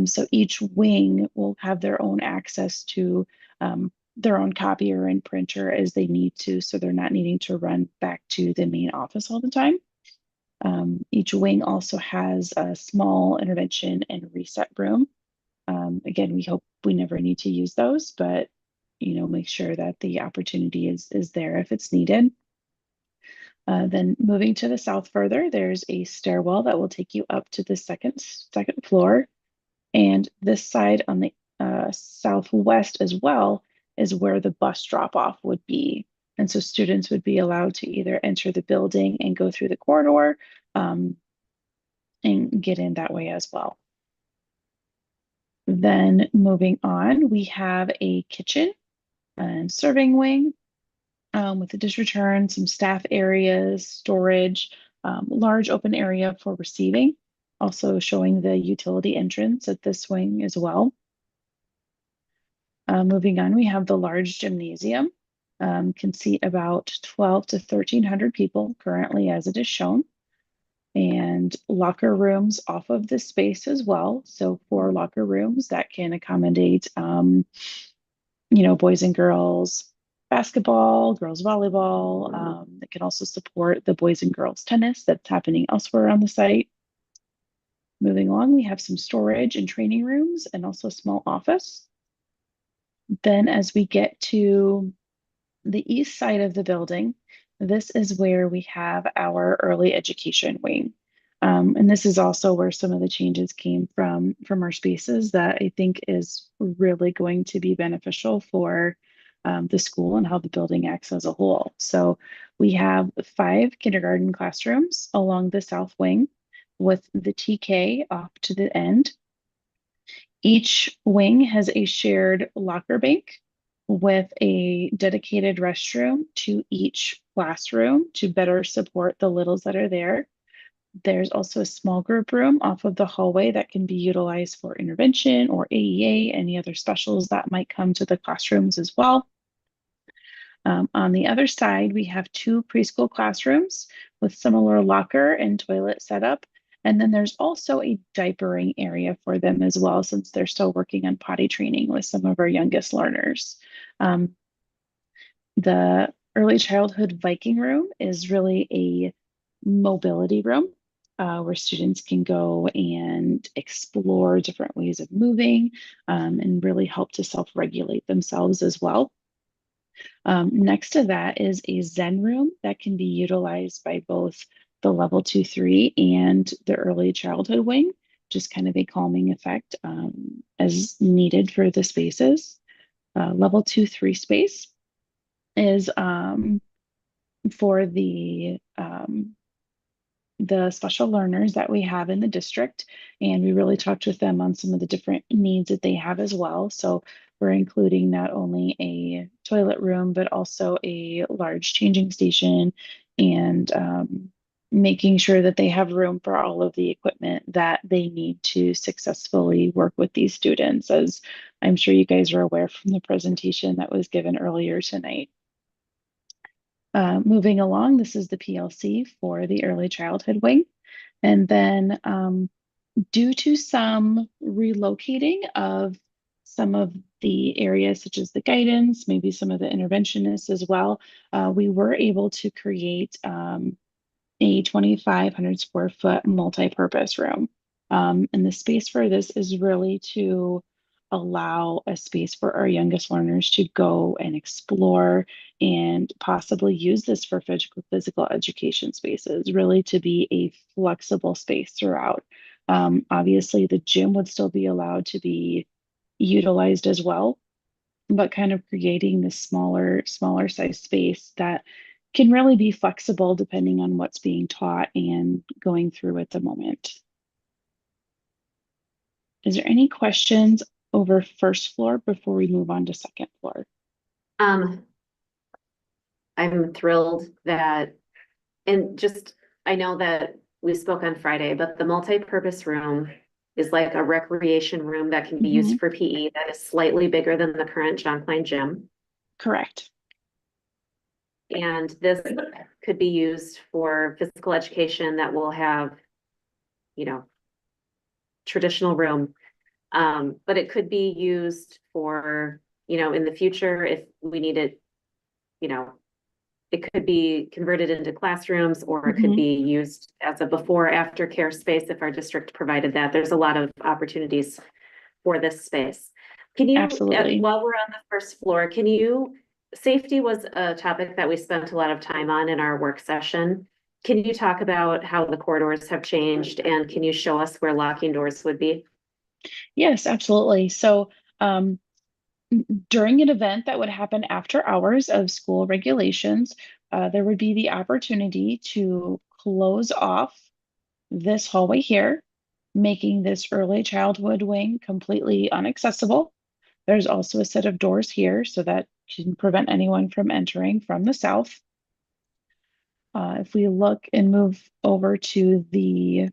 So each wing will have their own access to their own copier and printer as they need to. So they're not needing to run back to the main office all the time. Each wing also has a small intervention and reset room. Again, we hope we never need to use those, but make sure that the opportunity is there if it's needed. Then moving to the south further, there's a stairwell that will take you up to the second floor. And this side on the southwest as well is where the bus drop-off would be. And so students would be allowed to either enter the building and go through the corridor and get in that way as well. Then moving on, we have a kitchen and serving wing with the dish return, some staff areas, storage, large open area for receiving, also showing the utility entrance at this wing as well. Moving on, we have the large gymnasium, can seat about 12 to 1,300 people currently as it is shown, and locker rooms off of this space as well. So 4 locker rooms that can accommodate, boys and girls basketball, girls volleyball. It can also support the boys and girls tennis that's happening elsewhere on the site. Moving along, we have some storage and training rooms and also a small office. Then as we get to the east side of the building, this is where we have our early education wing. And this is also where some of the changes came from our spaces that I think is really going to be beneficial for the school and how the building acts as a whole. So we have 5 kindergarten classrooms along the south wing with the TK off to the end. Each wing has a shared locker bank with a dedicated restroom to each classroom to better support the littles that are there. There's also a small group room off of the hallway that can be utilized for intervention or AEA, any other specials that might come to the classrooms as well. On the other side, we have 2 preschool classrooms with similar locker and toilet setup. And then there's also a diapering area for them as well, since they're still working on potty training with some of our youngest learners. The early childhood Viking room is really a mobility room where students can go and explore different ways of moving and really help to self-regulate themselves as well. Next to that is a Zen room that can be utilized by both the level 2-3 and the early childhood wing, just kind of a calming effect as needed for the spaces. Level 2-3 space is for the special learners that we have in the district. And we really talked with them on some of the different needs that they have as well. So we're including not only a toilet room, but also a large changing station and making sure that they have room for all of the equipment that they need to successfully work with these students, as I'm sure you guys are aware from the presentation that was given earlier tonight. Moving along, this is the PLC for the early childhood wing. And then due to some relocating of some of the areas such as the guidance, maybe some of the interventionists as well, we were able to create a 2,500 square foot multi-purpose room. And the space for this is really to allow a space for our youngest learners to go and explore and possibly use this for physical education spaces, really to be a flexible space throughout. Obviously, the gym would still be allowed to be utilized as well, but kind of creating this smaller size space that can really be flexible depending on what's being taught and going through at the moment. Is there any questions over first floor before we move on to second floor? I'm thrilled that, and just, I know that we spoke on Friday, but the multi-purpose room is like a recreation room that can be used for PE that is slightly bigger than the current John Klein gym. Correct. And this could be used for physical education that will have, you know, traditional room. But it could be used for, you know, in the future, if we need it, you know, it could be converted into classrooms, or it could be used as a before after care space if our district provided that. There's a lot of opportunities for this space. Can you, while we're on the first floor, can you, safety was a topic that we spent a lot of time on in our work session. Can you talk about how the corridors have changed, and can you show us where locking doors would be? Yes, absolutely. So during an event that would happen after hours of school regulations, there would be the opportunity to close off this hallway here, making this early childhood wing completely inaccessible. There's also a set of doors here so that can prevent anyone from entering from the south. If we look and move over to the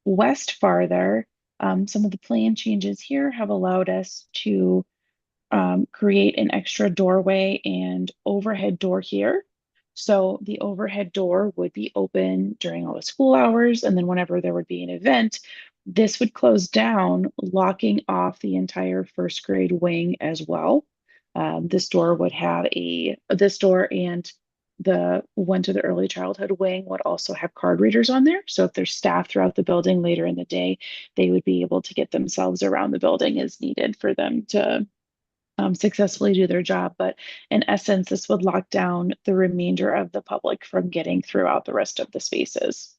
west farther, some of the plan changes here have allowed us to create an extra doorway and overhead door here. So the overhead door would be open during all the school hours, and then whenever there would be an event, this would close down, locking off the entire first grade wing as well. This door would have this door and the one to the early childhood wing would also have card readers on there. So if there's staff throughout the building later in the day, they would be able to get themselves around the building as needed for them to successfully do their job. But in essence, this would lock down the remainder of the public from getting throughout the rest of the spaces.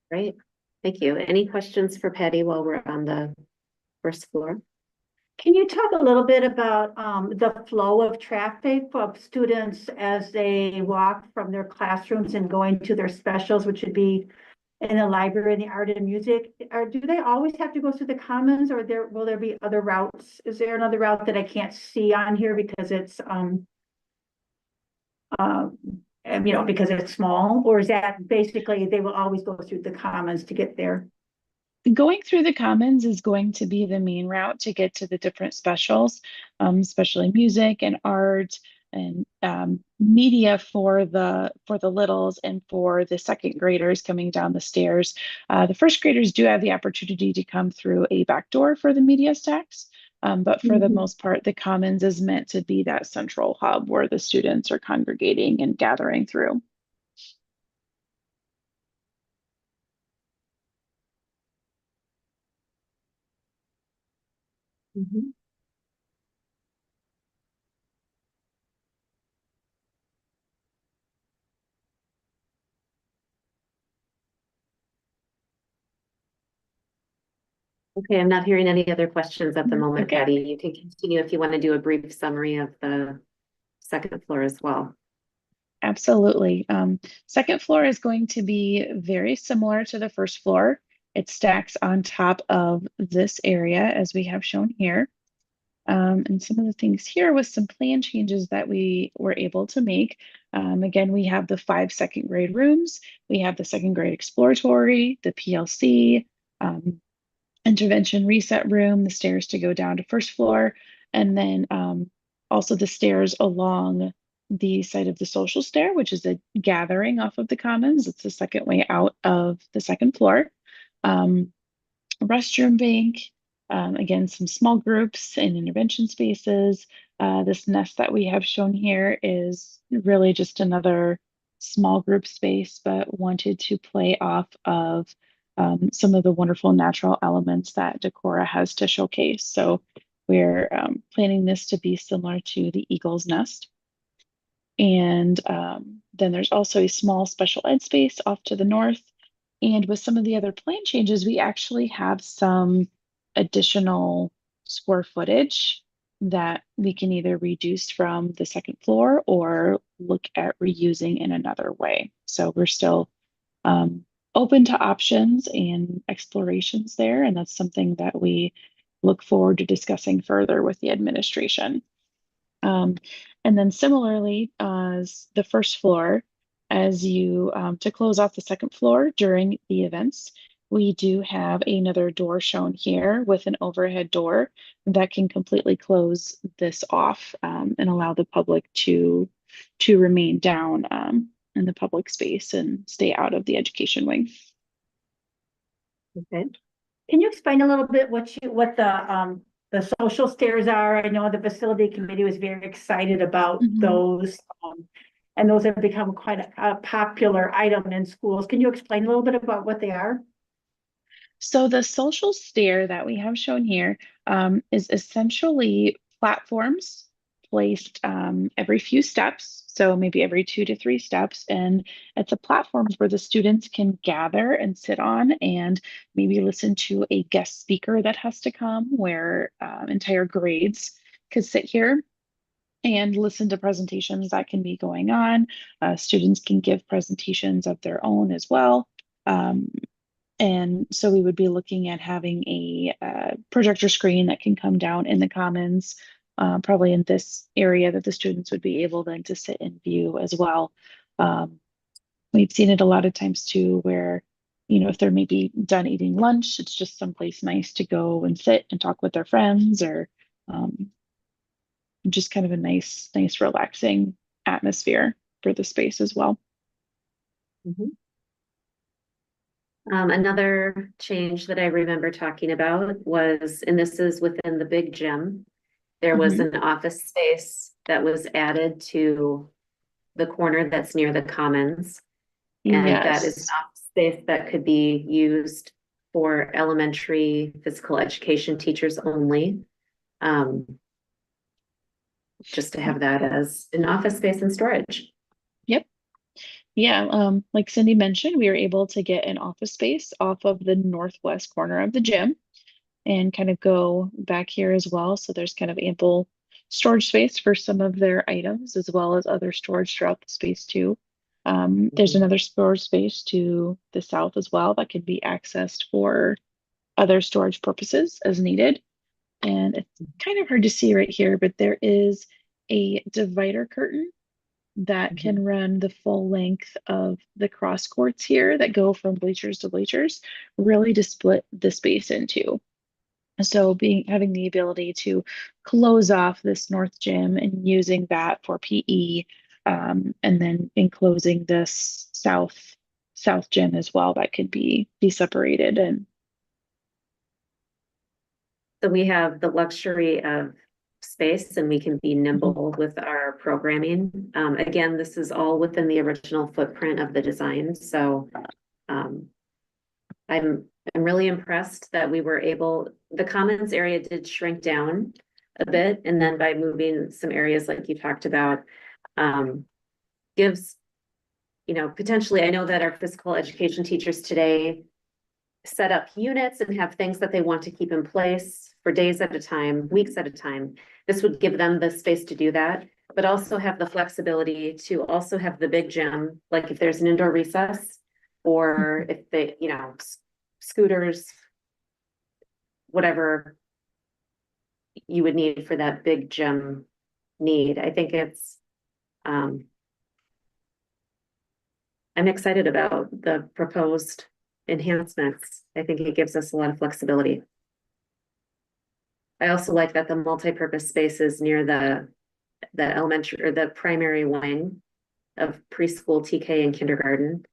Great, thank you. Any questions for Patty while we're on the first floor? Can you talk a little bit about the flow of traffic of students as they walk from their classrooms and going to their specials, which would be in the library and the art and music? Or do they always have to go through the commons, or will there be other routes? Is there another route that I can't see on here because it's you know, because it's small? Or is that basically they will always go through the commons to get there? Going through the commons is going to be the main route to get to the different specials, especially music and art and media for the littles and for the second graders coming down the stairs. The first graders do have the opportunity to come through a back door for the media stacks. But for the most part, the commons is meant to be that central hub where the students are congregating and gathering through. Okay, I'm not hearing any other questions at the moment, Okay. Patty. You can continue if you want to do a brief summary of the second floor as well. Absolutely. Second floor is going to be very similar to the first floor. It stacks on top of this area as we have shown here. And some of the things here with some plan changes that we were able to make. Again, we have the 5 second grade rooms. We have the second grade exploratory, the PLC, intervention reset room, the stairs to go down to first floor, and then also the stairs along the side of the social stair, which is a gathering off of the commons. It's the second way out of the second floor. Restroom bank, again, some small groups and intervention spaces. This nest that we have shown here is really just another small group space, but wanted to play off of some of the wonderful natural elements that Decorah has to showcase. So we're planning this to be similar to the Eagle's Nest. And then there's also a small special ed space off to the north. And with some of the other plan changes, we actually have some additional square footage that we can either reduce from the second floor or look at reusing in another way. So we're still open to options and explorations there. And that's something that we look forward to discussing further with the administration. And then similarly, as the first floor, as you to close off the second floor during the events, we do have another door shown here with an overhead door that can completely close this off and allow the public to remain down in the public space and stay out of the education wing. Okay. Can you explain a little bit what the social stairs are? I know the facility committee was very excited about those. And those have become quite a popular item in schools. Can you explain a little bit about what they are? So the social stair that we have shown here is essentially platforms placed every few steps, so maybe every 2 to 3 steps, and it's a platform where the students can gather and sit on and maybe listen to a guest speaker that has to come, where entire grades could sit here and listen to presentations that can be going on. Students can give presentations of their own as well. And so we would be looking at having a projector screen that can come down in the commons, probably in this area that the students would be able then to sit and view as well. We've seen it a lot of times too, where, you know, if they're maybe done eating lunch, it's just someplace nice to go and sit and talk with their friends, or just kind of a nice, relaxing atmosphere for the space as well. Another change that I remember talking about was, and this is within the big gym, there was an office space that was added to the corner that's near the commons. And that is an office space that could be used for elementary physical education teachers only. Just to have that as an office space and storage. Yep. Yeah, like Cindy mentioned, we were able to get an office space off of the northwest corner of the gym and kind of go back here as well. So there's kind of ample storage space for some of their items, as well as other storage throughout the space too. There's another storage space to the south as well that could be accessed for other storage purposes as needed. And it's kind of hard to see right here, but there is a divider curtain that can run the full length of the cross courts here that go from bleachers to bleachers, really to split the space into. So having the ability to close off this north gym and using that for PE, and then enclosing this south gym as well, that could be separated. And so we have the luxury of space and we can be nimble with our programming. Again, this is all within the original footprint of the design. So I'm really impressed that we were able, the commons area did shrink down a bit. And then by moving some areas like you talked about, gives, you know, potentially, I know that our physical education teachers today set up units and have things that they want to keep in place for days at a time, weeks at a time. This would give them the space to do that, but also have the flexibility to also have the big gym, like if there's an indoor recess, or if they, scooters, whatever you would need for that big gym need. I think it's, I'm excited about the proposed enhancements. I think it gives us a lot of flexibility. I also like that the multi-purpose space is near the elementary or the primary wing of preschool, TK, and kindergarten.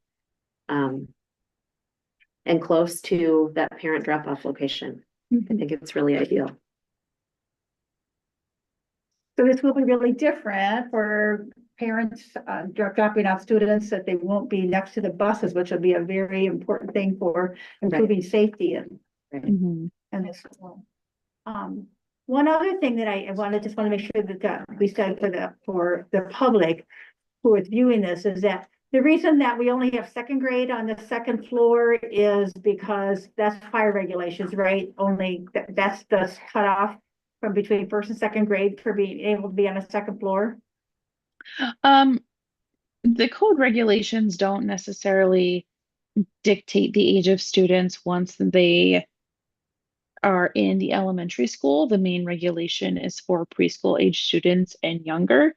And close to that parent drop-off location. I think it's really ideal. So this will be really different for parents dropping off students, that they won't be next to the buses, which will be a very important thing for improving safety and this school. One other thing that I want to make sure that we said for the public who is viewing this is that the reason that we only have second grade on the second floor is because that's fire regulations, right? Only that's the cutoff from between first and second grade for being able to be on a second floor. The code regulations don't necessarily dictate the age of students once they are in the elementary school. The main regulation is for preschool age students and younger.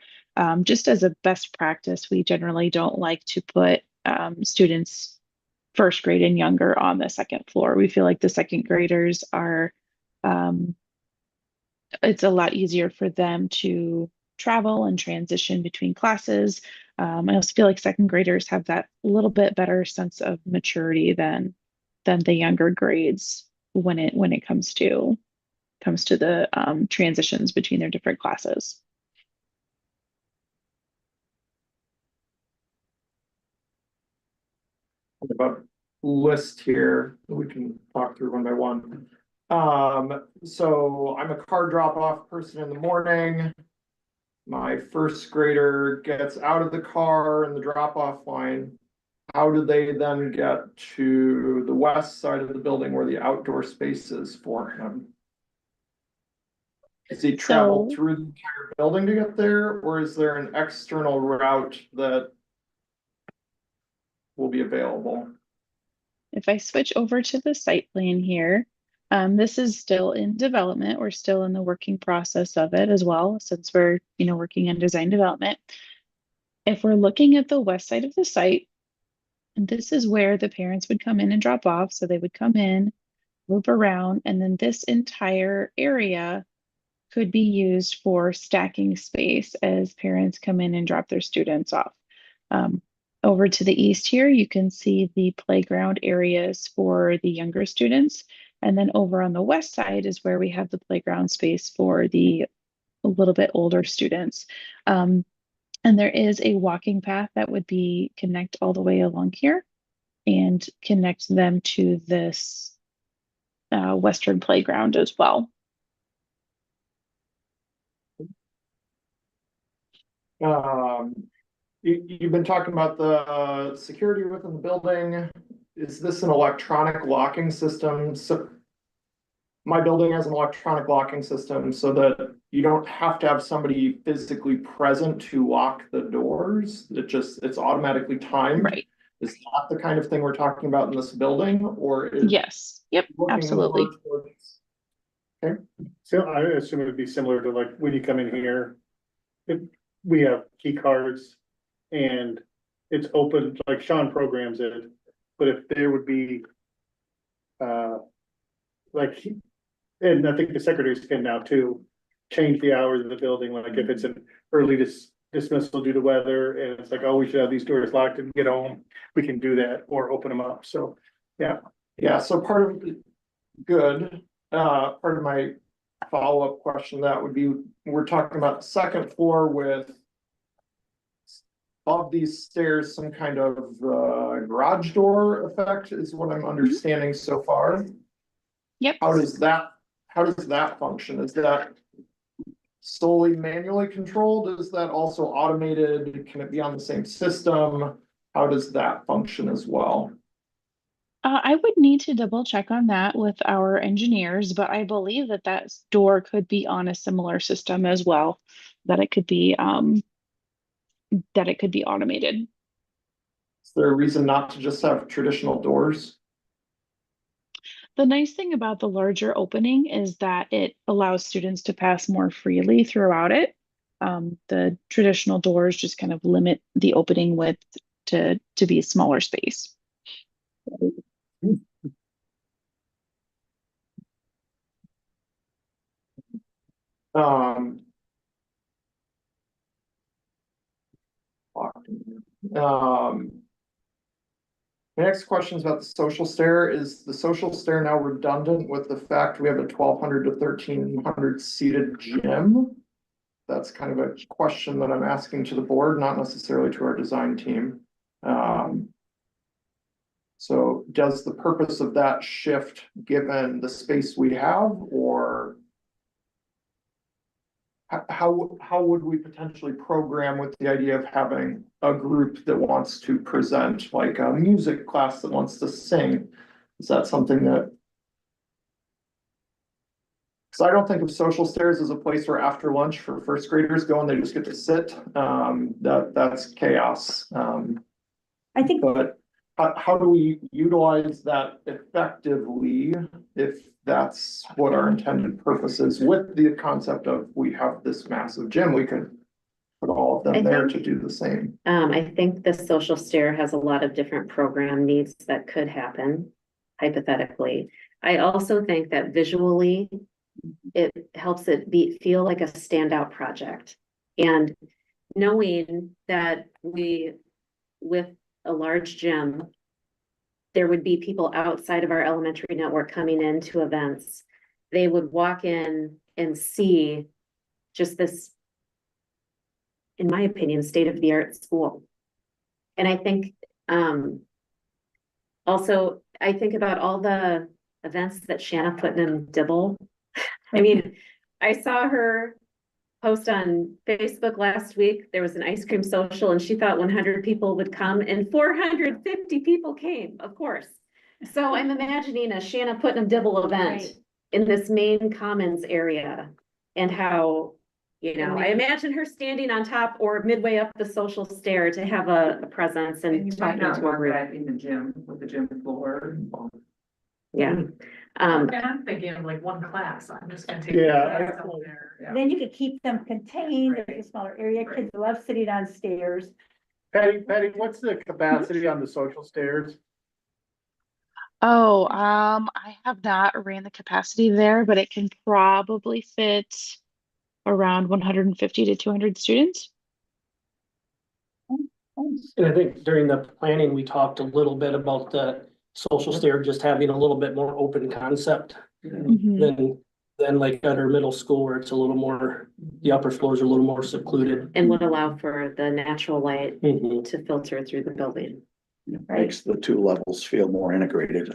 Just as a best practice, we generally don't like to put students first grade and younger on the second floor. We feel like the second graders are, it's a lot easier for them to travel and transition between classes. I also feel like second graders have that little bit better sense of maturity than the younger grades when it comes to the transitions between their different classes. About list here, we can talk through one by one. So I'm a car drop off person in the morning. My first grader gets out of the car in the drop off line. How do they then get to the west side of the building where the outdoor space is for him? Does he travel through the entire building to get there, or is there an external route that will be available? If I switch over to the site plan here, this is still in development. We're still in the working process of it as well, since we're, working on design development. If we're looking at the west side of the site, and this is where the parents would come in and drop off. So they would come in, loop around, and then this entire area could be used for stacking space as parents come in and drop their students off. Over to the east here, you can see the playground areas for the younger students. And then over on the west side is where we have the playground space for the a little bit older students. And there is a walking path that would connect all the way along here and connect them to this western playground as well. You've been talking about the security within the building. Is this an electronic locking system? So my building has an electronic locking system so that you don't have to have somebody physically present to lock the doors. It's automatically timed. Right. Is that the kind of thing we're talking about in this building, or is yes, yep, absolutely. Okay, so I assume it would be similar to like when you come in here, we have key cards and it's open, like Sean programs it, but if there would be like, and I think the secretaries can now too, change the hours of the building, like if it's an early dismissal due to weather, and it's like, oh, we should have these doors locked and get home, we can do that, or open them up, so, yeah. Yeah, so part of my follow-up question, that would be, we're talking about the second floor with of these stairs, some kind of garage door effect is what I'm understanding so far. Yep. How does that function? Is that solely manually controlled? Is that also automated? Can it be on the same system? How does that function as well? I would need to double check on that with our engineers, but I believe that that door could be on a similar system as well, that it could be automated. Is there a reason not to just have traditional doors? The nice thing about the larger opening is that it allows students to pass more freely throughout it. The traditional doors just kind of limit the opening width to be a smaller space. Um, the next question is about the social stair. Is the social stair now redundant with the fact we have a 1,200 to 1,300 seated gym? That's kind of a question that I'm asking to the board, not necessarily to our design team. So does the purpose of that shift given the space we have, or how would we potentially program with the idea of having a group that wants to present, like a music class that wants to sing? Is that something that? Because I don't think of social stairs as a place where after lunch for first graders go and they just get to sit. That's chaos. I think, But how do we utilize that effectively if that's what our intended purpose is, with the concept of we have this massive gym, we can put all of them there to do the same. I think the social stair has a lot of different program needs that could happen hypothetically. I also think that visually it helps it feel like a standout project. And knowing that with a large gym, there would be people outside of our elementary network coming into events. They would walk in and see just this, in my opinion, state-of-the-art school. And I think also, I think about all the events that Shanna Putnam Dibble. I mean, I saw her post on Facebook last week. There was an ice cream social and she thought 100 people would come and 450 people came, of course. So I'm imagining a Shanna Putnam Dibble event in this main commons area, and how, I imagine her standing on top or midway up the social stair to have a presence and talking to a group. In the gym with the gym floor. Yeah. And I'm thinking of like one class, I'm just gonna take. Yeah. then you could keep them contained in a smaller area. Kids love sitting on stairs. Patty, what's the capacity on the social stairs? Oh, I have not ran the capacity there, but it can probably fit around 150 to 200 students. And I think during the planning, we talked a little bit about the social stair just having a little bit more open concept than like at our middle school, where it's a little more, the upper floors are a little more secluded. And would allow for the natural light to filter through the building. Makes the two levels feel more integrated.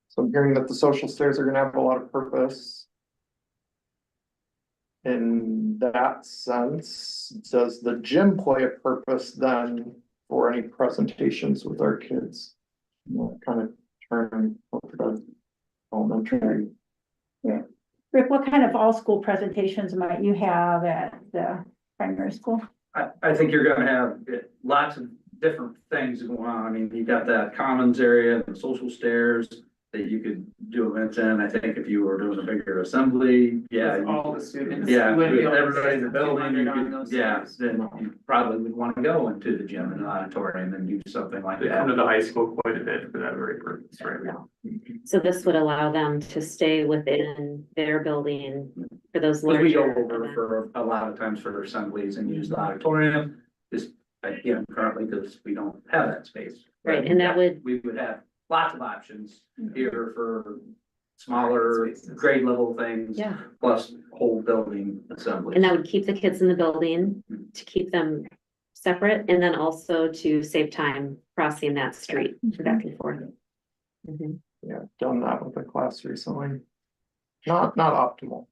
So I'm hearing that the social stairs are gonna have a lot of purpose. In that sense, does the gym play a purpose then for any presentations with our kids? Kind of turn over to elementary. Yeah. Rick, what kind of all-school presentations might you have at the primary school? I think you're gonna have lots of different things going on. I mean, you got that commons area, the social stairs that you could do events in. I think if you were doing a bigger assembly, All the students. Yeah, Would be with able to everybody in the sit building, you 200 on could, those then stairs. you probably would want to go into the gym and the auditorium and do something like They come to that. the high school quite a bit for that very purpose, right? So this would allow them to stay within their building for those Because we go larger over events. for a lot of times for assemblies and use the auditorium, just, currently because we don't have that space. Right, and that would, We would have lots of options here for smaller grade level things. yeah, Plus whole building assemblies. and that would keep the kids in the building, to keep them separate, and then also to save time crossing that street back and forth. Yeah, done that with a class recently. Not optimal.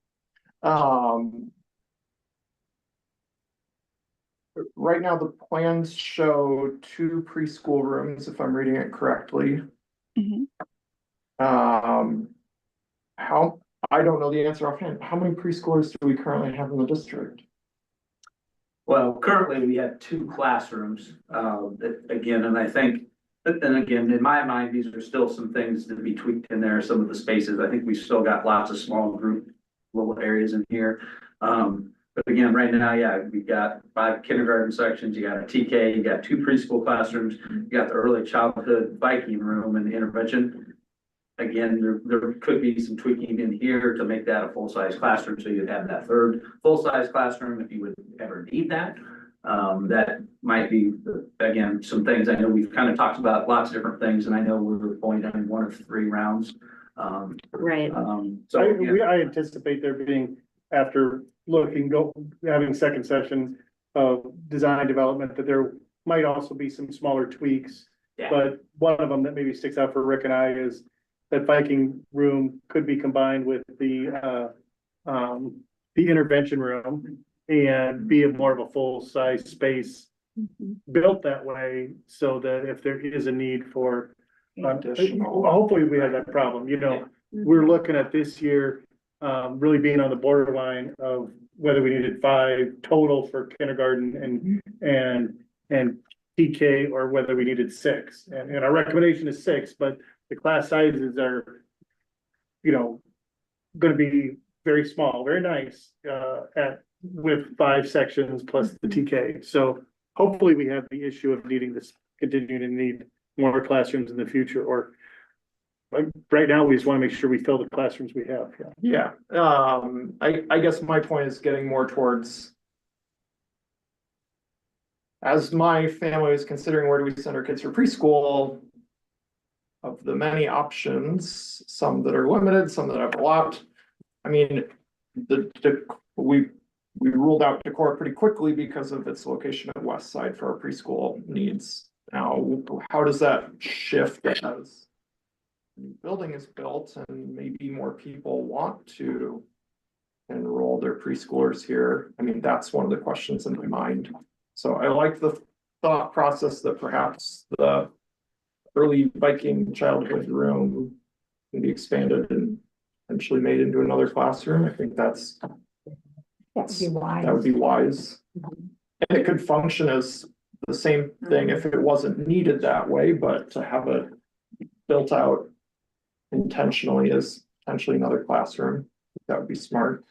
right now the plans show 2 preschool rooms, if I'm reading it correctly. Mhm. How, I don't know the answer offhand. How many preschoolers do we currently have in the district? Well, currently we have 2 classrooms, again, and I think, and again, in my mind, these are still some things to be tweaked in there, some of the spaces. I think we've still got lots of small group, little areas in here. But again, right now, yeah, we've got 5 kindergarten sections, you got a TK, you got 2 preschool classrooms, you got the early childhood Viking room and intervention. Again, there could be some tweaking in here to make that a full-size classroom, so you'd have that 3rd full-size classroom if you would ever need that. That might be, again, some things. I know we've kind of talked about lots of different things, and I know we're going on 1 of 3 rounds. Right. So, yeah. I anticipate there being, after having second session of design development, that there might also be some smaller tweaks. Yeah. But one of them that maybe sticks out for Rick and I is that Viking room could be combined with the intervention room and be more of a full-size space built that way, so that if there is a need for hopefully we have that problem, we're looking at this year, really being on the borderline of whether we needed 5 total for kindergarten and TK, or whether we needed 6. And our recommendation is 6, but the class sizes are, gonna be very small, very nice, with 5 sections plus the TK. So hopefully we have the issue of continuing to need more classrooms in the future, or right now, we just want to make sure we fill the classrooms we have. Yeah, I guess my point is getting more towards, as my family is considering where do we send our kids for preschool, of the many options, some that are limited, some that have a lot. I mean, we ruled out Decorah pretty quickly because of its location at West Side for our preschool needs. Now, how does that shift as the new building is built and maybe more people want to enroll their preschoolers here? I mean, that's one of the questions in my mind. So I like the thought process that perhaps the early Viking childhood room can be expanded and eventually made into another classroom. I think that would be wise. And it could function as the same thing if it wasn't needed that way, but to have it built out intentionally as potentially another classroom, that would be smart.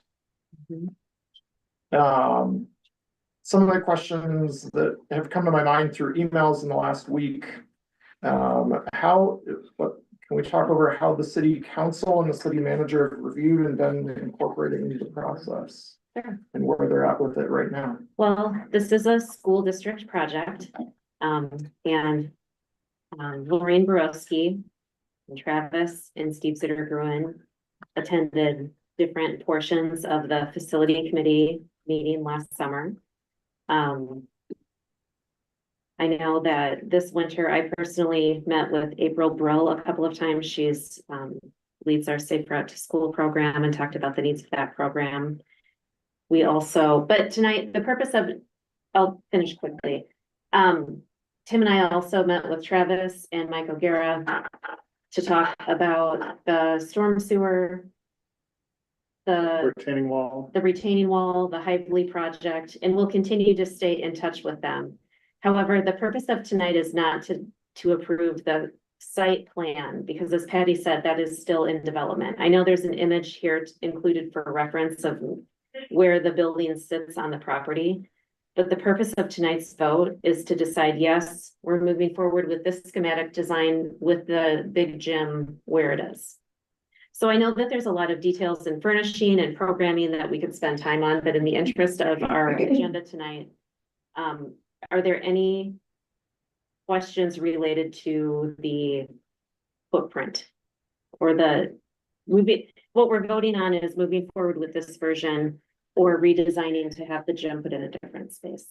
Some of the questions that have come to my mind through emails in the last week. Can we talk over how the city council and the city manager have reviewed and been incorporated into the process? Sure. And where they're at with it right now? Well, this is a school district project. And Lorraine Borowski and Travis and Steve Sitter-Gruen attended different portions of the facility committee meeting last summer. I know that this winter I personally met with April Brill a couple of times. She's leads our Safe Route to School program and talked about the needs of that program. We also, but tonight, the purpose of, I'll finish quickly. Tim and I also met with Travis and Mike O'Gara to talk about the storm sewer, the retaining wall, the Hively project, and we'll continue to stay in touch with them. However, the purpose of tonight is not to approve the site plan, because as Patty said, that is still in development. I know there's an image here included for reference of where the building sits on the property. But the purpose of tonight's vote is to decide, yes, we're moving forward with this schematic design with the big gym where it is. So I know that there's a lot of details in furnishing and programming that we could spend time on, but in the interest of our agenda tonight, are there any questions related to the footprint or what we're voting on is moving forward with this version or redesigning to have the gym put in a different space?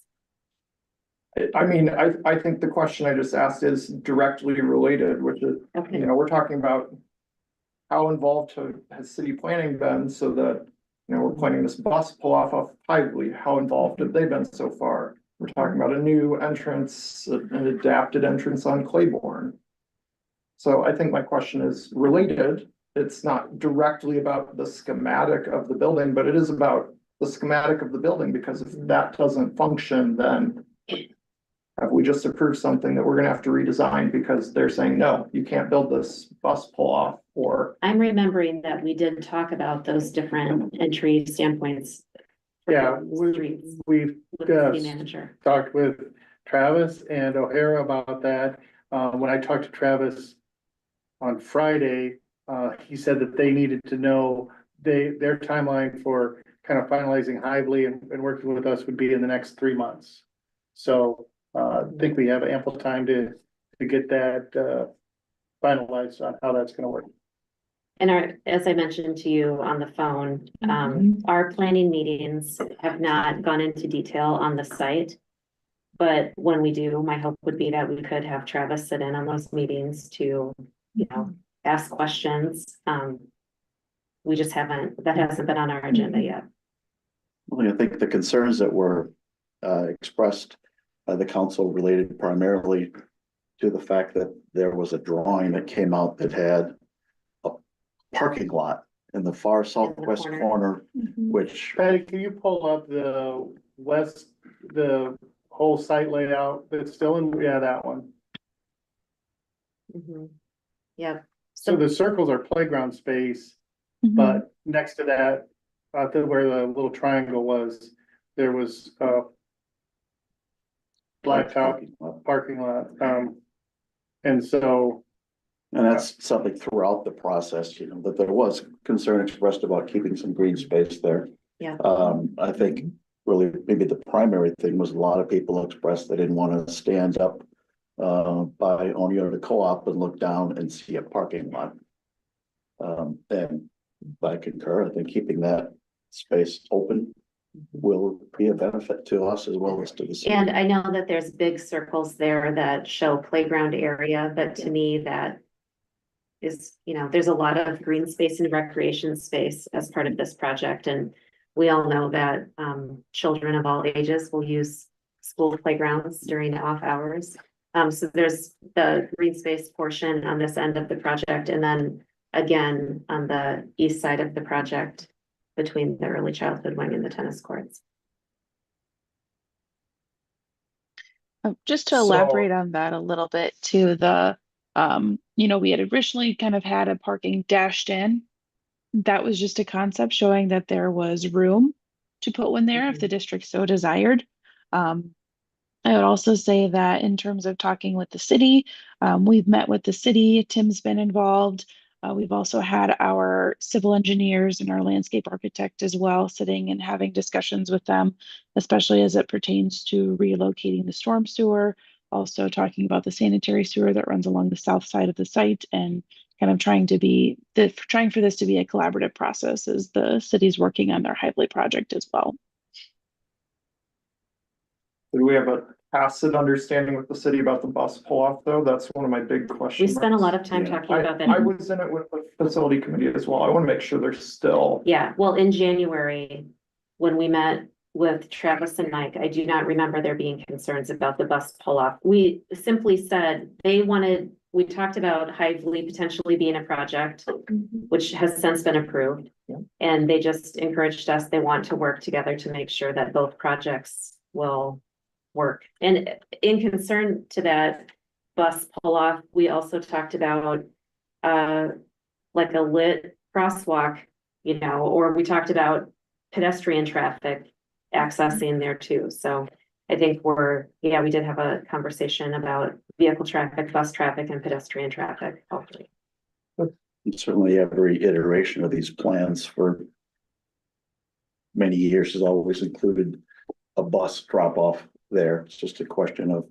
I mean, I think the question I just asked is directly related, which is, we're talking about how involved has city planning been so that, we're planning this bus pull off of Hively. How involved have they been so far? We're talking about a new entrance, an adapted entrance on Claiborne. So I think my question is related. It's not directly about the schematic of the building, but it is about the schematic of the building, because if that doesn't function, then have we just approved something that we're gonna have to redesign because they're saying, no, you can't build this bus pull off? Or I'm remembering that we did talk about those different entry standpoints. for Yeah, streets we've with the city manager. talked with Travis and O'Hara about that. When I talked to Travis on Friday, he said that they needed to know their timeline for kind of finalizing Hively and working with us would be in the next 3 months. So, I think we have ample time to get that, finalized on how that's gonna work. And as I mentioned to you on the phone, our planning meetings have not gone into detail on the site. But when we do, my hope would be that we could have Travis sit in on those meetings to, ask questions. We just that hasn't been on our agenda yet. Well, I think the concerns that were expressed by the council related primarily to the fact that there was a drawing that came out that had a parking lot in the far southwest corner, which Patty, can you pull up the whole site layout that's still in, yeah, that one. Yeah. So the circles are playground space, but next to that, where the little triangle was, there was blacktop parking lot. And so. And that's something throughout the process, that there was concern expressed about keeping some green space there. Yeah. I think really maybe the primary thing was a lot of people expressed they didn't want to stand up by Oneida Co-op and look down and see a parking lot. And I concur, I think keeping that space open will be a benefit to us as well as to the city. And I know that there's big circles there that show playground area, but to me that is, there's a lot of green space and recreation space as part of this project. And we all know that children of all ages will use school playgrounds during off hours. So there's the green space portion on this end of the project, and then again, on the east side of the project between the early childhood wing and the tennis courts. Just to elaborate on that a little bit to we had originally kind of had a parking dashed in. That was just a concept showing that there was room to put one there if the district so desired. I would also say that in terms of talking with the city, we've met with the city, Tim's been involved. We've also had our civil engineers and our landscape architect as well sitting and having discussions with them, especially as it pertains to relocating the storm sewer, also talking about the sanitary sewer that runs along the south side of the site, and kind of trying for this to be a collaborative process as the city's working on their Hively project as well. Do we have a tacit understanding with the city about the bus pull-off, though? That's one of my big questions. We spent a lot of time talking about that. I was in it with the facility committee as well. I want to make sure they're still. Yeah, well, in January, when we met with Travis and Mike, I do not remember there being concerns about the bus pull-off. We simply said we talked about Hively potentially being a project, which has since been approved. And they just encouraged us, they want to work together to make sure that both projects will work. And in concern to that bus pull-off, we also talked about like a lit crosswalk, or we talked about pedestrian traffic accessing there too. So I think we did have a conversation about vehicle traffic, bus traffic, and pedestrian traffic, hopefully. And certainly every iteration of these plans for many years has always included a bus drop off there. It's just a question of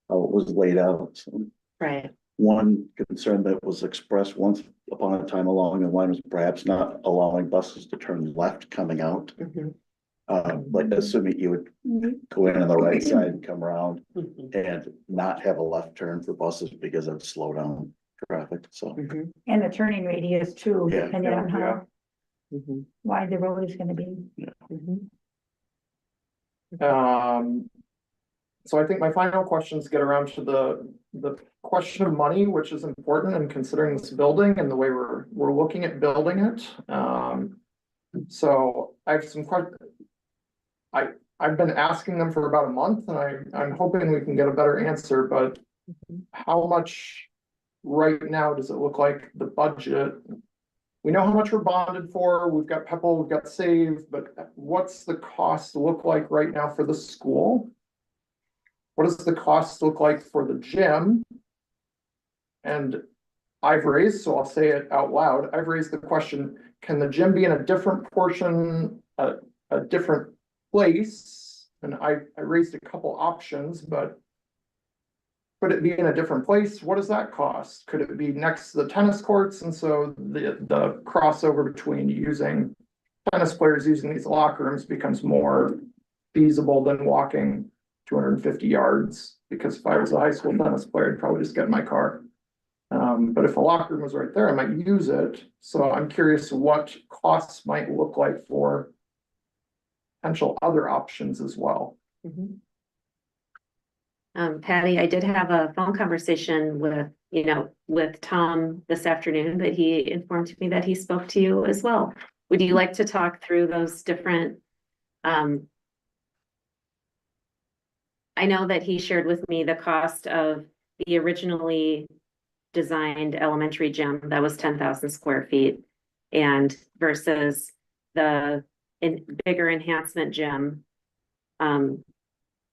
how it was laid out. So right. One concern that was expressed once upon a time along the line was perhaps not allowing buses to turn left coming out. Like assuming you would go in on the right side and come around and not have a left turn for buses because of slow down traffic. So And the turning radius too, Yeah. depending on how wide the road is gonna be. So I think my final questions get around to the question of money, which is important in considering this building and the way we're looking at building it. So I have some questions. I've been asking them for about a month and I'm hoping we can get a better answer, but how much right now does it look like the budget? We know how much we're bonded for, we've got PEPAL, we've got SAVE, but what's the cost look like right now for the school? What does the cost look like for the gym? And I've raised, so I'll say it out loud, I've raised the question, can the gym be in a different portion, a different place? And I raised a couple options, but could it be in a different place? What does that cost? Could it be next to the tennis courts? And so the crossover between using tennis players using these locker rooms becomes more feasible than walking 250 yards. Because if I was a high school tennis player, I'd probably just get in my car. But if a locker room was right there, I might use it. So I'm curious what costs might look like for potential other options as well. Patty, I did have a phone conversation with Tom this afternoon, but he informed me that he spoke to you as well. Would you like to talk through those different, I know that he shared with me the cost of the originally designed elementary gym that was 10,000 square feet and versus the bigger enhancement gym.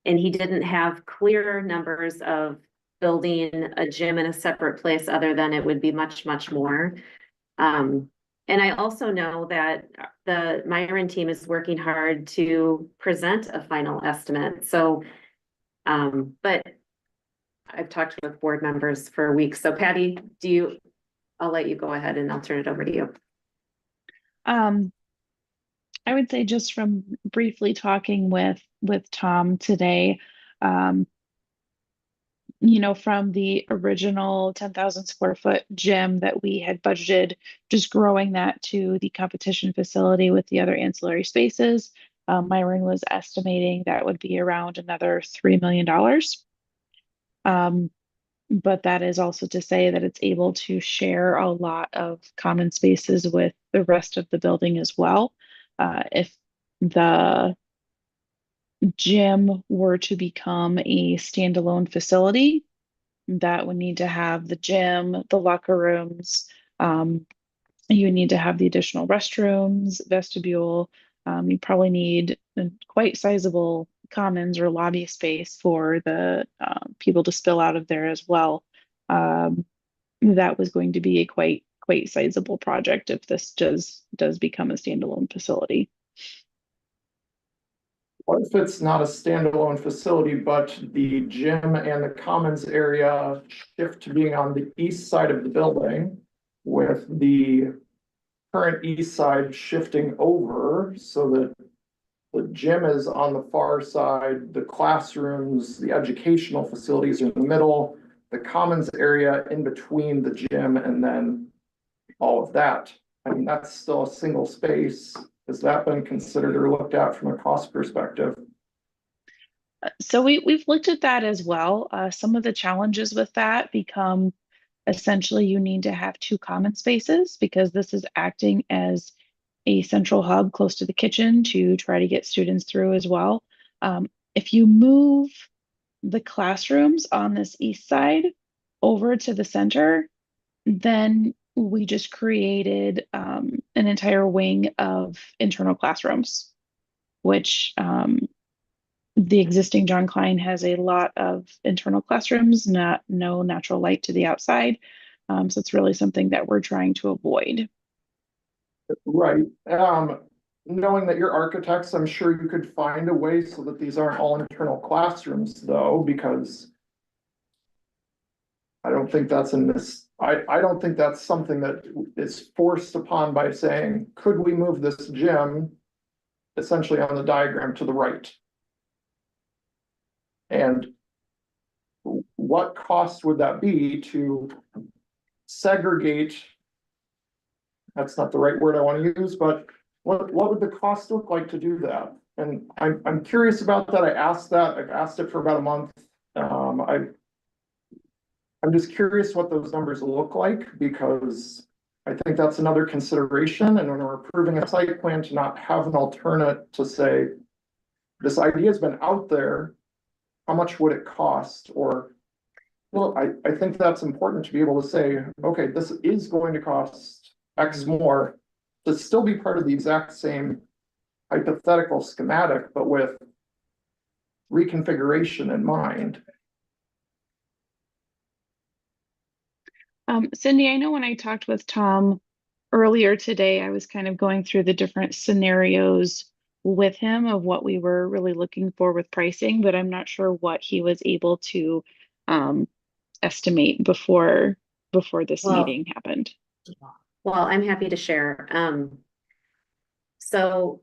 And he didn't have clear numbers of building a gym in a separate place other than it would be much, much more. And I also know that the Myron team is working hard to present a final estimate. So, but I've talked with board members for weeks. So Patty, I'll let you go ahead and I'll turn it over to you. I would say just from briefly talking with Tom today, from the original 10,000 square foot gym that we had budgeted, just growing that to the competition facility with the other ancillary spaces, Myron was estimating that would be around another $3 million. But that is also to say that it's able to share a lot of common spaces with the rest of the building as well. If the gym were to become a standalone facility, that would need to have the gym, the locker rooms, you need to have the additional restrooms, vestibule. You probably need a quite sizable commons or lobby space for the people to spill out of there as well. That was going to be a quite sizable project if this does become a standalone facility. What if it's not a standalone facility, but the gym and the commons area shift to being on the east side of the building with the current east side shifting over so that the gym is on the far side, the classrooms, the educational facilities are in the middle, the commons area in between the gym and then all of that. I mean, that's still a single space. Has that been considered or looked at from a cost perspective? So we've looked at that as well. Some of the challenges with that become essentially you need to have two common spaces because this is acting as a central hub close to the kitchen to try to get students through as well. If you move the classrooms on this east side over to the center, then we just created an entire wing of internal classrooms, which the existing John Klein has a lot of internal classrooms, no natural light to the outside. So it's really something that we're trying to avoid. Right. Knowing that you're architects, I'm sure you could find a way so that these aren't all internal classrooms though, because I don't think that's I don't think that's something that is forced upon by saying, could we move this gym essentially on the diagram to the right? And what cost would that be to segregate? That's not the right word I want to use, but what would the cost look like to do that? And I'm curious about that. I asked that, I've asked it for about a month. I'm just curious what those numbers look like, because I think that's another consideration. And when we're approving a site plan, to not have an alternate to say, this idea has been out there, how much would it cost? Or, well, I think that's important to be able to say, okay, this is going to cost X more, to still be part of the exact same hypothetical schematic, but with reconfiguration in mind. Cindy, I know when I talked with Tom earlier today, I was kind of going through the different scenarios with him of what we were really looking for with pricing, but I'm not sure what he was able to estimate before this meeting happened. Well, I'm happy to share. So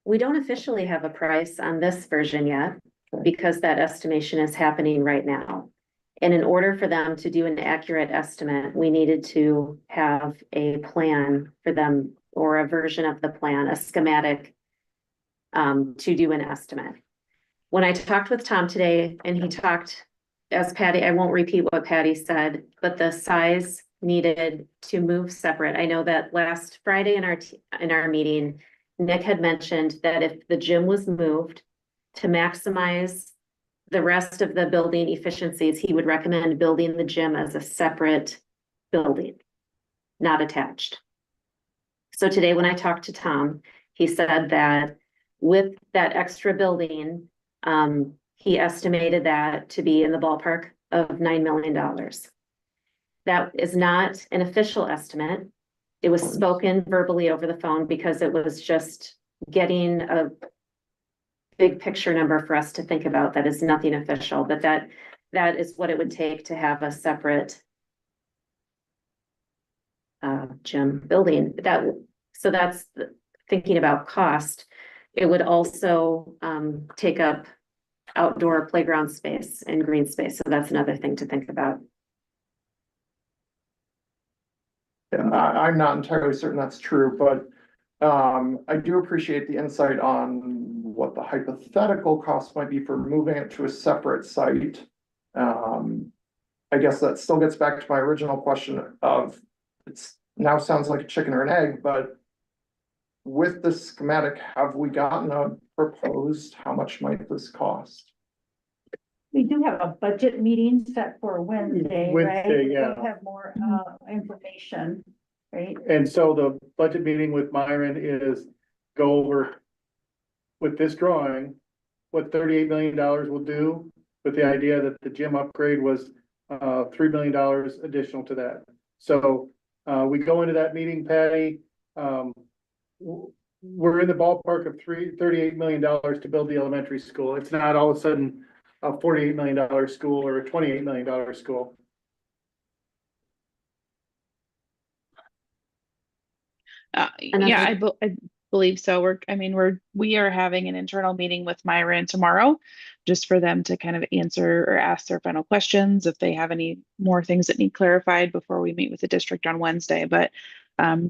we don't officially have a price on this version yet, because that estimation is happening right now. And in order for them to do an accurate estimate, we needed to have a plan for them, or a version of the plan, a schematic, to do an estimate. When I talked with Tom today, and he talked, as Patty, I won't repeat what Patty said, but the size needed to move separate. I know that last Friday in our meeting, Nick had mentioned that if the gym was moved to maximize the rest of the building efficiencies, he would recommend building the gym as a separate building, not attached. So today when I talked to Tom, he said that with that extra building, he estimated that to be in the ballpark of $9 million. That is not an official estimate. It was spoken verbally over the phone, because it was just getting a big picture number for us to think about. That is nothing official, but that is what it would take to have a separate gym building. So that's thinking about cost. It would also take up outdoor playground space and green space. So that's another thing to think about. And I'm not entirely certain that's true, but I do appreciate the insight on what the hypothetical cost might be for moving it to a separate site. I guess that still gets back to my original question of, it's now sounds like a chicken or an egg, but with the schematic, have we gotten a proposed, how much might this cost? We do have a budget meeting set for Wednesday, right? Wednesday, yeah. We'll have more information, right? And so the budget meeting with Myron is go over with this drawing, what $38 million will do, with the idea that the gym upgrade was $3 million additional to that. So we go into that meeting, Patty, we're in the ballpark of $38 million to build the elementary school. It's not all of a sudden a $48 million school or a $28 million school. Yeah, I believe so. We are having an internal meeting with Myron tomorrow, just for them to kind of answer or ask their final questions if they have any more things that need clarified before we meet with the district on Wednesday. But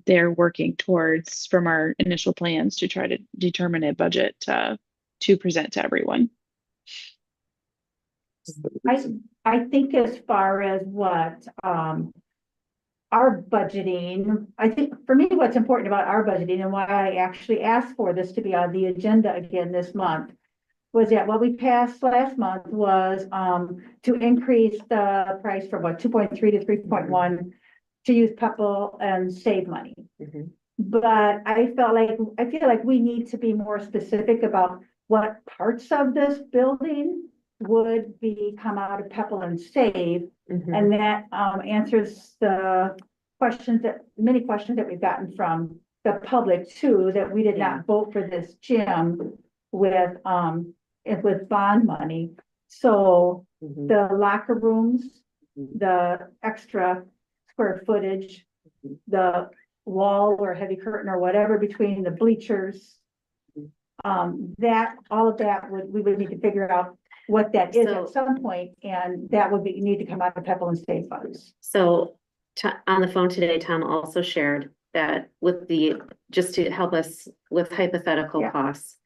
they're working towards, from our initial plans, to try to determine a budget to present to everyone. I think as far as what our budgeting, I think for me, what's important about our budgeting and why I actually asked for this to be on the agenda again this month was that what we passed last month was to increase the price from 2.3 to 3.1 to use PEPL and save money. But I feel like we need to be more specific about what parts of this building would come out of PEPL and save. And that answers the many questions that we've gotten from the public too, that we did not vote for this gym with bond money. So the locker rooms, the extra square footage, the wall or heavy curtain or whatever between the bleachers, that all of that we would need to figure out what that is at some point, and that would need to come out of PEPL and state funds. So on the phone today, Tom also shared that with the, just to help us with hypothetical Yeah. costs.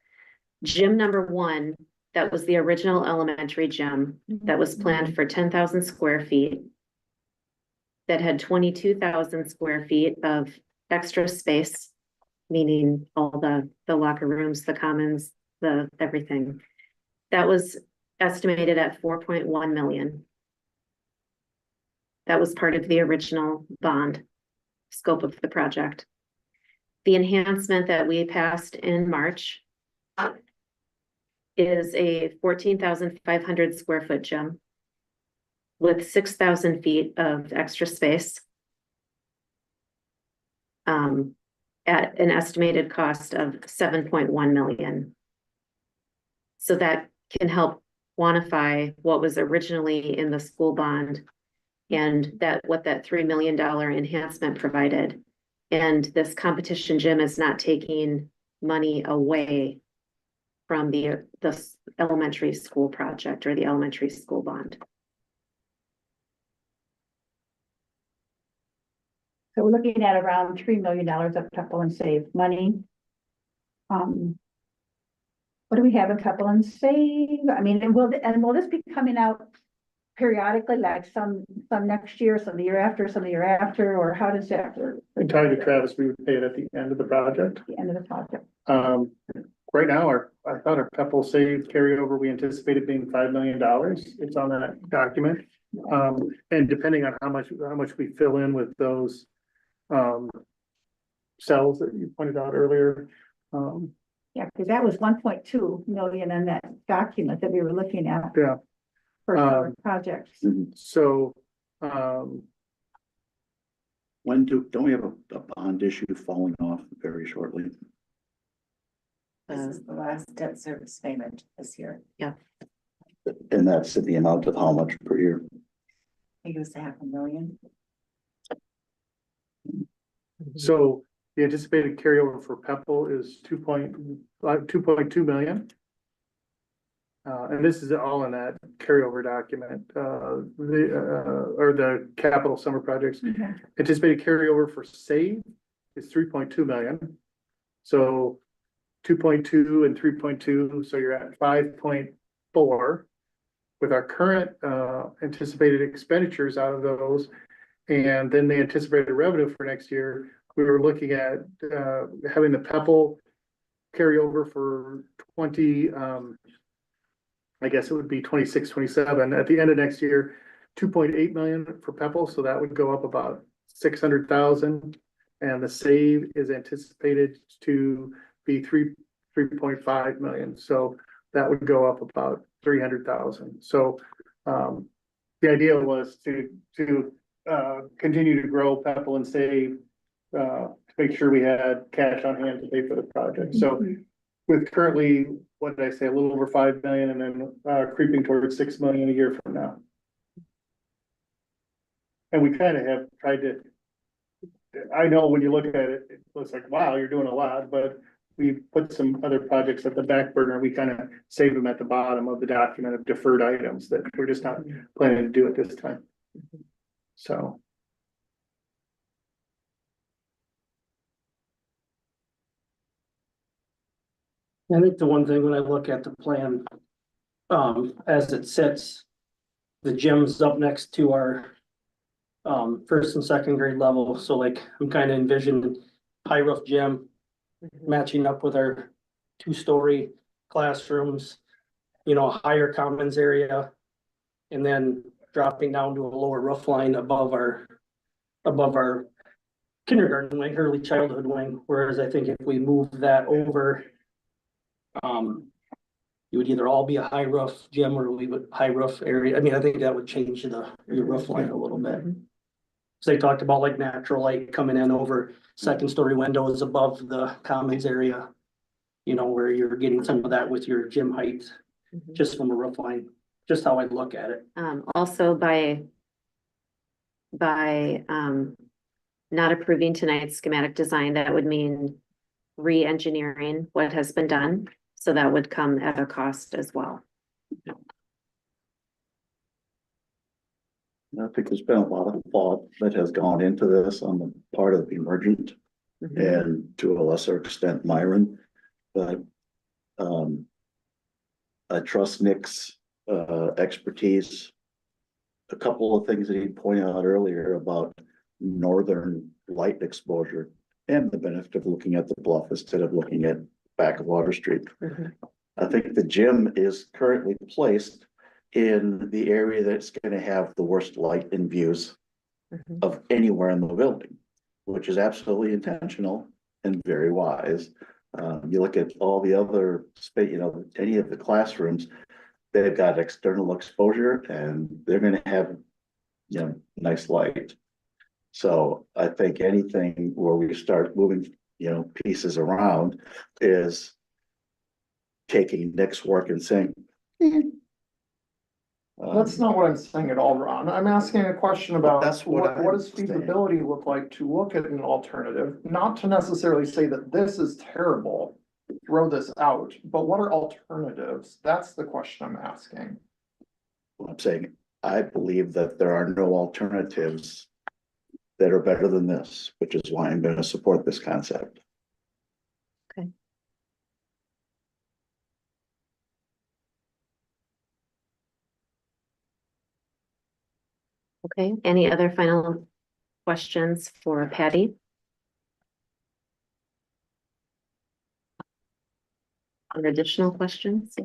Gym number one, that was the original elementary gym that was planned for 10,000 square feet. That had 22,000 square feet of extra space, meaning all the locker rooms, the commons, the everything. That was estimated at 4.1 million. That was part of the original bond scope of the project. The enhancement that we passed in March is a 14,500 square foot gym with 6,000 feet of extra space at an estimated cost of 7.1 million. So that can help quantify what was originally in the school bond and that what that $3 million enhancement provided. And this competition gym is not taking money away from the elementary school project or the elementary school bond. So we're looking at around $3 million of couple and save money. What do we have in couple and save? I mean, and will this be coming out periodically, like some next year, some the year after, or how does that work? In talking to Travis, we would pay it at the end of the project. The end of the project. Right now, I thought our couple save carryover, we anticipated being $5 million. It's on that document. And depending on how much we fill in with those cells that you pointed out earlier. Yeah, because that was 1.2 million in that document that we were looking at. Yeah. For our projects. So, when don't we have a bond issue falling off very shortly? This is the last debt service payment this year. Yeah. And that's the amount of how much per year? I think it was $500,000. So the anticipated carryover for Pepple is 2.2 million. And this is all in that carryover document, or the capital summer projects. Okay. Anticipated carryover for save is 3.2 million. So 2.2 and 3.2, so you're at 5.4 with our current anticipated expenditures out of those. And then the anticipated revenue for next year, we were looking at having the Pepple carryover for 20, I guess it would be 26, 27 at the end of next year, 2.8 million for Pepple. So that would go up about 600,000. And the save is anticipated to be 3.5 million. So that would go up about 300,000. So the idea was to continue to grow Pepple and save, to make sure we had cash on hand to pay for the project. So with currently, what did I say, a little over 5 million and then creeping towards 6 million a year from now. And we kind of have tried to, I know when you look at it, it looks like, wow, you're doing a lot, but we put some other projects at the back burner. We kind of save them at the bottom of the document of deferred items that we're just not planning to do at this time. So. I think the one thing when I look at the plan, as it sits, the gym's up next to our first and second grade level. So like, I'm kind of envisioning high roof gym matching up with our 2-story classrooms, you know, higher commons area, and then dropping down to a lower roof line above our kindergarten wing, early childhood wing. Whereas I think if we move that over, it would either all be a high roof gym or leave it high roof area. I mean, I think that would change your roof line a little bit. So they talked about like natural light coming in over 2nd-story windows above the commons area, you know, where you're getting some of that with your gym height, just from a roof line, just how I look at it. Also by not approving tonight's schematic design, that would mean re-engineering what has been done. So that would come at a cost as well. I think there's been a lot of thought that has gone into this on the part of the emergent and to a lesser extent Myron. But I trust Nick's expertise. A couple of things that he pointed out earlier about northern light exposure and the benefit of looking at the bluff instead of looking at back of Water Street. I think the gym is currently placed in the area that's going to have the worst light and views of anywhere in the building, which is absolutely intentional and very wise. You look at all the other space, any of the classrooms, they've got external exposure and they're going to have, nice light. So I think anything where we start moving, pieces around is taking Nick's work and saying, That's not what I'm saying at all, Ron. I'm asking a question about That's what what does I'm saying. feasibility look like to look at an alternative, not to necessarily say that this is terrible, throw this out, but what are alternatives? That's the question I'm asking. I'm saying, I believe that there are no alternatives that are better than this, which is why I'm going to support this concept. Okay, any other final questions for Patty? Or additional questions?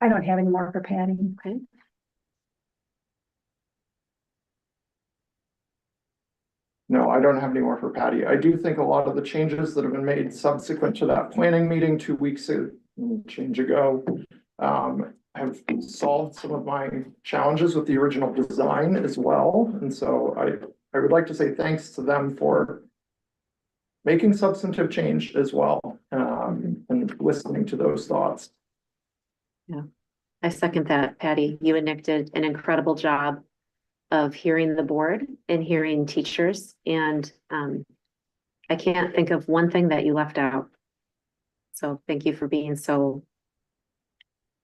I don't have any more for Patty. Okay. No, I don't have any more for Patty. I do think a lot of the changes that have been made subsequent to that planning meeting 2 weeks ago, have solved some of my challenges with the original design as well. And so I would like to say thanks to them for making substantive change as well, and listening to those thoughts. Yeah, I second that, Patty. You and Nick did an incredible job of hearing the board and hearing teachers. And I can't think of one thing that you left out. So thank you for being so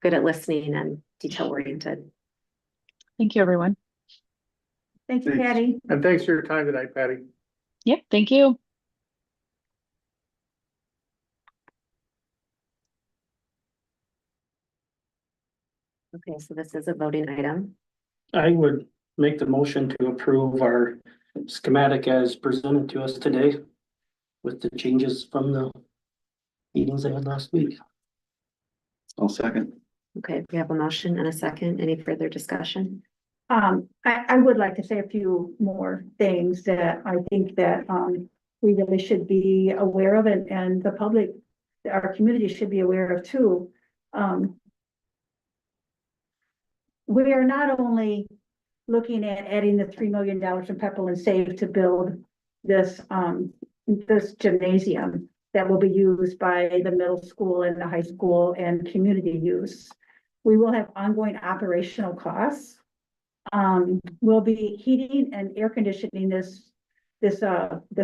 good at listening and detail oriented. Thank you, everyone. Thank you, Patty. And thanks for your time tonight, Patty. Yep, thank you. Okay, so this is a voting item. I would make the motion to approve our schematic as presented to us today with the changes from the meetings I had last week. I'll second. Okay, we have a motion and a second. Any further discussion? I would like to say a few more things that I think that, we really should be aware of and the public, our community should be aware of too. We are not only looking at adding the $3 million from Pepperell and Save to build this, this gymnasium that will be used by the middle school and the high school and community use. We will have ongoing operational costs. We'll be heating and air conditioning this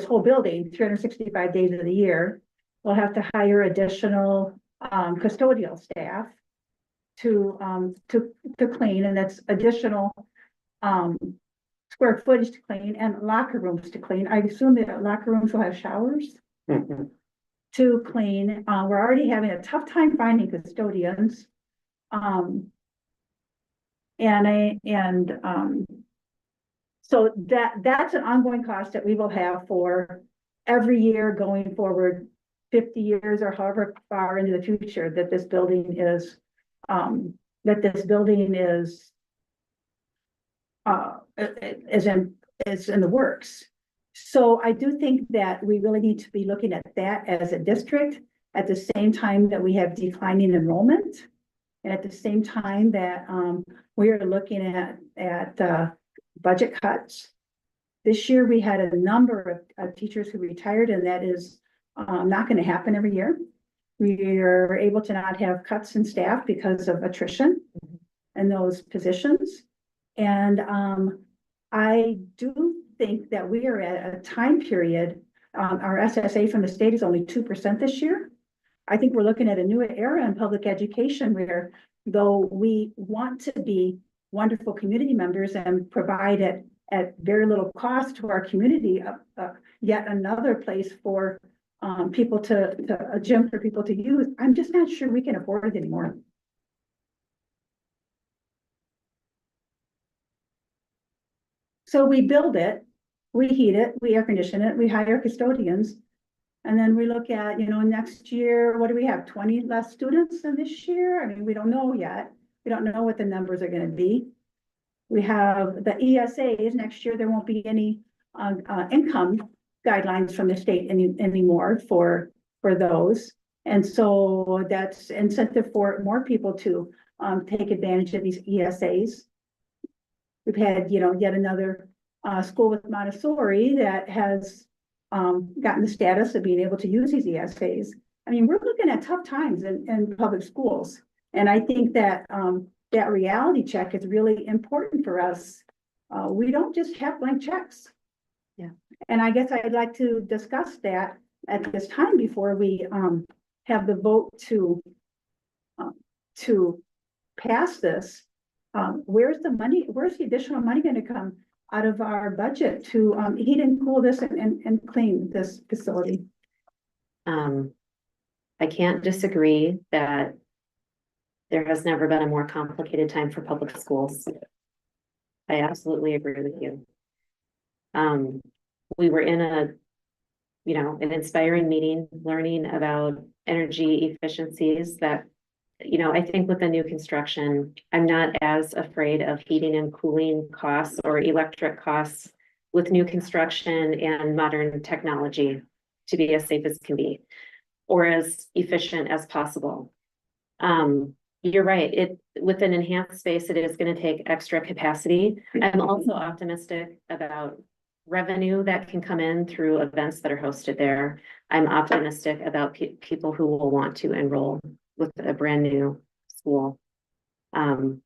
whole building 365 days of the year. We'll have to hire additional custodial staff to clean, and that's additional square footage to clean and locker rooms to clean. I assume that locker rooms will have showers to clean. We're already having a tough time finding custodians. So that's an ongoing cost that we will have for every year going forward, 50 years or however far into the future that this building is, is in the works. So I do think that we really need to be looking at that as a district at the same time that we have declining enrollment. And at the same time that we are looking at budget cuts. This year, we had a number of teachers who retired, and that is not going to happen every year. We are able to not have cuts in staff because of attrition in those positions. And I do think that we are at a time period, our SSA from the state is only 2% this year. I think we're looking at a new era in public education where, though we want to be wonderful community members and provide at at very little cost to our community, yet another place for people a gym for people to use. I'm just not sure we can afford it anymore. So we build it, we heat it, we air condition it, we hire custodians. And then we look at, next year, what do we have, 20 less students than this year? I mean, we don't know yet. We don't know what the numbers are gonna be. We have the ESAs, next year there won't be any income guidelines from the state anymore for those. And so that's incentive for more people to take advantage of these ESAs. We've had, yet another school with Montessori that has gotten the status of being able to use these ESAs. I mean, we're looking at tough times in public schools. And I think that that reality check is really important for us. We don't just have blank checks. Yeah. And I guess I'd like to discuss that at this time before we have the vote to pass this. Where's the money? Where's the additional money going to come out of our budget to heat and cool this and clean this facility? I can't disagree that there has never been a more complicated time for public schools. I absolutely agree with you. We were in an inspiring meeting, learning about energy efficiencies that, I think with the new construction, I'm not as afraid of heating and cooling costs or electric costs with new construction and modern technology to be as safe as can be, or as efficient as possible. You're right. With an enhanced space, it is going to take extra capacity. I'm also optimistic about revenue that can come in through events that are hosted there. I'm optimistic about people who will want to enroll with a brand new school. But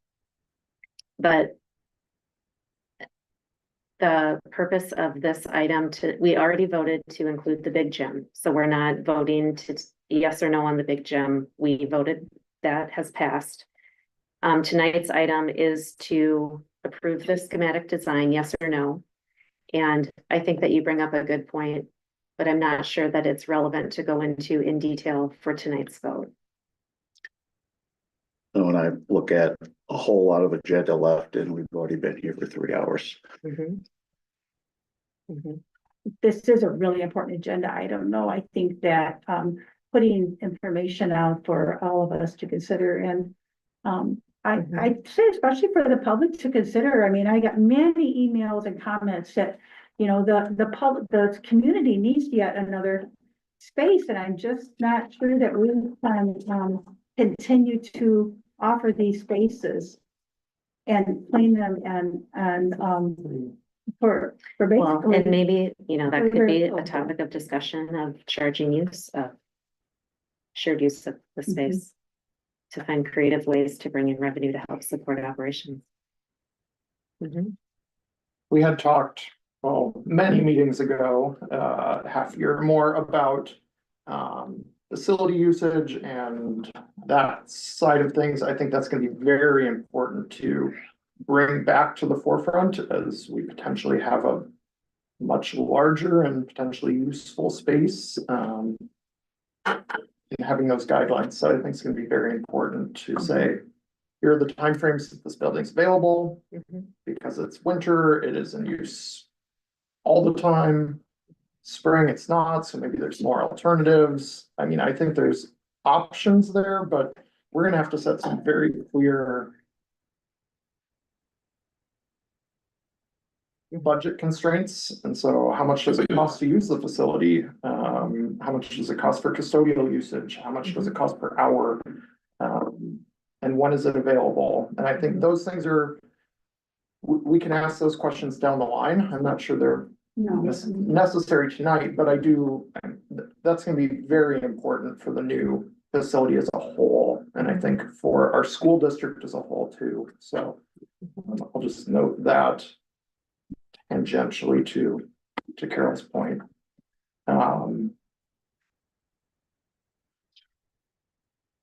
the purpose of this item we already voted to include the big gym. So we're not voting to yes or no on the big gym. We voted, that has passed. Tonight's item is to approve the schematic design, yes or no. And I think that you bring up a good point, but I'm not sure that it's relevant to go into in detail for tonight's vote. And when I look at a whole lot of agenda left, and we've already been here for 3 hours. This is a really important agenda item, though. I think that putting information out for all of us to consider, and I'd say especially for the public to consider. I mean, I got many emails and comments that, the community needs yet another space, and I'm just not sure that we can continue to offer these spaces and clean them and for basically. Well, and maybe, that could be a topic of discussion of charging use of shared use of the space to find creative ways to bring in revenue to help support operations. We had talked, many meetings ago, half year or more about facility usage and that side of things. I think that's going to be very important to bring back to the forefront as we potentially have a much larger and potentially useful space. And having those guidelines, so I think it's going to be very important to say, here are the timeframes that this building's available, because it's winter, it is in use all the time. Spring, it's not, so maybe there's more alternatives. I mean, I think there's options there, but we're gonna have to set some very clear budget constraints. And so how much does it cost to use the facility? How much does it cost for custodial usage? How much does it cost per hour? And when is it available? And I think those things we can ask those questions down the line. I'm not sure they're necessary tonight, but that's going to be very important for the new facility as a whole. And I think for our school district as a whole too. So I'll just note that tangentially to Carol's point.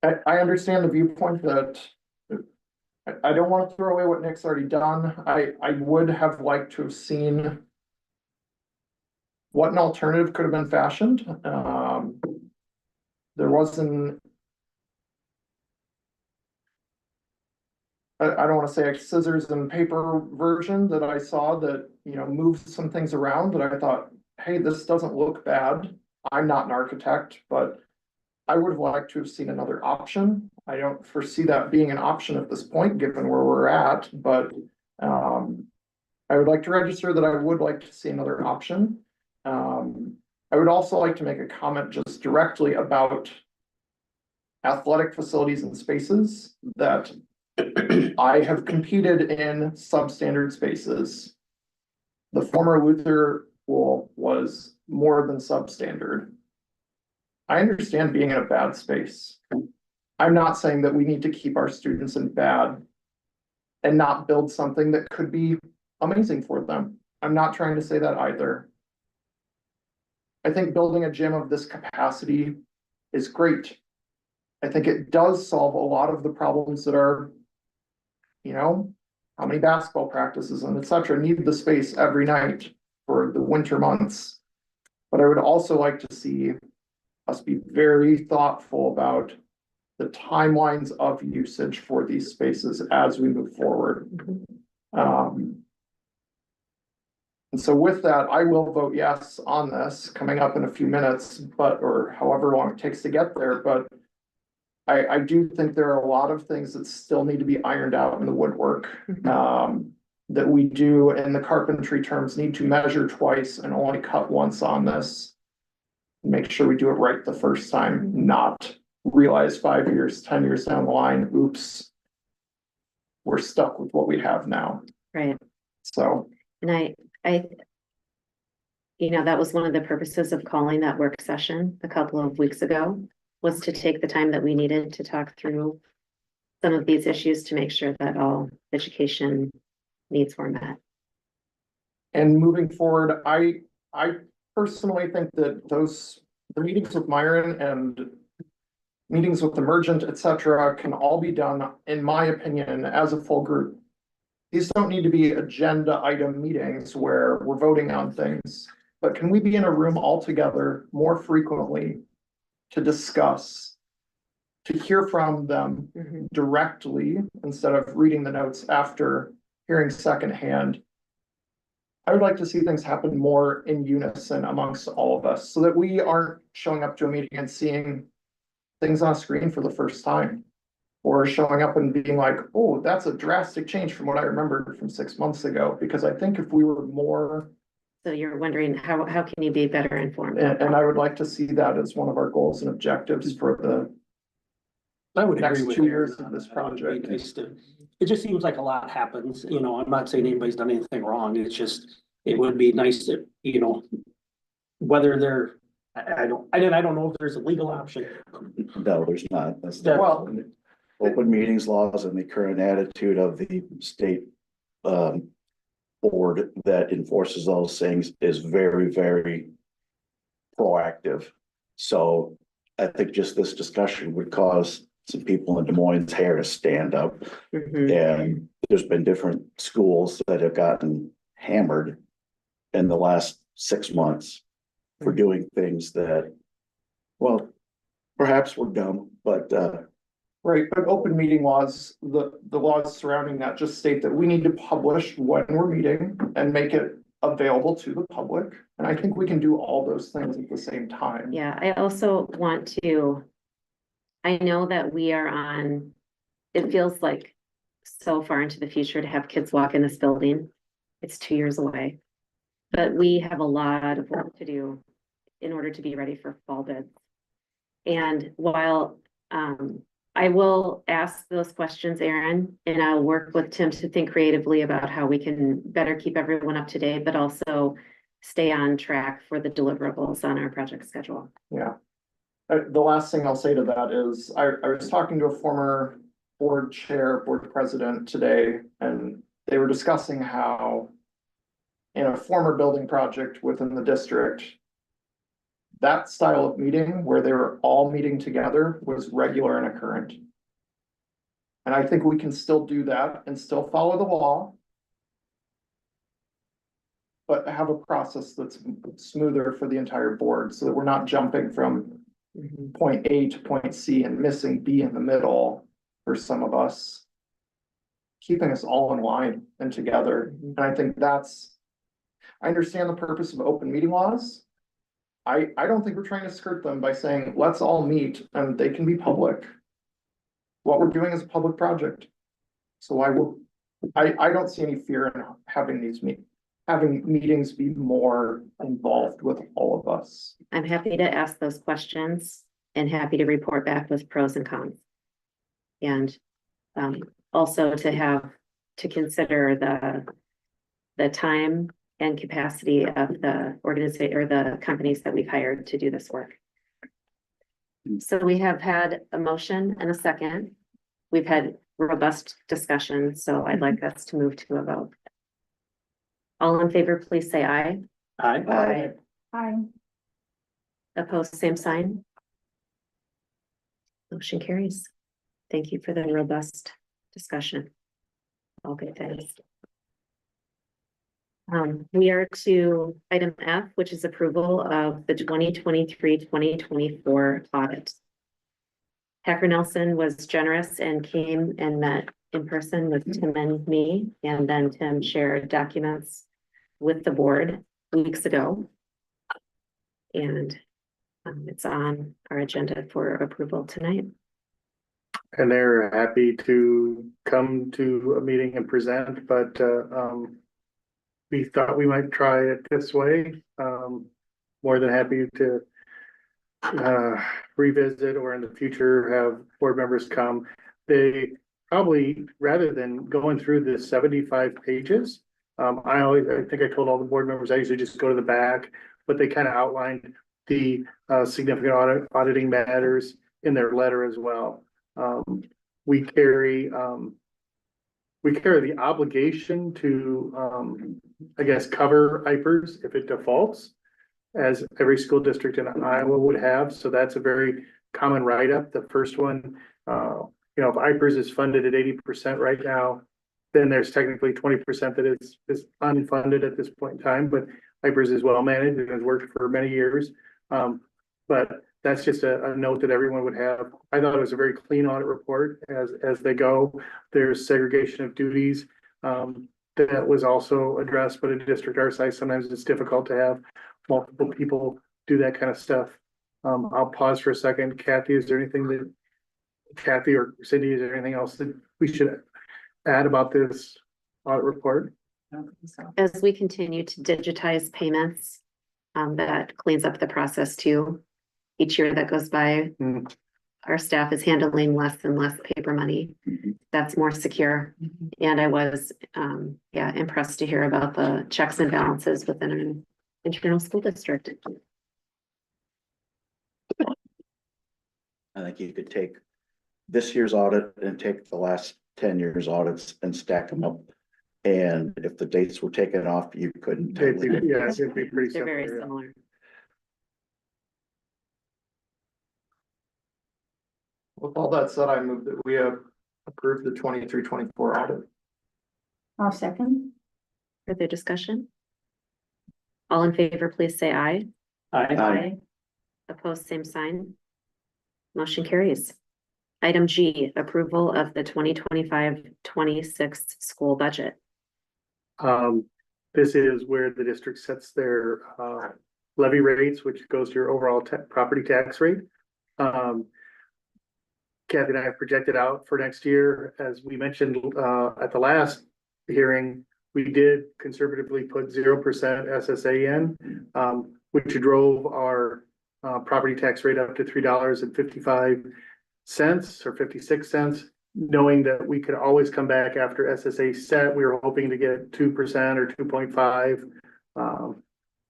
I understand the viewpoint that I don't want to throw away what Nick's already done. I would have liked to have seen what an alternative could have been fashioned. There wasn't, I don't want to say a scissors and paper version that I saw that, you know, moved some things around that I thought, hey, this doesn't look bad. I'm not an architect, but I would have liked to have seen another option. I don't foresee that being an option at this point, given where we're at, but I would like to register that I would like to see another option. I would also like to make a comment just directly about athletic facilities and spaces that I have competed in substandard spaces. The former Luther pool was more than substandard. I understand being in a bad space. I'm not saying that we need to keep our students in bad and not build something that could be amazing for them. I'm not trying to say that either. I think building a gym of this capacity is great. I think it does solve a lot of the problems that are, you know, how many basketball practices and etc. need the space every night for the winter months. But I would also like to see us be very thoughtful about the timelines of usage for these spaces as we move forward. And so with that, I will vote yes on this coming up in a few minutes, or however long it takes to get there, but I do think there are a lot of things that still need to be ironed out in the woodwork. That we do in the carpentry terms need to measure twice and only cut once on this. Make sure we do it right the first time, not realize 5 years, 10 years down the line, oops, we're stuck with what we have now. Right. So. And I, you know, that was one of the purposes of calling that work session a couple of weeks ago, was to take the time that we needed to talk through some of these issues to make sure that all education needs were met. And moving forward, I personally think that the meetings with Myron and meetings with Emergent, etc., can all be done, in my opinion, as a full group. These don't need to be agenda item meetings where we're voting on things, but can we be in a room all together more frequently to discuss, to hear from them directly instead of reading the notes after hearing secondhand? I would like to see things happen more in unison amongst all of us so that we aren't showing up to a meeting and seeing things on a screen for the first time. Or showing up and being like, oh, that's a drastic change from what I remembered from 6 months ago. Because I think if we were more. So you're wondering how can you be better informed? And I would like to see that as one of our goals and objectives for the I would agree next with 2 you years on of this that. project. It just seems like a lot happens, you know, I'm not saying anybody's done anything wrong, it's just, it would be nice to, you know, whether they're, I don't know if there's a legal option. No, there's not. That's That- Well, open meetings laws and the current attitude of the state board that enforces those things is very, very proactive. So I think just this discussion would cause some people in Des Moines' hair to stand up. And there's been different schools that have gotten hammered in the last 6 months for doing things that, well, perhaps were dumb, but right, but open meeting laws, the laws surrounding that just state that we need to publish when we're meeting and make it available to the public. And I think we can do all those things at the same time. Yeah, I also want to, I know that we are on, it feels like so far into the future to have kids walk in this building. It's 2 years away. But we have a lot of work to do in order to be ready for fall bids. And while I will ask those questions, Aaron, and I'll work with Tim to think creatively about how we can better keep everyone up to date, but also stay on track for the deliverables on our project schedule. Yeah. The last thing I'll say to that is I was talking to a former board president today, and they were discussing how in a former building project within the district, that style of meeting where they were all meeting together was regular and occurrent. And I think we can still do that and still follow the law. But have a process that's smoother for the entire board so that we're not jumping from point A to point C and missing B in the middle for some of us. Keeping us all in line and together. And I think I understand the purpose of open meeting laws. I don't think we're trying to skirt them by saying, let's all meet and they can be public. What we're doing is a public project. So I don't see any fear in having having meetings be more involved with all of us. I'm happy to ask those questions and happy to report back with pros and cons. And also to consider the time and capacity of the organization or the companies that we've hired to do this work. So we have had a motion and a second. We've had robust discussion, so I'd like us to move to a vote. All in favor, please say aye. Aye. Aye. Aye. Opposed, same sign. Motion carries. Thank you for the robust discussion. All good things. We are to item F, which is approval of the 2023-2024 audit. Hacker Nelson was generous and came and met in person with Tim and me, and then Tim shared documents with the board weeks ago. And it's on our agenda for approval tonight. And they're happy to come to a meeting and present, but we thought we might try it this way. More than happy to revisit or in the future have board members come. They probably, rather than going through the 75 pages, I think I told all the board members, I usually just go to the back, but they kind of outlined the significant auditing matters in their letter as well. We carry the obligation to, I guess, cover IPERS if it defaults, as every school district in Iowa would have. So that's a very common write-up. The first one, if IPERS is funded at 80% right now, then there's technically 20% that is unfunded at this point in time, but IPERS is well managed and has worked for many years. But that's just a note that everyone would have. I thought it was a very clean audit report as they go. There's segregation of duties that was also addressed, but in a district our size, sometimes it's difficult to have multiple people do that kind of stuff. I'll pause for a second. Kathy, is there anything that Kathy or Cindy, is there anything else that we should add about this audit report? As we continue to digitize payments, that cleans up the process too. Each year that goes by, our staff is handling less and less paper money. That's more secure. And I was, impressed to hear about the checks and balances within an internal school district. I think you could take this year's audit and take the last 10 years audits and stack them up. And if the dates were taken off, you couldn't. It'd be pretty They're very similar. similar. With all that said, I move that we have approved the 23-24 audit. I'll second. Further discussion? All in favor, please say aye. Aye. Opposed, same sign. Motion carries. Item G, approval of the 2025-26 school budget. This is where the district sets their levy rates, which goes to your overall property tax rate. Kathy and I have projected out for next year. As we mentioned at the last hearing, we did conservatively put 0% SSA in, which drove our property tax rate up to $3.55 or 56 cents, knowing that we could always come back after SSA set. We were hoping to get 2% or 2.5.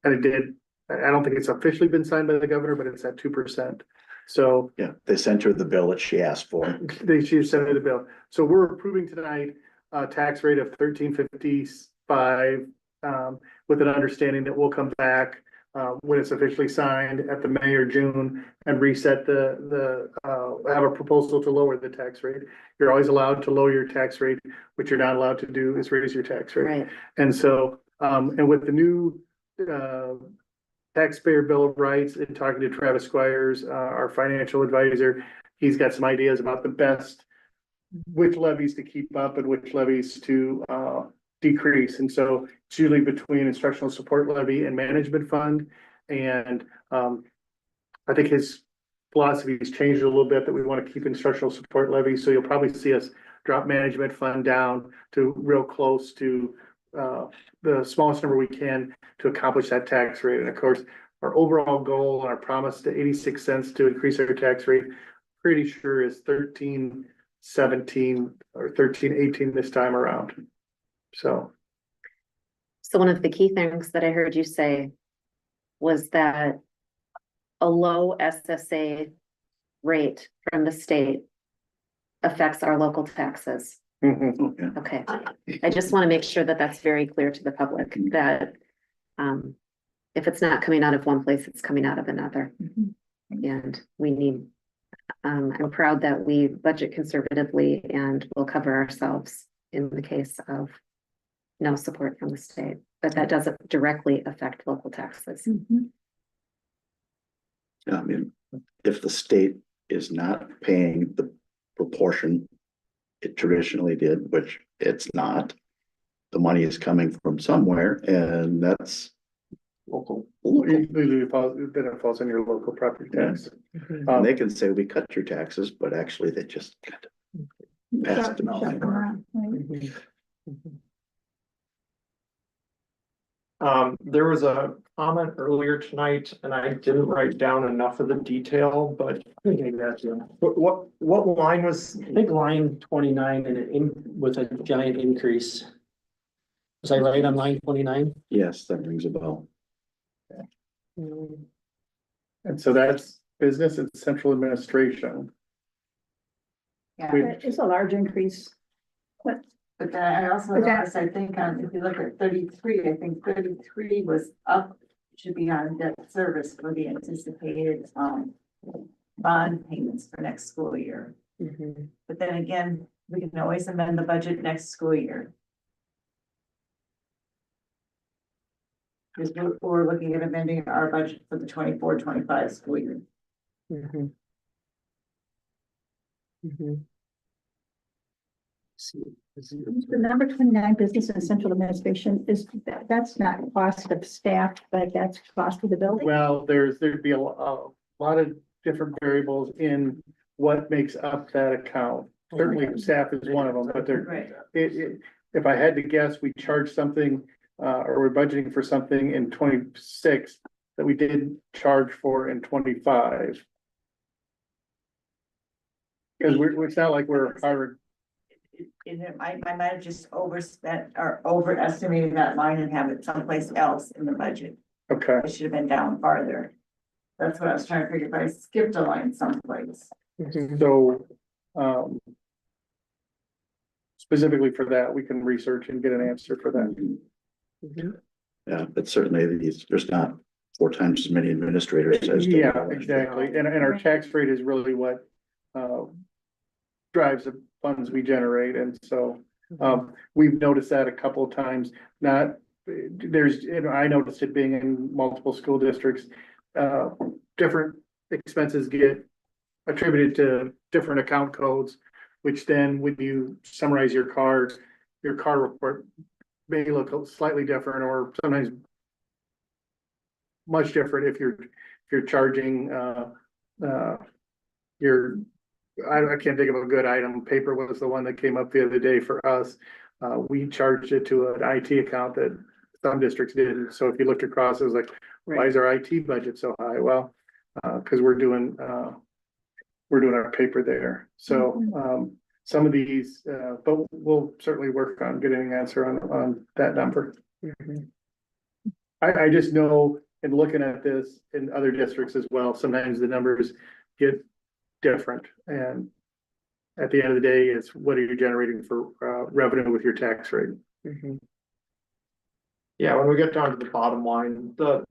And it did. I don't think it's officially been signed by the governor, but it's at 2%. So Yeah, they sent her the bill that she asked for. she sent me the bill. So we're approving tonight a tax rate of $13.55 with an understanding that we'll come back when it's officially signed at the May or June and reset have a proposal to lower the tax rate. You're always allowed to lower your tax rate. What you're not allowed to do is raise your tax rate. Right. And so, and with the new, taxpayer bill of rights and talking to Travis Squires, our financial advisor, he's got some ideas about the best, which levies to keep up and which levies to, decrease. And so it's usually between instructional support levy and management fund. And I think his philosophy has changed a little bit, that we want to keep instructional support levy. So you'll probably see us drop management fund down to real close to the smallest number we can to accomplish that tax rate. And of course, our overall goal and our promise to 86 cents to increase our tax rate, pretty sure is 13.17 or 13.18 this time around. So one of the key things that I heard you say was that a low SSA rate from the state affects our local taxes. Mm-hmm. Okay, I just want to make sure that that's very clear to the public, that if it's not coming out of one place, it's coming out of another. And we need, I'm proud that we budget conservatively and will cover ourselves in the case of no support from the state, but that doesn't directly affect local taxes. I mean, if the state is not paying the proportion it traditionally did, which it's not, the money is coming from somewhere, and that's local. Usually it falls on your local property tax. And they can say we cut your taxes, but actually they just cut passed them out. There was a comment earlier tonight, and I didn't write down enough of the detail, but what line was? I think line 29 and with a giant increase. Was I right on line 29? Yes, that rings a bell. And so that's business and central administration. Yeah, it's a large increase. But then I also noticed, I think, if you look at 33, I think 33 was up, should be on debt service for the anticipated, bond payments for next school year. But then again, we can always amend the budget next school year. Because we're looking at amending our budget for the 24-25 school year. The number 29, business and central administration, that's not cost of staff, but that's cost of the building. Well, there'd be a lot of different variables in what makes up that account. Certainly staff is one of them, but if I had to guess, we charge something, or we're budgeting for something in 26 that we did charge for in 25. Because it's not like we're hired. I might have just overspent or overestimated that line and have it someplace else in the budget. Okay. It should have been down farther. That's what I was trying to figure, if I skipped a line someplace. So, specifically for that, we can research and get an answer for that. Yeah, but certainly there's not 4 times as many administrators as. Yeah, exactly. And our tax rate is really what, drives the funds we generate. And so, we've noticed that a couple of times, I noticed it being in multiple school districts, different expenses get attributed to different account codes, which then when you summarize your car report may look slightly different, or sometimes much different if you're charging, I can't think of a good item. Paper was the one that came up the other day for us. We charged it to an IT account that some districts did. So if you looked across, it was like, why is our IT budget so high? Well, because we're doing our paper there. So some of these, but we'll certainly work on getting an answer on that number. I just know in looking at this in other districts as well, sometimes the numbers get different, and at the end of the day, it's what are you generating for revenue with your tax rate. Yeah, when we get down to the bottom line, the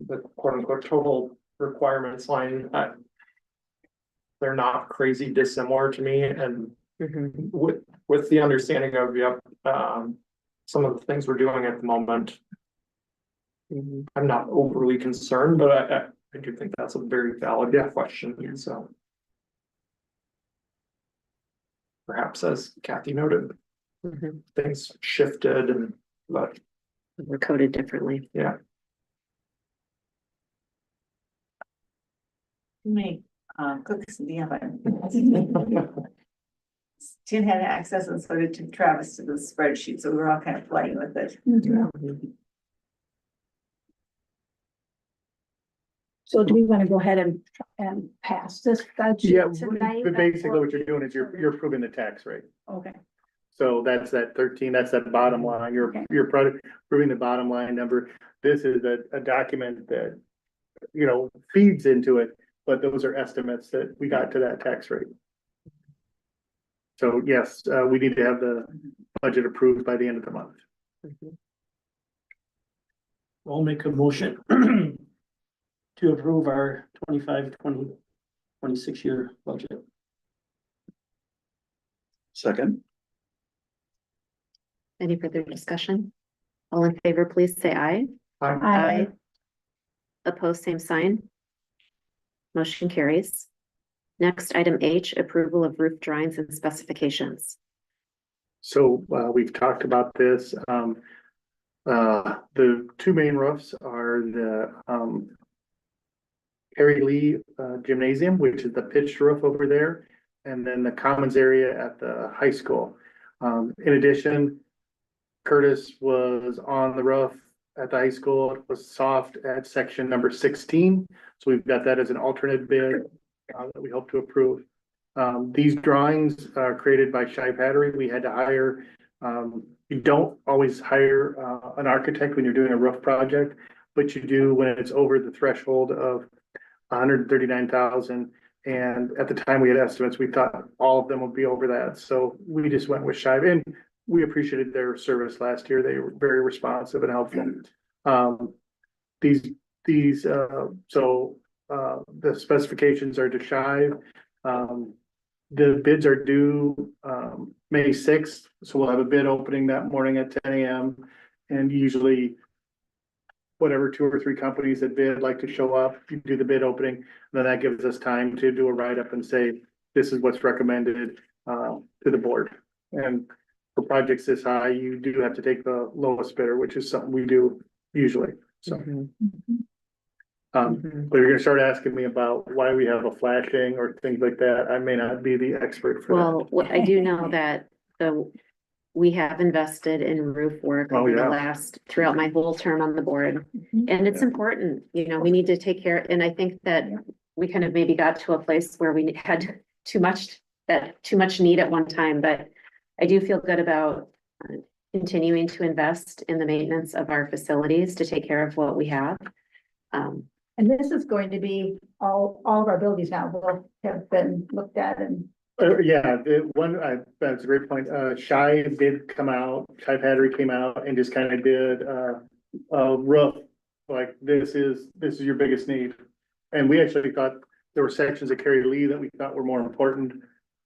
the quote unquote total requirements line, they're not crazy dissimilar to me, and with the understanding of, yep, some of the things we're doing at the moment, I'm not overly concerned, but I do think that's a very valid question, so. Perhaps, as Kathy noted, things shifted but. We're coded differently. Yeah. Make, cookies in the oven. Jen had access and so did Travis to the spreadsheet, so we were all kind of playing with it. So do we want to go ahead and pass this Yeah, budget tonight? but basically what you're doing is you're approving the tax rate. Okay. So that's that 13, that's that bottom line, you're approving the bottom line number. This is a document that, feeds into it, but those are estimates that we got to that tax rate. So yes, we need to have the budget approved by the end of the month. I'll make a motion to approve our 25-26 year budget. Second. Any further discussion? All in favor, please say aye. Aye. Opposed, same sign. Motion carries. Next, item H, approval of roof drawings and specifications. So we've talked about this. The two main roofs are the Harry Lee Gymnasium, which is the pitched roof over there, and then the commons area at the high school. In addition, Curtis was on the roof at the high school. It was soft at section number 16. So we've got that as an alternate bid that we hope to approve. These drawings are created by Schematic. We had to hire, you don't always hire an architect when you're doing a roof project, but you do when it's over the threshold of 139,000. And at the time we had estimates, we thought all of them would be over that. So we just went with Schematic, and we appreciated their service last year. They were very responsive and helpful. The specifications are to Schematic. The bids are due May 6th, so we'll have a bid opening that morning at 10 a.m. And usually whatever 2 or 3 companies that bid like to show up, you do the bid opening, then that gives us time to do a write-up and say, this is what's recommended to the board. And for projects this high, you do have to take the lowest bidder, which is something we do usually, so. But you're gonna start asking me about why we have a flashing or things like that. I may not be the expert for that. Well, I do know that we have invested in roof work over throughout my whole term on the board. And it's important, we need to take care, and I think that we kind of maybe got to a place where we had too much need at one time, but I do feel good about continuing to invest in the maintenance of our facilities to take care of what we have. And this is going to be all of our buildings now will have been looked at and. That's a great point. Schematic did come out, Schematic came out and just kind of did a roof, like this is your biggest need. And we actually thought there were sections of Carrie Lee that we thought were more important.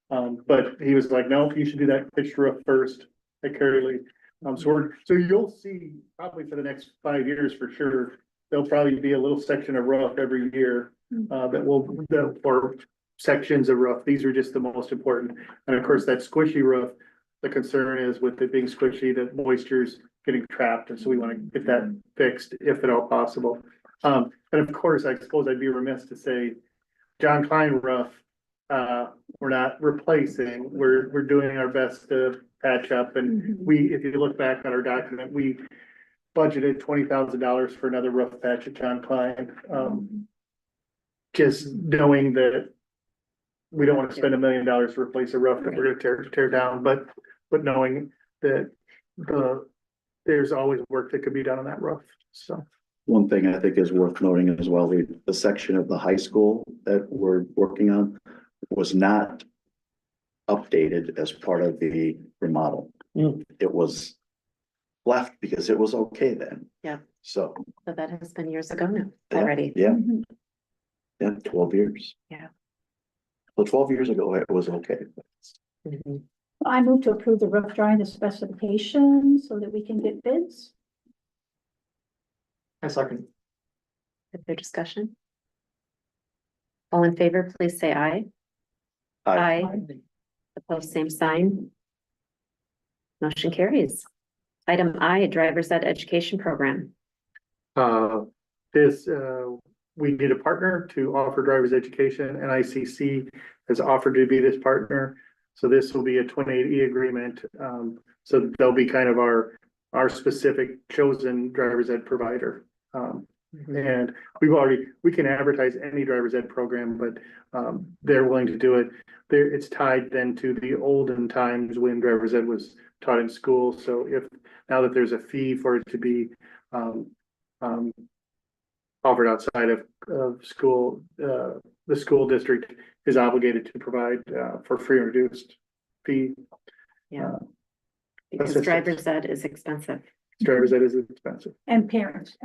But he was like, no, you should do that pitched roof first at Carrie Lee. So you'll see probably for the next 5 years for sure, there'll probably be a little section of roof every year or sections of roof. These are just the most important. And of course, that squishy roof, the concern is with it being squishy, that moisture's getting trapped. And so we want to get that fixed if at all possible. And of course, I suppose I'd be remiss to say John Klein roof, we're not replacing, we're doing our best to patch up. And if you look back on our document, we budgeted $20,000 for another roof patch at John Klein. Just knowing that we don't want to spend $1 million to replace a roof that we're gonna tear down, but knowing that there's always work that could be done on that roof, so. One thing I think is worth noting as well, the section of the high school that we're working on was not updated as part of the remodel. It was left because it was okay then. Yeah. So, So that has been years ago now yeah, already. yeah, Mhm. yeah, 12 years. Yeah. Well, 12 years ago, it was okay. Mhm. I move to approve the rough drawing the specifications so that we can get bids. A second. Further discussion? All in favor, please say aye. Aye. Opposed, same sign. Motion carries. Item I, driver's ed education program. We need a partner to offer driver's education, and ICC has offered to be this partner. So this will be a 28E agreement. So they'll be kind of our specific chosen driver's ed provider. And we can advertise any driver's ed program, but they're willing to do it. It's tied then to the olden times when driver's ed was taught in school. So now that there's a fee for it to be offered outside of school, the school district is obligated to provide for free or reduced fee. Yeah. Because Assistance. driver's ed is expensive. Driver's ed is expensive. And parents,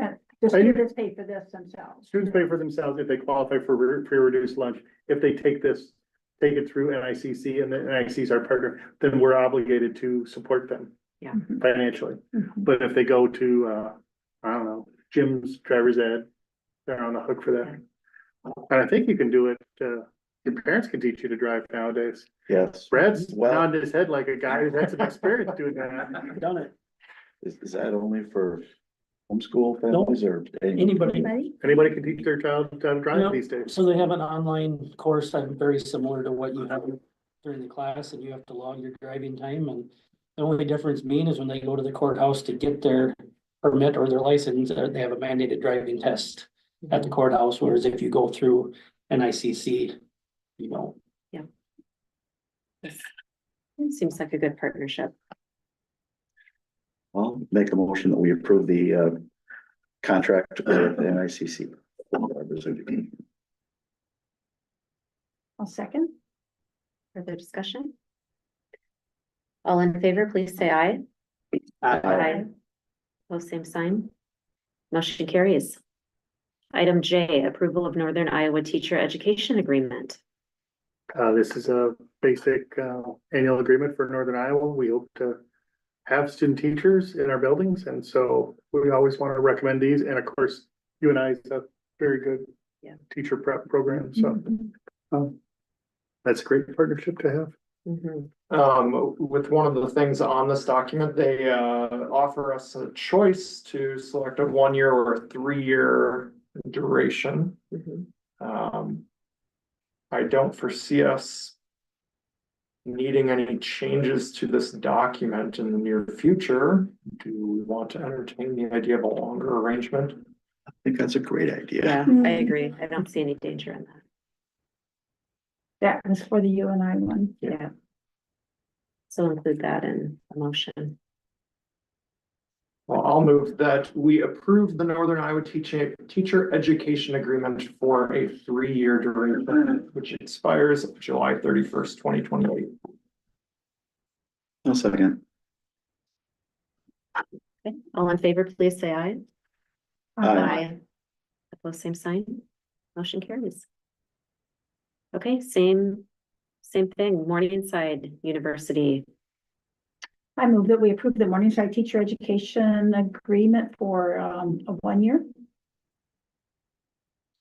the students pay for this themselves. Students pay for themselves if they qualify for free or reduced lunch. If they take it through NICC and the NICC is our partner, then we're obligated to support them. Yeah. Financially. Mhm. But if they go to, I don't know, Jim's driver's ed, they're on the hook for that. And I think you can do it, your parents can teach you to drive nowadays. Yes. Brad's Well- nodding his head like a guy who's had some experience doing that. Done it. Is that only for homeschool families or? Anybody. Anybody can teach their child how to Yep. drive these days. So they have an online course, very similar to what you have during the class, and you have to log your driving time, and the only difference being is when they go to the courthouse to get their permit or their license, they have a mandated driving test at the courthouse, whereas if you go through NICC, you know. Seems like a good partnership. I'll make a motion that we approve the contract with NICC. I'll second. Further discussion? All in favor, please say aye. Aye. Opposed, same sign. Motion carries. Item J, approval of Northern Iowa Teacher Education Agreement. This is a basic annual agreement for Northern Iowa. We hope to have student teachers in our buildings, and so we always want to recommend these. And of course, UNI is a very good teacher prep program, so that's a great partnership to have. With one of the things on this document, they offer us a choice to select a 1-year or a 3-year duration. I don't foresee us needing any changes to this document in the near future. Do we want to entertain the idea of a longer arrangement? I think that's a great idea. Yeah, I agree. I don't see any danger in that. That was for the UNI one. Yeah. So include that in the motion. Well, I'll move that we approve the Northern Iowa Teacher Education Agreement for a 3-year duration, which expires July 31st, 2028. I'll second. Okay. All in favor, please say aye. Aye. Opposed, same sign. Motion carries. Okay, same thing, Morningside University. I move that we approve the Morningside Teacher Education Agreement for a 1 year.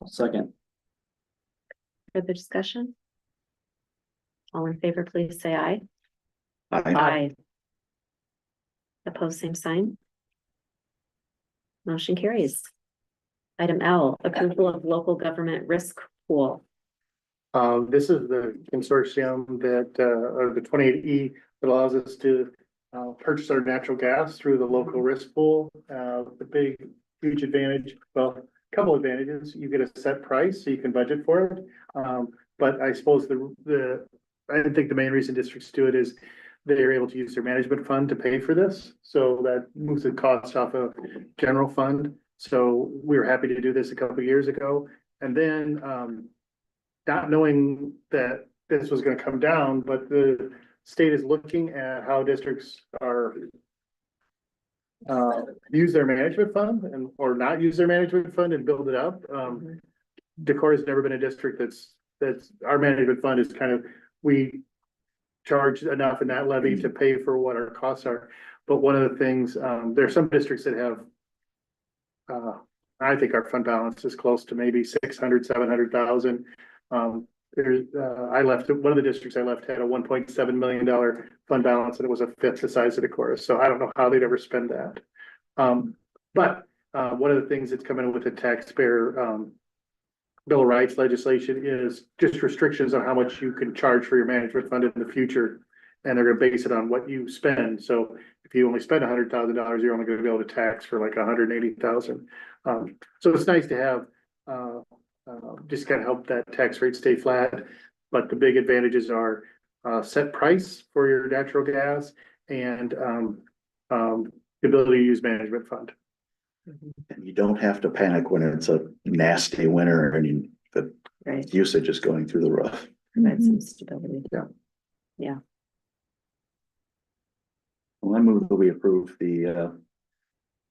Second. Further discussion? All in favor, please say aye. Aye. Opposed, same sign. Motion carries. Item L, approval of local government risk pool. This is the consortium that, or the 28E that allows us to purchase our natural gas through the local risk pool. The huge advantage, well, a couple advantages. You get a set price, so you can budget for it. But I suppose I think the main reason districts do it is they're able to use their management fund to pay for this. So that moves the cost off of general fund. So we were happy to do this a couple of years ago. And then, not knowing that this was gonna come down, but the state is looking at how districts are use their management fund and, or not use their management fund and build it up. Decorah has never been a district that's, our management fund is kind of, we charge enough in that levy to pay for what our costs are. But one of the things, there are some districts that have, I think our fund balance is close to maybe 600, 700,000. I left, one of the districts I left had a $1.7 million fund balance and it was a fifth the size of Decorah. So I don't know how they'd ever spend that. But one of the things that's coming with the taxpayer, Bill of Rights legislation is just restrictions on how much you can charge for your management fund in the future. And they're gonna base it on what you spend. So if you only spend $100,000, you're only gonna be able to tax for like 180,000. So it's nice to have, just kind of help that tax rate stay flat. But the big advantages are, set price for your natural gas and, the ability to use management fund. And you don't have to panic when it's a nasty winter and the usage is going through the roof. Provide some stability. Yeah. Well, I move that we approve the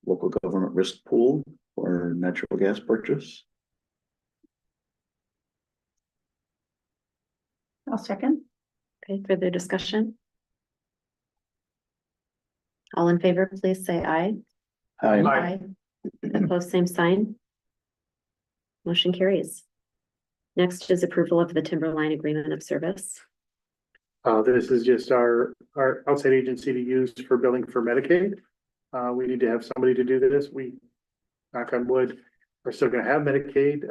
local government risk pool for natural gas purchase. I'll second. Okay, further discussion? All in favor, please say aye. Aye. Opposed, same sign. Motion carries. Next is approval of the Timberline Agreement of Service. This is just our outside agency to use for billing for Medicaid. We need to have somebody to do this. We, knock on wood, are still gonna have Medicaid,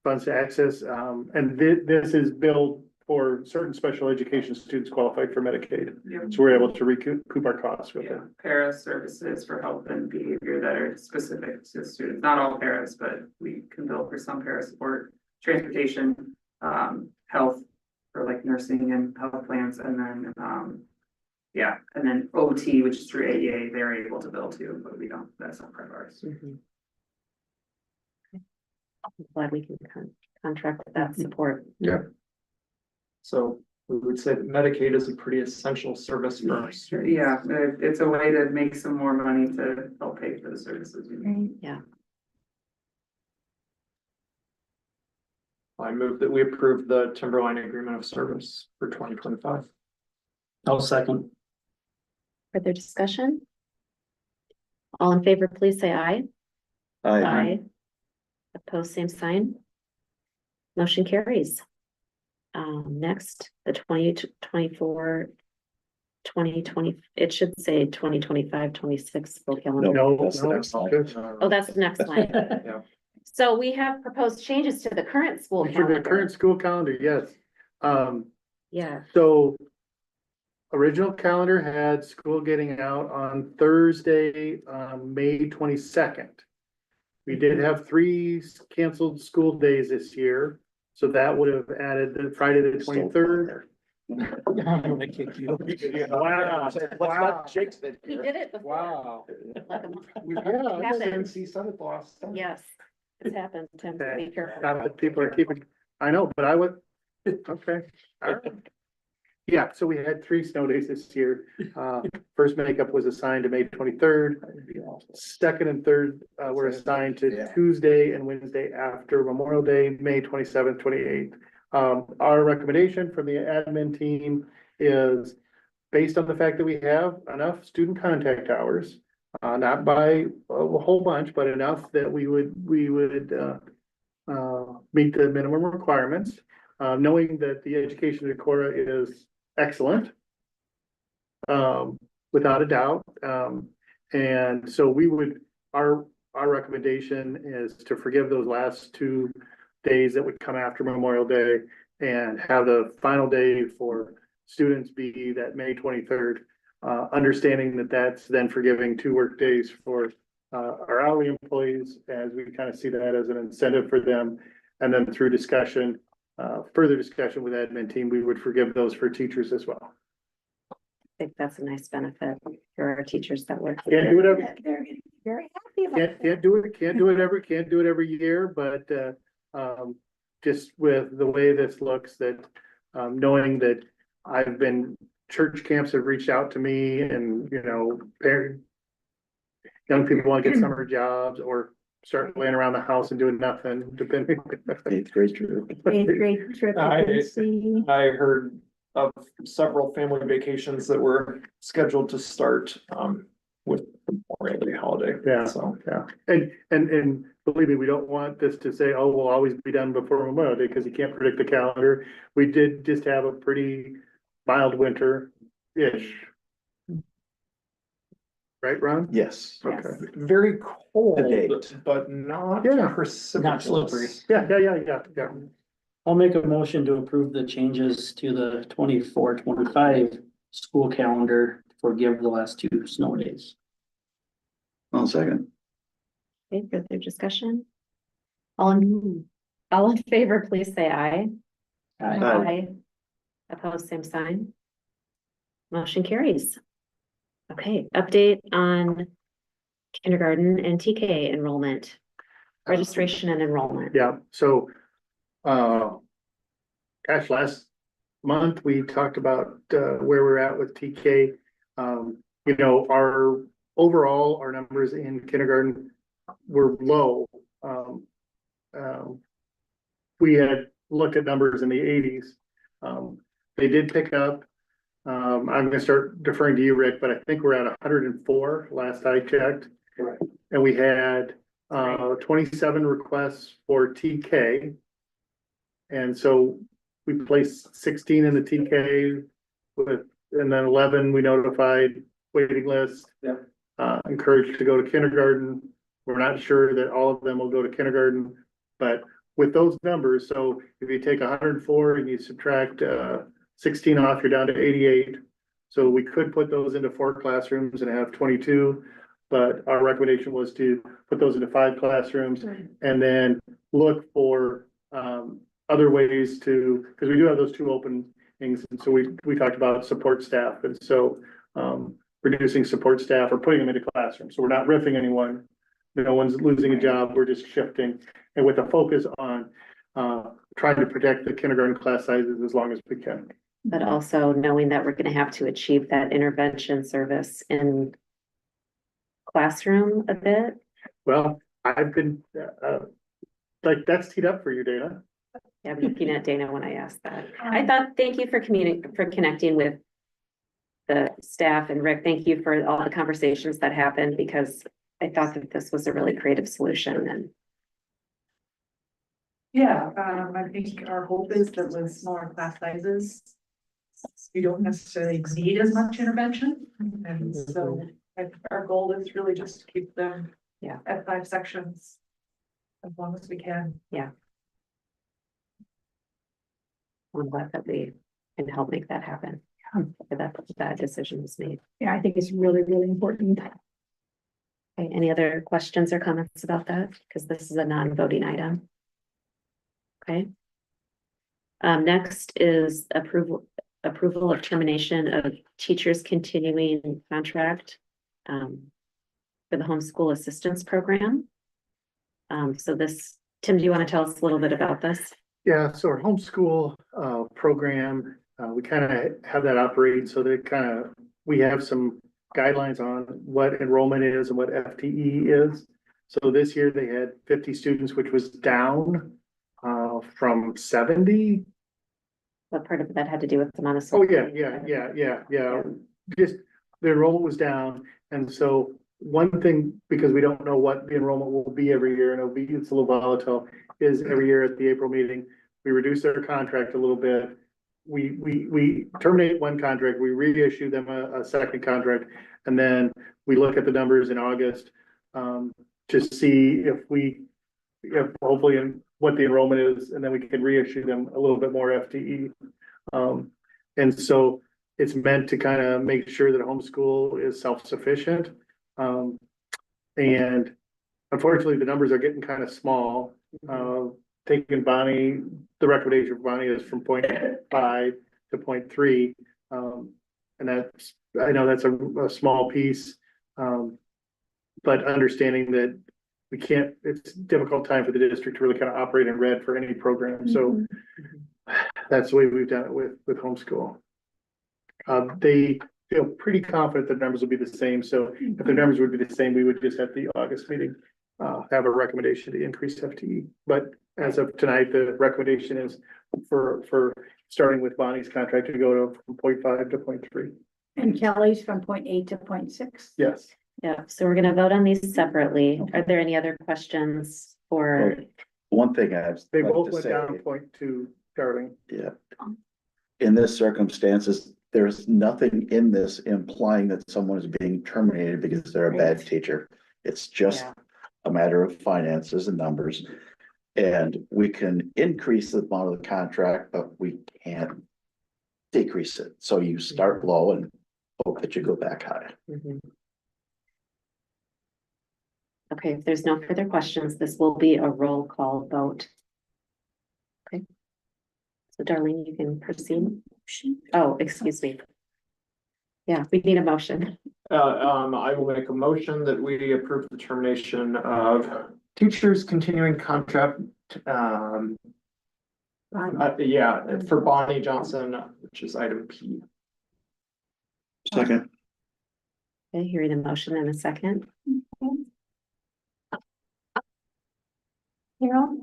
funds to access, and this is billed for certain special education students qualified for Medicaid. Yep. So we're able to recoup our costs with it. Para services for health and behavior that are specific to students, not all paras, but we can bill for some para support, transportation, health for like nursing and health plans, and then, and then OT, which is through AEA, they're able to bill too, but we don't, that's not part of ours. I'm glad we can contract with that support. Yeah. So we would say that Medicaid is a pretty essential service for our students. Yeah, it's a way to make some more money to help pay for the services. Yeah. I move that we approve the Timberline Agreement of Service for 2025. I'll second. Further discussion? All in favor, please say aye. Aye. Opposed, same sign. Motion carries. Next, the 2024, 2020, it should say 2025-26 full calendar. No, that's the next line. Oh, that's the next line. Yeah. So we have proposed changes to the current school For the calendar. current school calendar, yes. Yeah, So original calendar had school getting out on Thursday, May 22nd. We did have 3 canceled school days this year, so that would have added the Friday the 23rd. Wow. he did it before. Wow. Like a- Yeah, Happened. I didn't see Santa Claus. Yes, it's happened, Tim, Okay. be careful. Not that people are keeping, I know, but I would, okay. All right. Yeah, so we had 3 snow days this year. First makeup was assigned to May 23rd. Second and third were assigned to Tuesday and Wednesday after Memorial Day, May 27th, 28th. Our recommendation from the admin team is based on the fact that we have enough student contact hours, not by a whole bunch, but enough that we would meet the minimum requirements, knowing that the education at Decorah is excellent, without a doubt. And so we would, our recommendation is to forgive those last 2 days that would come after Memorial Day and have the final day for students be that May 23rd, understanding that that's then forgiving 2 work days for our hourly employees, as we kind of see that as an incentive for them. And then through discussion, further discussion with admin team, we would forgive those for teachers as well. I think that's a nice benefit for our teachers that work. Can't do it every, They're very happy about can't do it every year, but just with the way this looks, that knowing that church camps have reached out to me and, parent young people want to get summer jobs or start laying around the house and doing nothing, depending. Eighth grade trip. Eighth grade trip. I- you can see. I heard of several family vacations that were scheduled to start, with the Memorial Day holiday. Yeah. So, Yeah, and believe me, we don't want this to say, oh, we'll always be done before Memorial Day, because you can't predict the calendar. We did just have a pretty mild winter-ish. Right, Ron? Yes. Okay. very cold, date. but not Yeah. precipitous. slippery. Yeah. I'll make a motion to approve the changes to the 24-25 school calendar, forgive the last 2 snow days. 1 second. Okay, further discussion? All in favor, please say aye. Aye. Opposed, same sign. Motion carries. Okay, update on kindergarten and TK enrollment, registration and enrollment. Yeah, so, gosh, last month, we talked about, where we're at with TK. You know, our numbers in kindergarten were low. We had looked at numbers in the 80s. They did pick up. I'm gonna start deferring to you, Rick, but I think we're at 104 last I checked. Right. And we had 27 requests for TK. And so we placed 16 in the TK and then 11 we notified waiting list. Yeah. Encouraged to go to kindergarten. We're not sure that all of them will go to kindergarten, but with those numbers, so if you take 104 and you subtract 16 off, you're down to 88. So we could put those into 4 classrooms and have 22, but our recommendation was to put those into 5 classrooms and then look for other ways to, because we do have those 2 openings, and so we talked about support staff, and so reducing support staff or putting them into classrooms. So we're not riffing anyone. No one's losing a job. We're just shifting, and with a focus on trying to protect the kindergarten class sizes as long as we can. But also knowing that we're gonna have to achieve that intervention service in classroom a bit. Well, I've been, like, that's teed up for you, Dana. Yeah, I'm looking at Dana when I asked that. I thought, thank you for connecting with the staff, and Rick, thank you for all the conversations that happened, because I thought that this was a really creative solution, and Yeah, I think our hope is that with smaller class sizes, you don't necessarily need as much intervention. And so our goal is really just to keep them at 5 sections as long as we can. I'm glad that we can help make that happen. That decision was made. Yeah, I think it's really, really important. Okay, any other questions or comments about that? Because this is a non-voting item. Okay. Next is approval of termination of teachers' continuing contract for the homeschool assistance program. So this, Tim, do you want to tell us a little bit about this? Yeah, so our homeschool program, we kind of have that operating so that we have some guidelines on what enrollment is and what FTE is. So this year they had 50 students, which was down from 70. What part of that had to do with the Montessori? Oh, yeah. Just the enrollment was down. And so one thing, because we don't know what the enrollment will be every year, and it's a little volatile, is every year at the April meeting, we reduce their contract a little bit. We terminate one contract, we reissue them a second contract, and then we look at the numbers in August to see if hopefully what the enrollment is, and then we can reissue them a little bit more FTE. And so it's meant to kind of make sure that homeschool is self-sufficient. And unfortunately, the numbers are getting kind of small. Taking Bonnie, the recommendation for Bonnie is from 0.5 to 0.3. And that's, I know that's a small piece. But understanding that we can't, it's a difficult time for the district to really kind of operate in red for any program. So that's the way we've done it with homeschool. They feel pretty confident the numbers will be the same. So if the numbers would be the same, we would just at the August meeting, have a recommendation to increase FTE. But as of tonight, the recommendation is for starting with Bonnie's contract to go to from 0.5 to 0.3. And Kelly's from 0.8 to 0.6. Yes. Yeah, so we're gonna vote on these separately. Are there any other questions for? One thing I've. They like both to went say, down 0.2, Darling. Yeah. In this circumstances, there's nothing in this implying that someone is being terminated because they're a bad teacher. It's just Yeah. a matter of finances and numbers. And we can increase the amount of the contract, but we can't decrease it. So you start low and hope that you go back high. Mhm. Okay, if there's no further questions, this will be a roll call vote. Okay. So Darlene, you can proceed. Oh, excuse me. Yeah, we need a motion. I will make a motion that we approve the termination of teachers continuing contract, for Bonnie Johnson, which is item P. Second. Okay, hearing a motion in a second. Carol?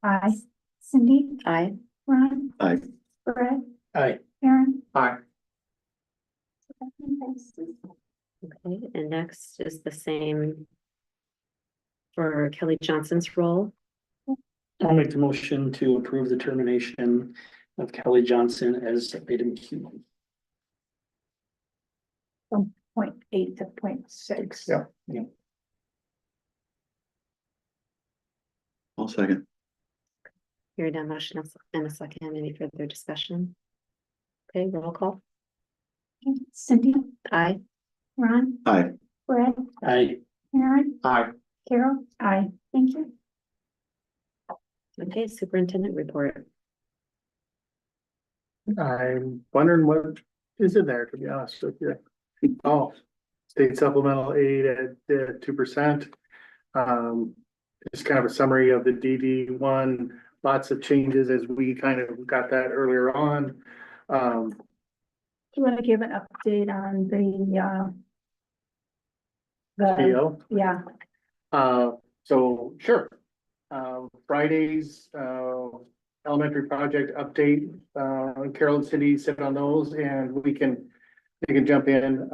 Aye. Cindy? Aye. Ron? Aye. Brett? Aye. Aaron? Aye. Okay, and next is the same for Kelly Johnson's role. I'll make the motion to approve the termination of Kelly Johnson as item Q. From 0.8 to 0.6. Yeah. I'll second. Hearing a motion in a second, any further discussion? Okay, roll call. Cindy? Aye. Ron? Aye. Brett? Aye. Aaron? Aye. Carol? Aye. Thank you. Okay, superintendent report. I'm wondering what is in there, to be honest with you. Oh, state supplemental aid at 2%. Just kind of a summary of the DD one, lots of changes as we kind of got that earlier on. Do you want to give an update on PO. yeah, So sure. Friday's elementary project update, Carol and Cindy sit on those and they can jump in.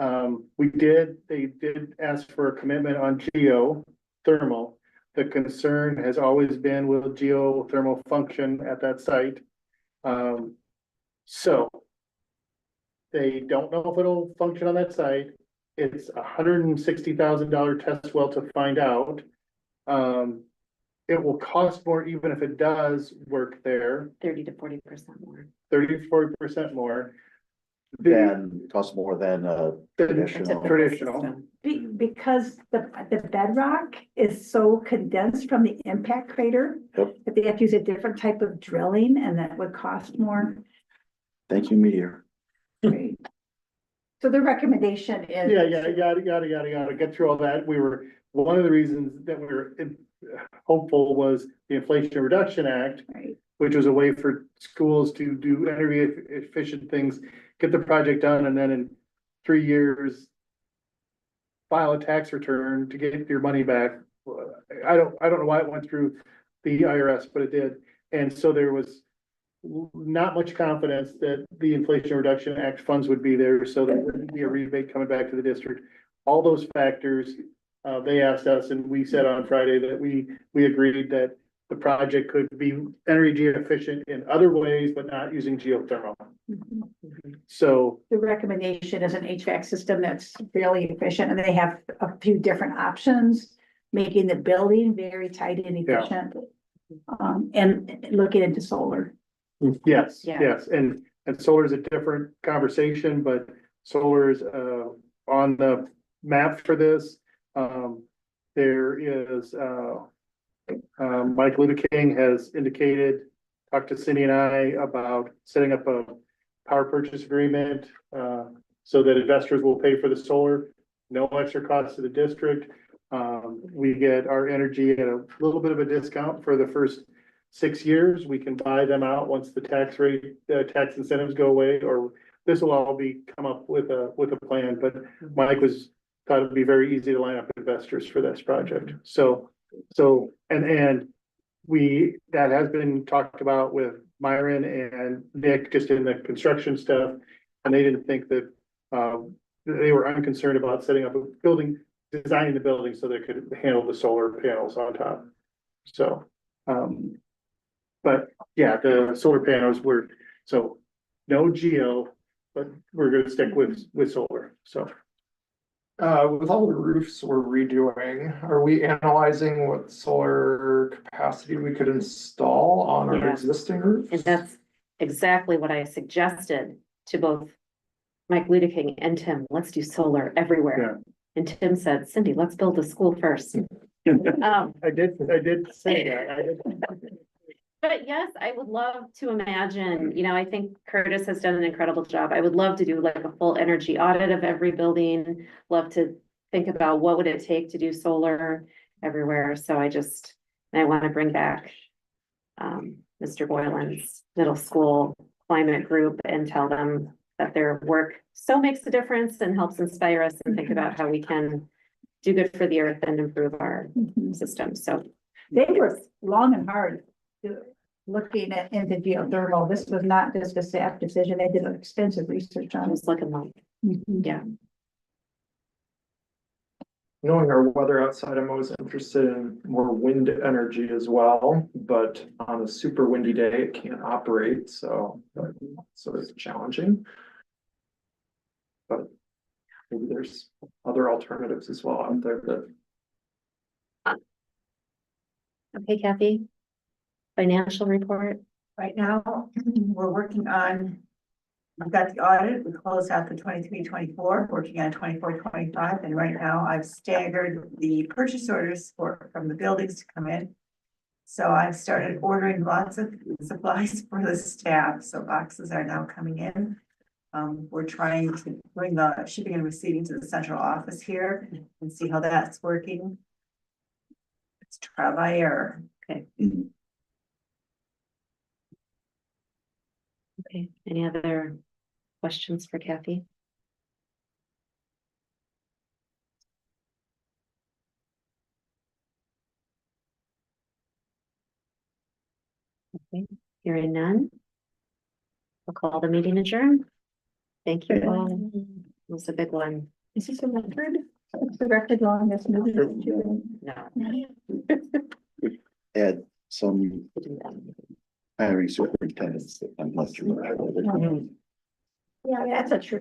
They did ask for a commitment on geothermal. The concern has always been, will geothermal function at that site? So they don't know if it'll function on that site. It's $160,000 test well to find out. It will cost more even if it does work there, 30 to 40% more. 30 to 40% more. Then costs more than traditional. because the bedrock is so condensed from the impact crater. Yep. That they have to use a different type of drilling and that would cost more. Thank you, Meteor. Right. So the recommendation is. Yeah, yada, get through all that. One of the reasons that we were hopeful was the Inflation Reduction Act, Right. which was a way for schools to do energy efficient things, get the project done, and then in 3 years, file a tax return to get your money back. I don't know why it went through the IRS, but it did. And so there was not much confidence that the Inflation Reduction Act funds would be there, so there wouldn't be a rebate coming back to the district. All those factors, they asked us, and we said on Friday that we agreed that the project could be energy efficient in other ways, but not using geothermal. So The recommendation is an HVAC system that's fairly efficient and they have a few different options, making the building very tight and efficient. And looking into solar. yes, Yeah. yes, and solar is a different conversation, but solar is on the map for this. There is Mike Luther King has indicated, talked to Cindy and I about setting up a power purchase agreement so that investors will pay for the solar, no extra cost to the district. We get our energy at a little bit of a discount for the first 6 years. We can buy them out once the tax incentives go away, or this will all come up with a plan, but Mike thought it'd be very easy to line up investors for this project. So, and that has been talked about with Myron and Nick, just in the construction stuff. And they didn't think that, they were unconcerned about setting up a building, designing the building so they could handle the solar panels on top. So, but yeah, the solar panels so no geo, but we're gonna stick with solar, so. With all the roofs we're redoing, are we analyzing what solar capacity we could install on our Yeah. existing roofs? And that's exactly what I suggested to both Mike Ludeking and Tim. Let's do solar everywhere. And Tim said, Cindy, let's build a school first. I did say that. But yes, I would love to imagine, I think Curtis has done an incredible job. I would love to do like a full energy audit of every building. Love to think about what would it take to do solar everywhere. So I want to bring back Mr. Boylan's middle school climate group and tell them that their work so makes a difference and helps inspire us and think about how we can do good for the earth and improve our system. So They were long and hard looking into geothermal. This was not just a staff decision. They did extensive research on it. it's looking like, yeah. Knowing our weather outside, I'm always interested in more wind energy as well, but on a super windy day, it can't operate, so it's challenging. But maybe there's other alternatives as well out there that. Okay, Kathy. Financial report. Right now, we're working on, we've got the audit, we closed out the 23-24, working on 24-25, and right now I've staggered the purchase orders from the buildings to come in. So I've started ordering lots of supplies for the staff, so boxes are now coming in. We're trying to bring the shipping and receiving to the central office here and see how that's working. It's trial by error. Okay. Okay, any other questions for Kathy? Okay, hearing none. We'll call the meeting adjourned. Thank you all. It was a big one. Is this a record? It's the record long this movie. No. Add some hiring superintendents that I'm not sure. Yeah, that's a true.